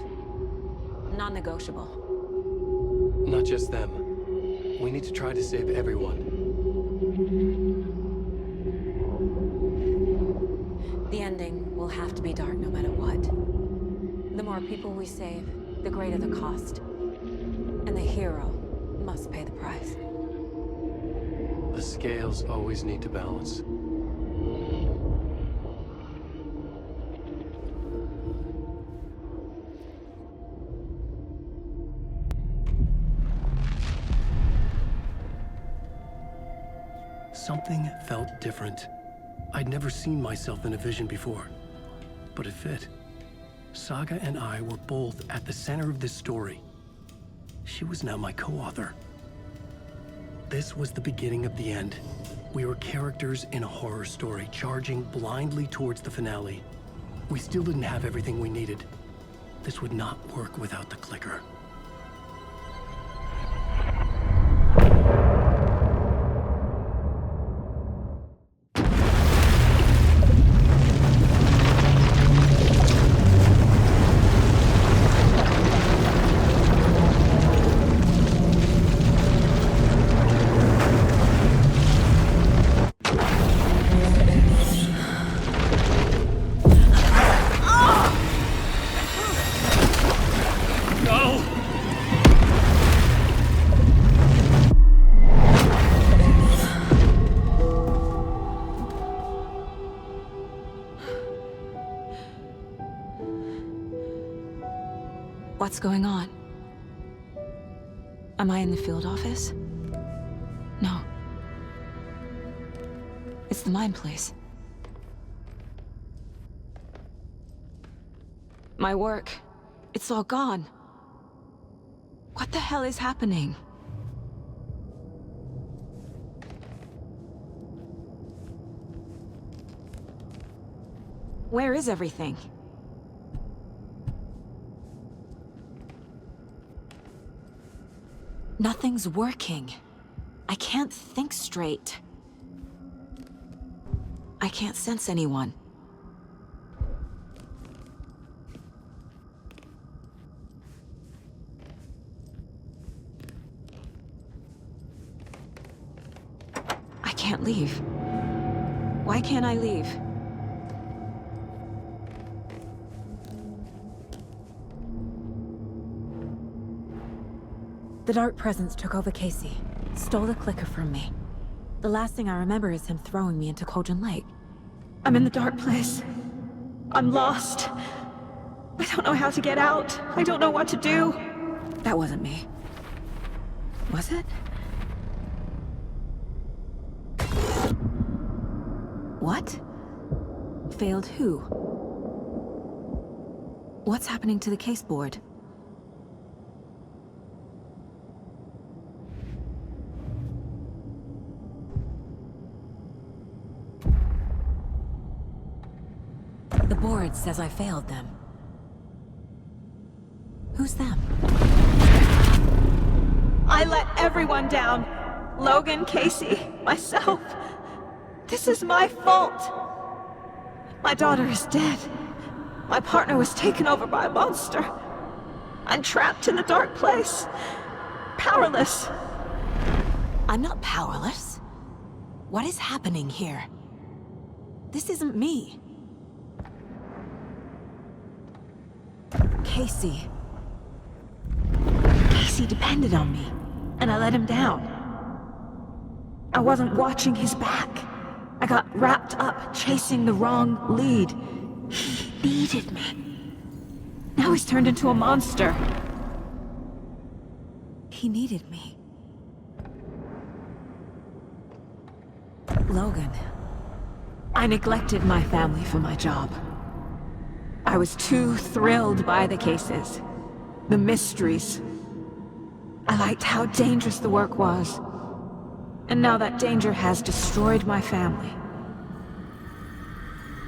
Non-negotiable. Not just them. We need to try to save everyone. The ending will have to be dark no matter what. The more people we save, the greater the cost. And the hero must pay the price. The scales always need to balance. Something felt different. I'd never seen myself in a vision before, but it fit. Saga and I were both at the center of this story. She was now my co-author. This was the beginning of the end. We were characters in a horror story, charging blindly towards the finale. We still didn't have everything we needed, This would not work without the clicker. What's going on? Am I in the field office? No. It's the mine place. My work. It's all gone. What the hell is happening? Where is everything? Nothing's working. I can't think straight. I can't sense anyone. I can't leave. Why can't I leave? The Dark Presence took over Casey, stole the clicker from me. The last thing I remember is him throwing me into Cauldron Lake. I'm in the dark place. I'm lost. I don't know how to get out. I don't know what to do. That wasn't me. Was it? What? Failed who? What's happening to the case board? The board says I failed them. Who's them? I let everyone down. Logan, Casey, myself. This is my fault. My daughter is dead. My partner was taken over by a monster. I'm trapped in the dark place. Powerless. I'm not powerless. What is happening here? This isn't me. Casey. Casey depended on me, and I let him down. I wasn't watching his back. I got wrapped up chasing the wrong lead. He needed me. Now he's turned into a monster. He needed me. Logan. I neglected my family for my job. I was too thrilled by the cases, the mysteries. I liked how dangerous the work was. And now that danger has destroyed my family.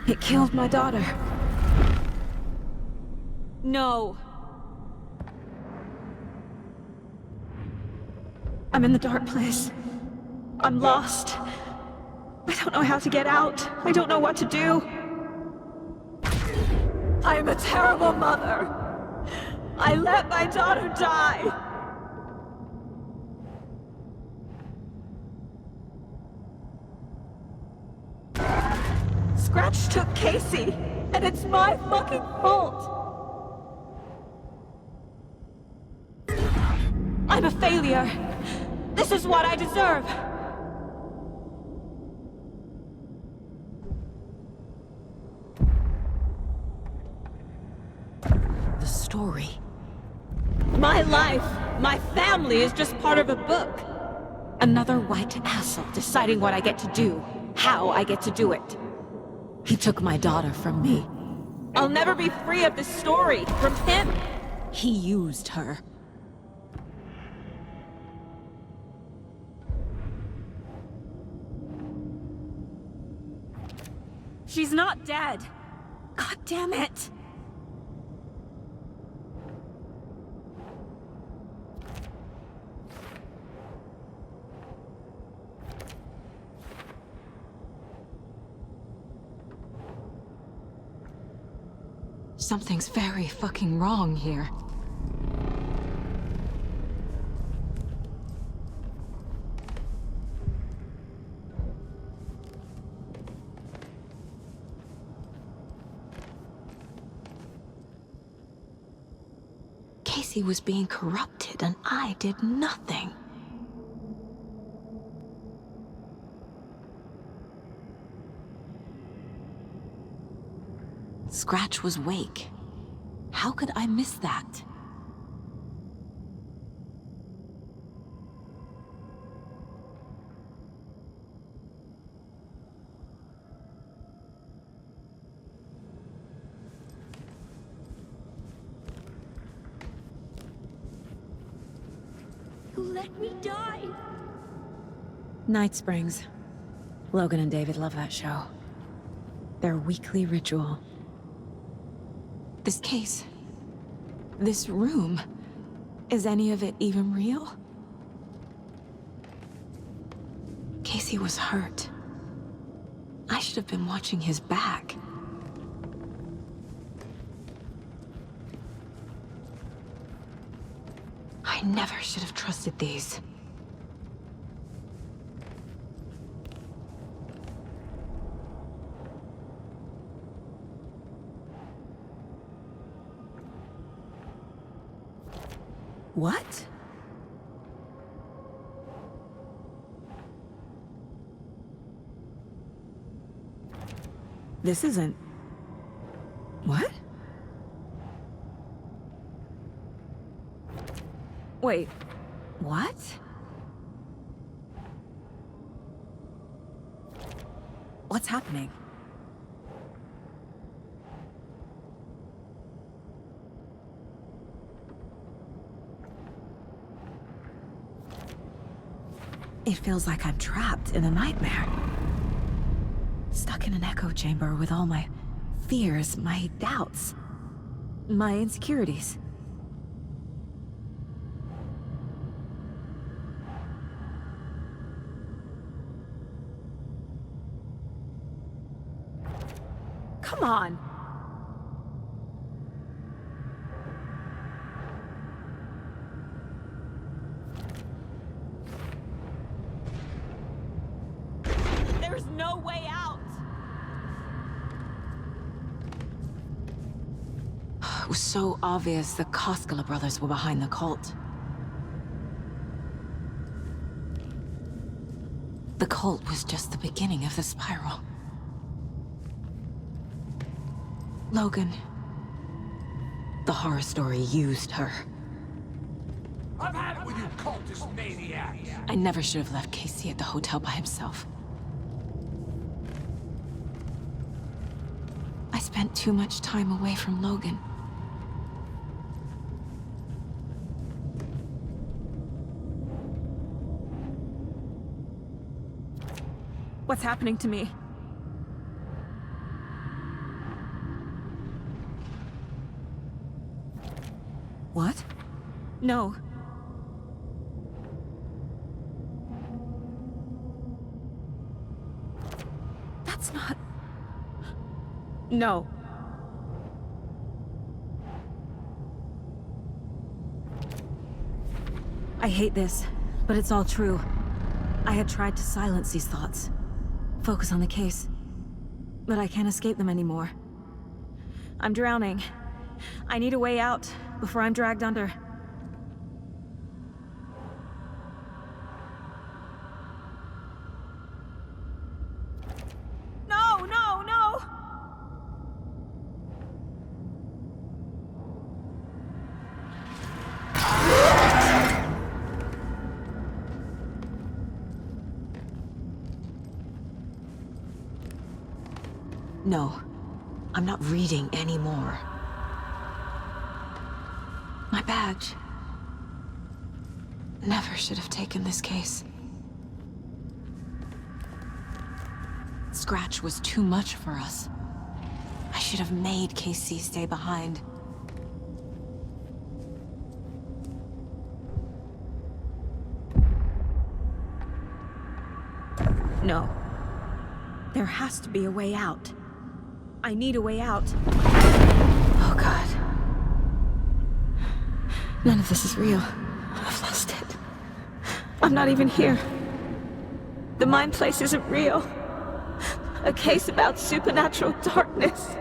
It killed my daughter. No. I'm in the dark place. I'm lost. I don't know how to get out. I don't know what to do. I am a terrible mother. I let my daughter die. Scratch took Casey, and it's my fucking fault. I'm a failure. This is what I deserve. The story. My life, my family is just part of a book. Another white asshole deciding what I get to do, how I get to do it. He took my daughter from me. I'll never be free of this story from him. He used her. She's not dead. God damn it. Something's very fucking wrong here. Casey was being corrupted and I did nothing. Scratch was Wake. How could I miss that? You let me die. Night Springs. Logan and David love that show. Their weekly ritual. This case, this room, is any of it even real? Casey was hurt. I should have been watching his back. I never should have trusted these. What? This isn't... What? Wait, what? What's happening? It feels like I'm trapped in a nightmare. Stuck in an echo chamber with all my fears, my doubts, my insecurities. Come on! There's no way out! It was so obvious the Koskela brothers were behind the cult. The cult was just the beginning of the spiral. Logan. The horror story used her. I've had it with you cultist maniacs! I never should have left Casey at the hotel by himself. I spent too much time away from Logan. What's happening to me? What? No. That's not... No. I hate this, but it's all true. I had tried to silence these thoughts. Focus on the case. But I can't escape them anymore. I'm drowning. I need a way out before I'm dragged under. No, no, no! No, I'm not reading anymore. My badge. Never should have taken this case. Scratch was too much for us. I should have made Casey stay behind. No. There has to be a way out. I need a way out. Oh, God. None of this is real. I've lost it. I'm not even here. The mind place isn't real. A case about supernatural darkness.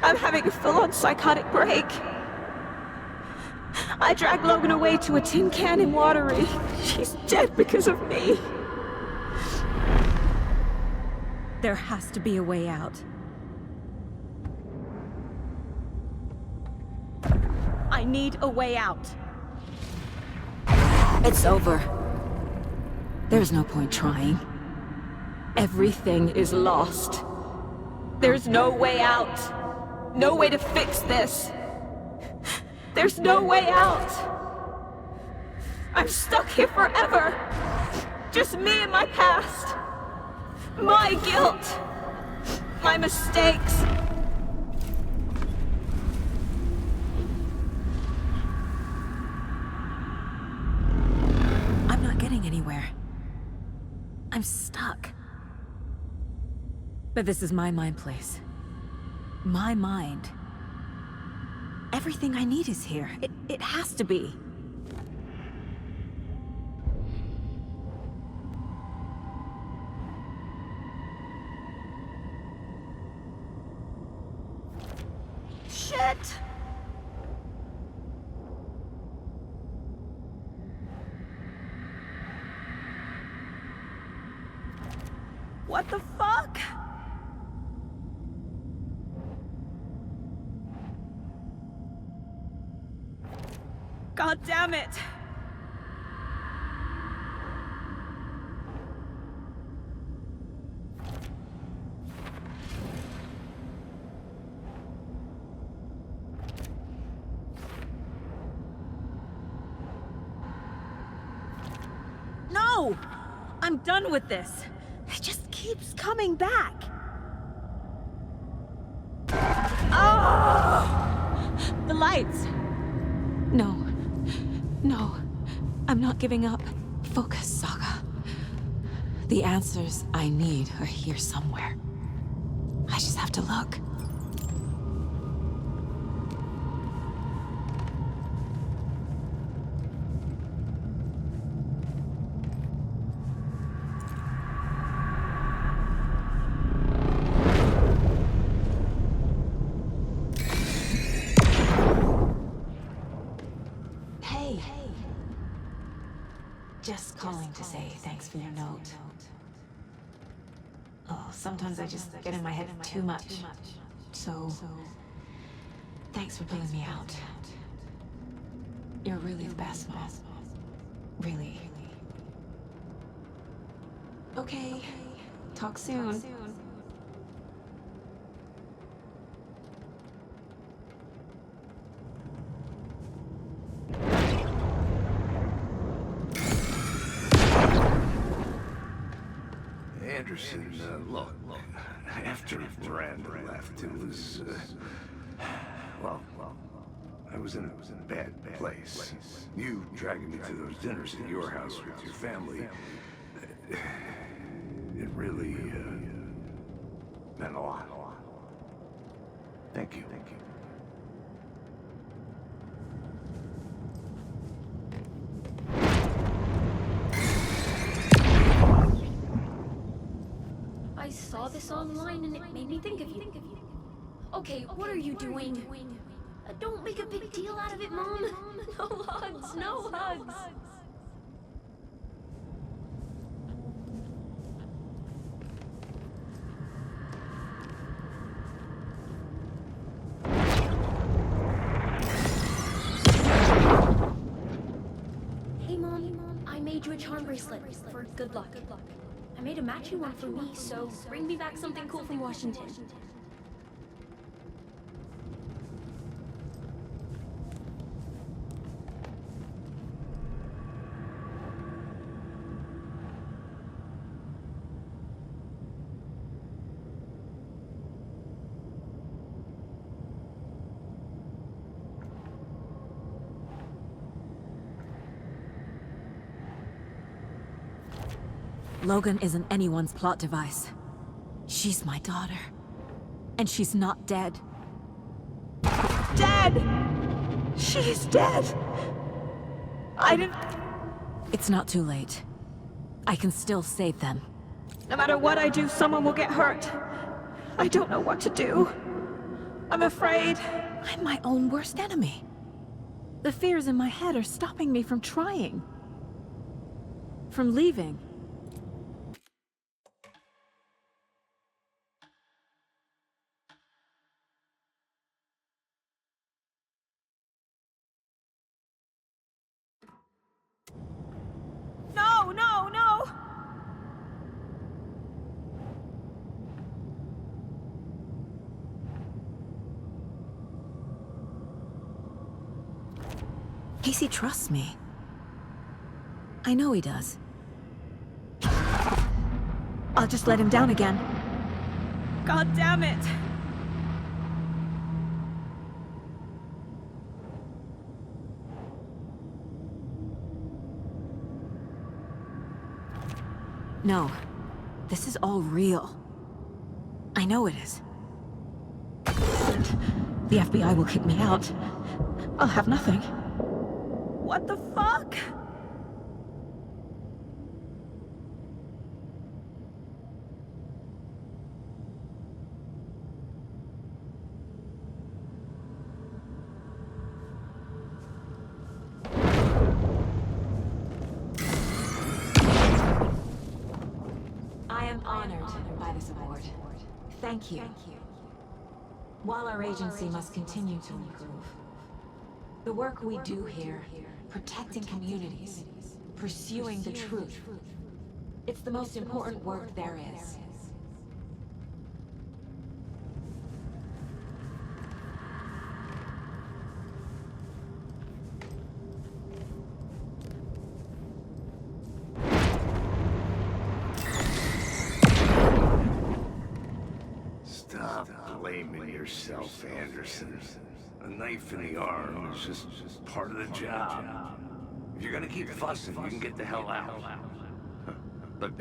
I'm having a full-on psychotic break. I dragged Logan away to a tin can in Watery. She's dead because of me. There has to be a way out. I need a way out. It's over. There's no point trying. Everything is lost. There's no way out. No way to fix this. There's no way out. I'm stuck here forever. Just me and my past. My guilt. My mistakes. I'm not getting anywhere. I'm stuck. But this is my mind place. My mind. Everything I need is here. It has to be. Shit! What the fuck? God damn it! No! I'm done with this. It just keeps coming back. Oh! The lights! No. No. I'm not giving up. Focus, Saga. The answers I need are here somewhere. I just have to look. Just calling to say thanks for your note. Oh, sometimes I just get in my head too much. So, thanks for pulling me out. You're really the best, Mom. Really. Okay. Talk soon. Anderson, look, after Miranda left, it was, well, I was in a bad place. You dragging me to those dinners at your house with your family, it really, meant a lot. Thank you. I saw this online and it made me think of you. Okay, what are you doing? Don't make a big deal out of it, Mom. No hugs, no hugs. Hey, Mom, I made you a charm bracelet for good luck. I made a matching one for me, so bring me back something cool from Washington. Logan isn't anyone's plot device. She's my daughter. And she's not dead. dead! She's dead! I didn't... It's not too late. I can still save them. No matter what I do, someone will get hurt. I don't know what to do. I'm afraid. I'm my own worst enemy. The fears in my head are stopping me from trying. From leaving. No, no, no! Casey trusts me. I know he does. I'll just let him down again. God damn it! No. This is all real. I know it is. The FBI will kick me out. I'll have nothing. What the fuck? I am honored by this award. Thank you. While our agency must continue to improve, the work we do here, protecting communities, pursuing the truth, it's the most important work there is. Stop blaming yourself, Anderson. A knife in the arm is just part of the job. If you're gonna keep fussing, you can get the hell out. But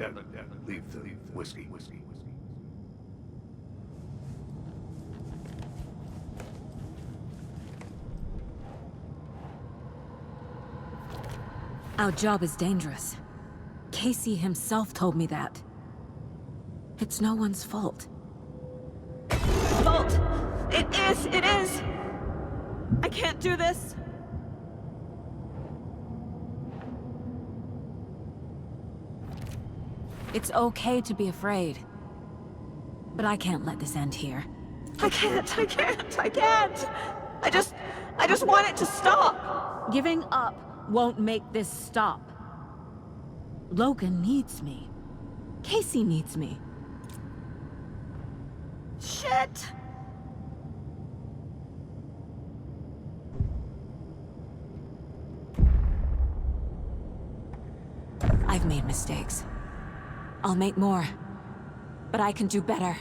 leave the whiskey. Our job is dangerous. Casey himself told me that. It's no one's fault. Fault! It is! I can't do this! It's okay to be afraid. But I can't let this end here. I can't! I just want it to stop! Giving up won't make this stop. Logan needs me. Casey needs me. Shit! I've made mistakes. I'll make more. But I can do better.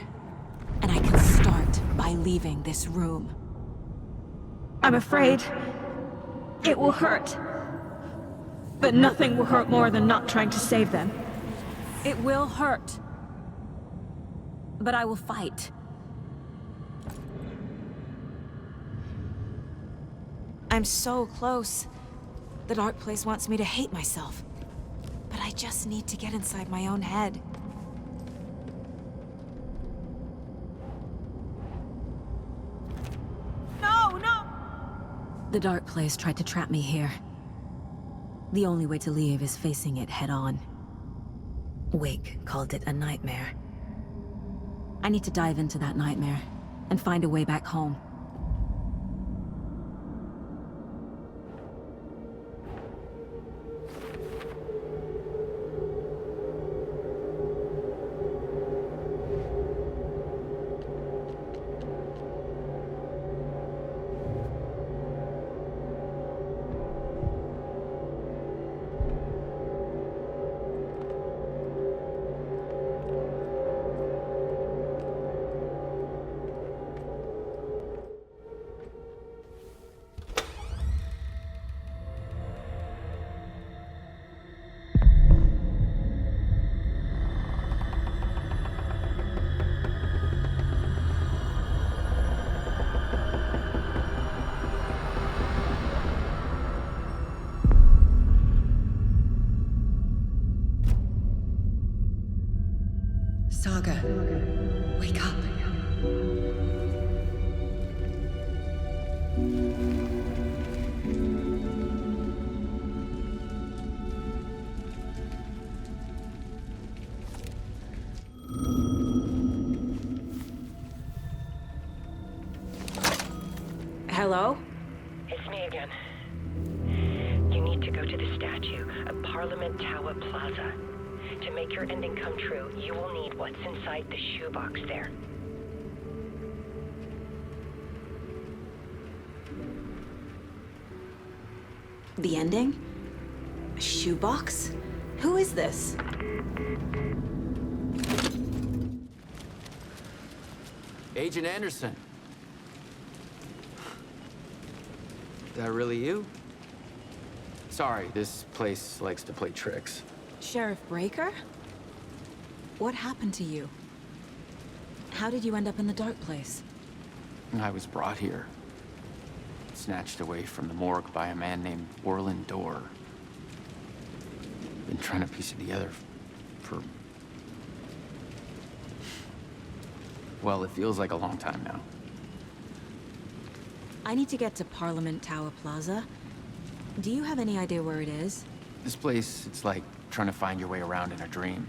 And I can start by leaving this room. I'm afraid it will hurt. But nothing will hurt more than not trying to save them. It will hurt. But I will fight. I'm so close. The dark place wants me to hate myself. But I just need to get inside my own head. No! The dark place tried to trap me here. The only way to leave is facing it head-on. Wake called it a nightmare. I need to dive into that nightmare and find a way back home. Hello? It's me again. You need to go to the statue of Parliament Tower Plaza. To make your ending come true, you will need what's inside the shoebox there. The ending? A shoebox? Who is this? Agent Anderson. Is that really you? Sorry, this place likes to play tricks. Sheriff Breaker? What happened to you? How did you end up in the dark place? I was brought here. Snatched away from the morgue by a man named Orland Dorr. Been trying to piece it together for... well, it feels like a long time now. I need to get to Parliament Tower Plaza. Do you have any idea where it is? This place, it's like trying to find your way around in a dream.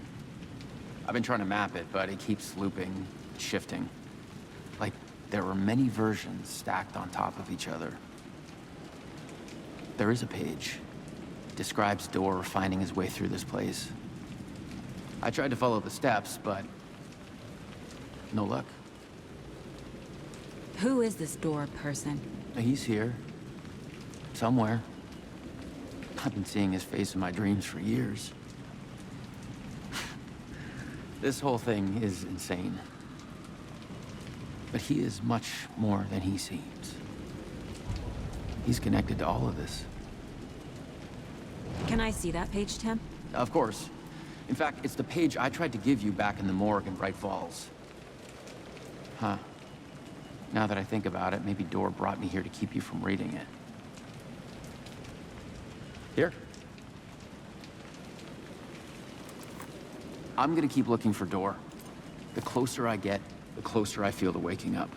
I've been trying to map it, but it keeps looping, shifting. Like there were many versions stacked on top of each other. There is a page. Describes Dorr finding his way through this place. I tried to follow the steps, but no luck. Who is this Dorr person? He's here. Somewhere. I've been seeing his face in my dreams for years. This whole thing is insane. But he is much more than he seems. He's connected to all of this. Can I see that page, Tim? Of course. In fact, it's the page I tried to give you back in the morgue in Bright Falls. Huh. Now that I think about it, maybe Dorr brought me here to keep you from reading it. Here. I'm gonna keep looking for Dorr. The closer I get, the closer I feel to waking up.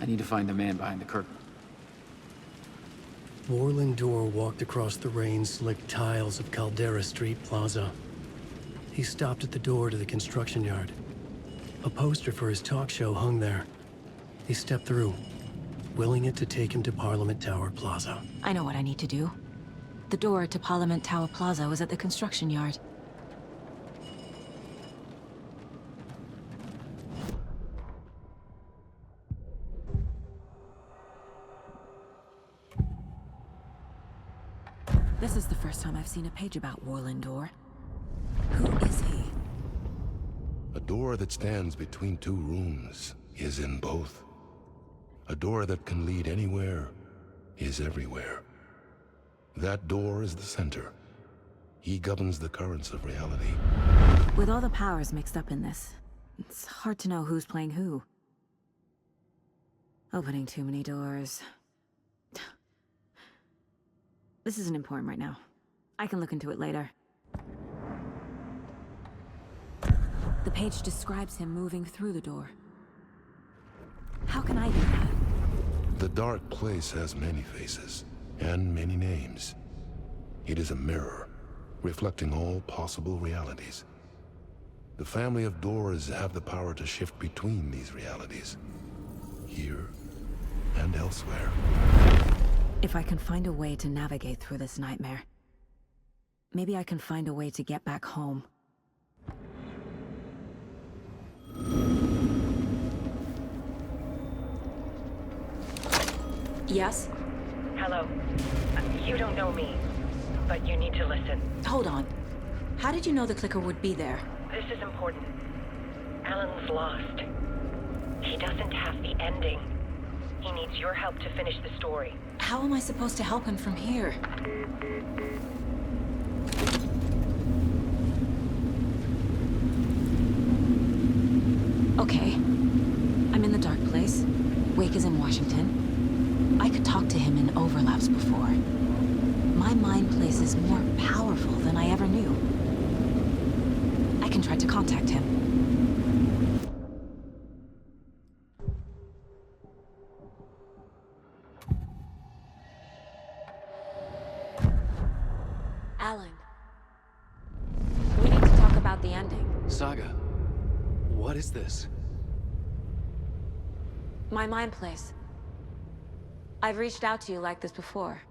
I need to find the man behind the curtain. Orland Dorr walked across the rain-slicked tiles of Caldera Street Plaza. He stopped at the door to the construction yard. A poster for his talk show hung there. He stepped through, willing it to take him to Parliament Tower Plaza. I know what I need to do. The door to Parliament Tower Plaza was at the construction yard. This is the first time I've seen a page about Orland Dorr. Who is he? A door that stands between two rooms is in both. A door that can lead anywhere is everywhere. That door is the center. He governs the currents of reality. With all the powers mixed up in this, it's hard to know who's playing who. Opening too many doors. This isn't important right now. I can look into it later. The page describes him moving through the door. How can I do that? The dark place has many faces and many names. It is a mirror, reflecting all possible realities. The family of Dorrs have the power to shift between these realities, here and elsewhere. If I can find a way to navigate through this nightmare, maybe I can find a way to get back home. Yes? Hello. You don't know me, but you need to listen. Hold on. How did you know the clicker would be there? This is important. Alan's lost. He doesn't have the ending. He needs your help to finish the story. How am I supposed to help him from here? Okay. I'm in the dark place. Wake is in Washington. I could talk to him in overlaps before. My mind place is more powerful than I ever knew. I can try to contact him. Alan. We need to talk about the ending. Saga, what is this? My mind place. I've reached out to you like this before.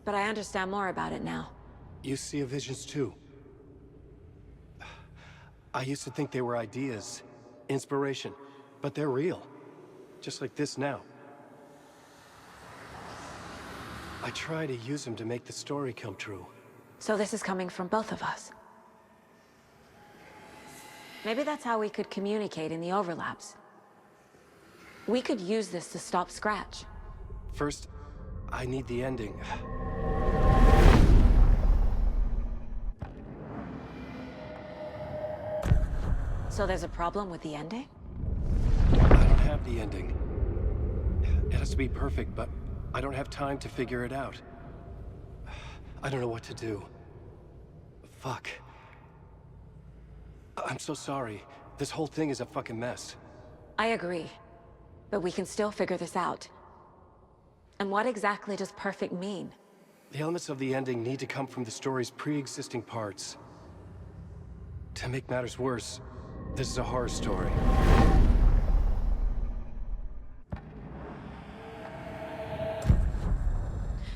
But I understand more about it now. You see visions too. I used to think they were ideas, inspiration, but they're real. Just like this now. I try to use them to make the story come true. So this is coming from both of us. Maybe that's how we could communicate in the overlaps. We could use this to stop Scratch. First, I need the ending. So there's a problem with the ending? I don't have the ending. It has to be perfect, but I don't have time to figure it out. I don't know what to do. Fuck. I'm so sorry. This whole thing is a fucking mess. I agree. But we can still figure this out. And what exactly does perfect mean? The elements of the ending need to come from the story's pre-existing parts. To make matters worse, this is a horror story.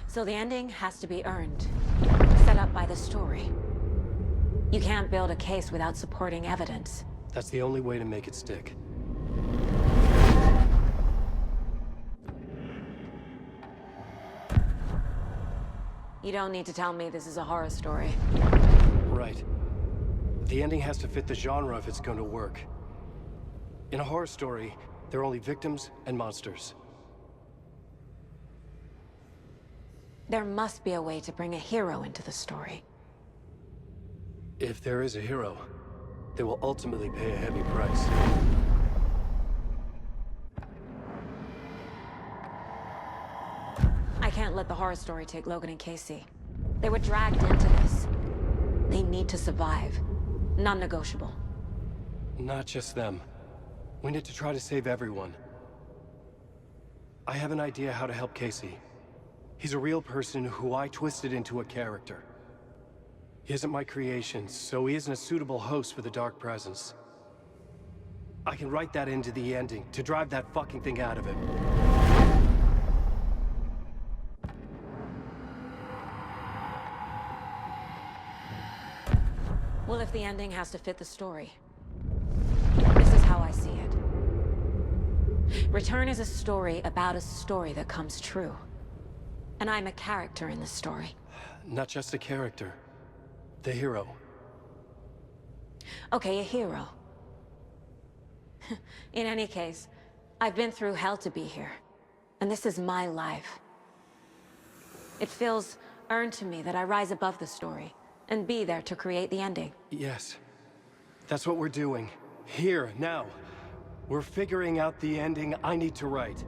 So the ending has to be earned. Set up by the story. You can't build a case without supporting evidence. That's the only way to make it stick. You don't need to tell me this is a horror story. Right. The ending has to fit the genre if it's going to work. In a horror story, there are only victims and monsters. There must be a way to bring a hero into the story. If there is a hero, they will ultimately pay a heavy price. I can't let the horror story take Logan and Casey. They were dragged into this. They need to survive. Non-negotiable. Not just them. We need to try to save everyone. I have an idea how to help Casey. He's a real person who I twisted into a character. He isn't my creation, so he isn't a suitable host for the Dark Presence. I can write that into the ending to drive that fucking thing out of him. Well, if the ending has to fit the story, this is how I see it. Return is a story about a story that comes true. And I'm a character in this story. Not just a character. The hero. Okay, a hero. In any case, I've been through hell to be here. And this is my life. It feels earned to me that I rise above the story and be there to create the ending. Yes. That's what we're doing. Here, now. We're figuring out the ending I need to write.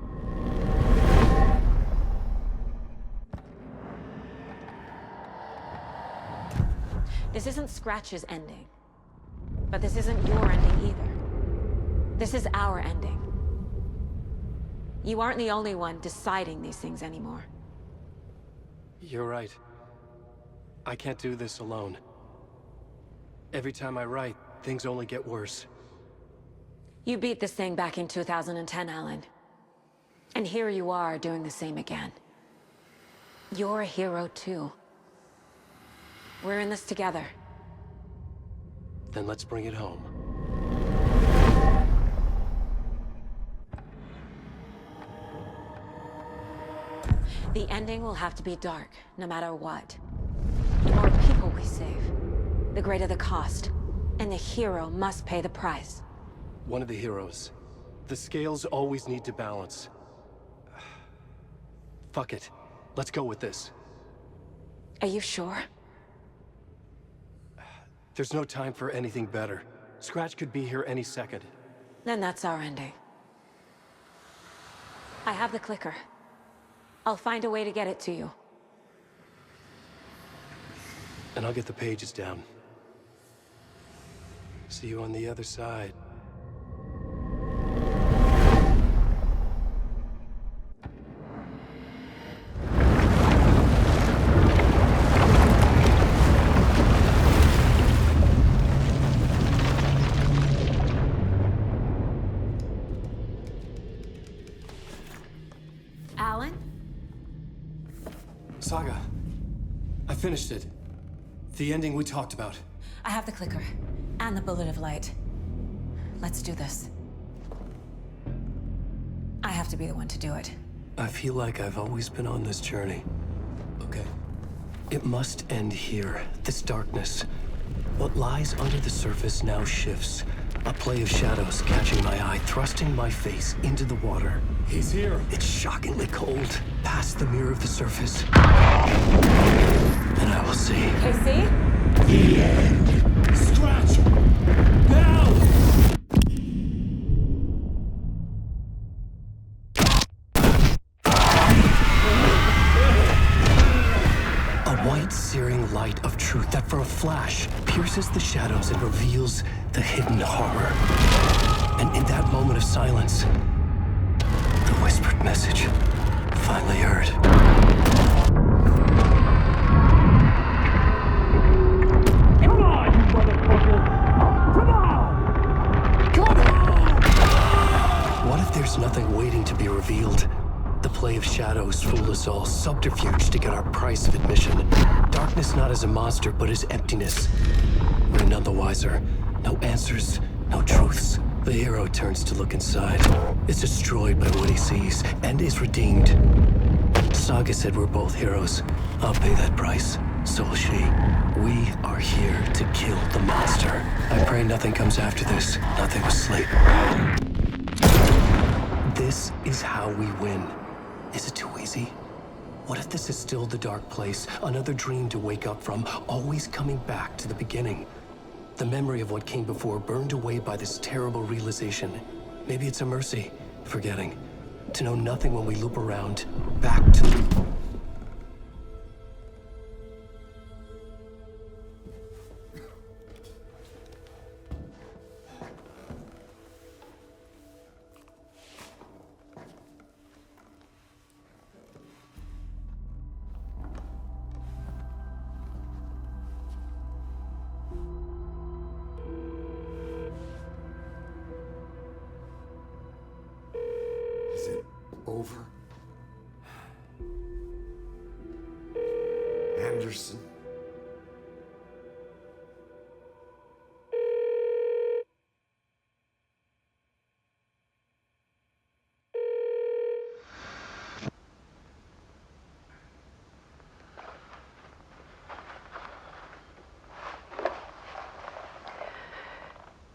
This isn't Scratch's ending. But this isn't your ending either. This is our ending. You aren't the only one deciding these things anymore. You're right. I can't do this alone. Every time I write, things only get worse. You beat this thing back in 2010, Alan. And here you are doing the same again. You're a hero too. We're in this together. Then let's bring it home. The ending will have to be dark, no matter what. The more people we save, the greater the cost. And the hero must pay the price. One of the heroes. The scales always need to balance. Fuck it. Let's go with this. Are you sure? There's no time for anything better. Scratch could be here any second. Then that's our ending. I have the clicker. I'll find a way to get it to you. And I'll get the pages down. See you on the other side. Saga, I finished it. The ending we talked about. I have the clicker and the bullet of light. Let's do this. I have to be the one to do it. I feel like I've always been on this journey. Okay. It must end here. This darkness. What lies under the surface now shifts. A play of shadows catching my eye, thrusting my face into the water. He's here. It's shockingly cold. Past the mirror of the surface. And I will see. Casey? The end. Scratch! Now! A white, searing light of truth that for a flash pierces the shadows and reveals the hidden horror. And in that moment of silence, the whispered message finally heard. Come on, you motherfucker! Come on! Come on! What if there's nothing waiting to be revealed? The play of shadows fool us all, subterfuge to get our price of admission. Darkness not as a monster, but as emptiness. We're none the wiser. No answers, no truths. The hero turns to look inside. Is destroyed by what he sees, and is redeemed. Saga said we're both heroes. I'll pay that price. So will she. We are here to kill the monster. I pray nothing comes after this. Nothing but sleep. This is how we win. Is it too easy? What if this is still the dark place? Another dream to wake up from, always coming back to the beginning. The memory of what came before burned away by this terrible realization. Maybe it's a mercy, forgetting. To know nothing when we loop around, back to... Is it over? Anderson?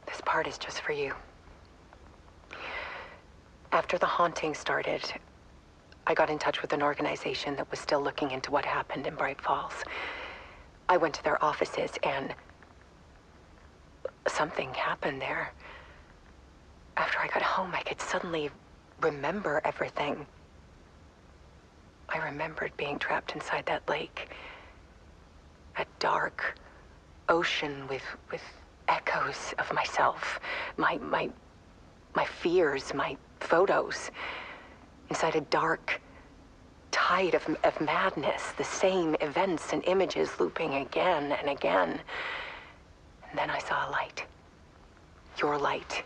This part is just for you. After the haunting started, I got in touch with an organization that was still looking into what happened in Bright Falls. I went to their offices and something happened there. After I got home, I could suddenly remember everything. I remembered being trapped inside that lake. A dark ocean with echoes of myself. My fears, my photos. Inside a dark tide of madness. The same events and images looping again and again. And then I saw a light. Your light.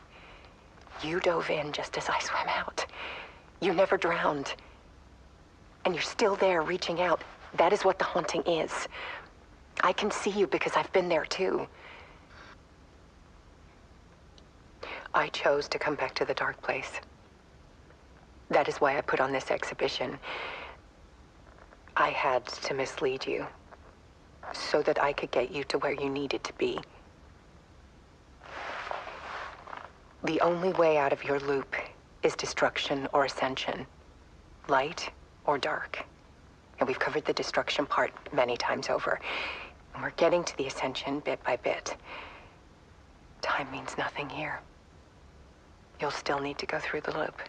You dove in just as I swam out. You never drowned. And you're still there reaching out. That is what the haunting is. I can see you because I've been there too. I chose to come back to the dark place. That is why I put on this exhibition. I had to mislead you so that I could get you to where you needed to be. The only way out of your loop is destruction or ascension, light or dark. And we've covered the destruction part many times over. And we're getting to the ascension bit by bit. Time means nothing here. You'll still need to go through the loop.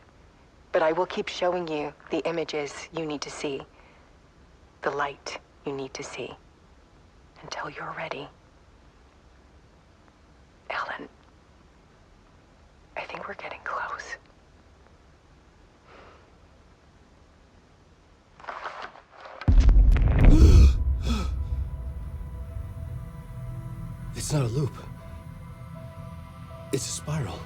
But I will keep showing you the images you need to see, the light you need to see, until you're ready. Alan, I think we're getting close. It's not a loop. It's a spiral.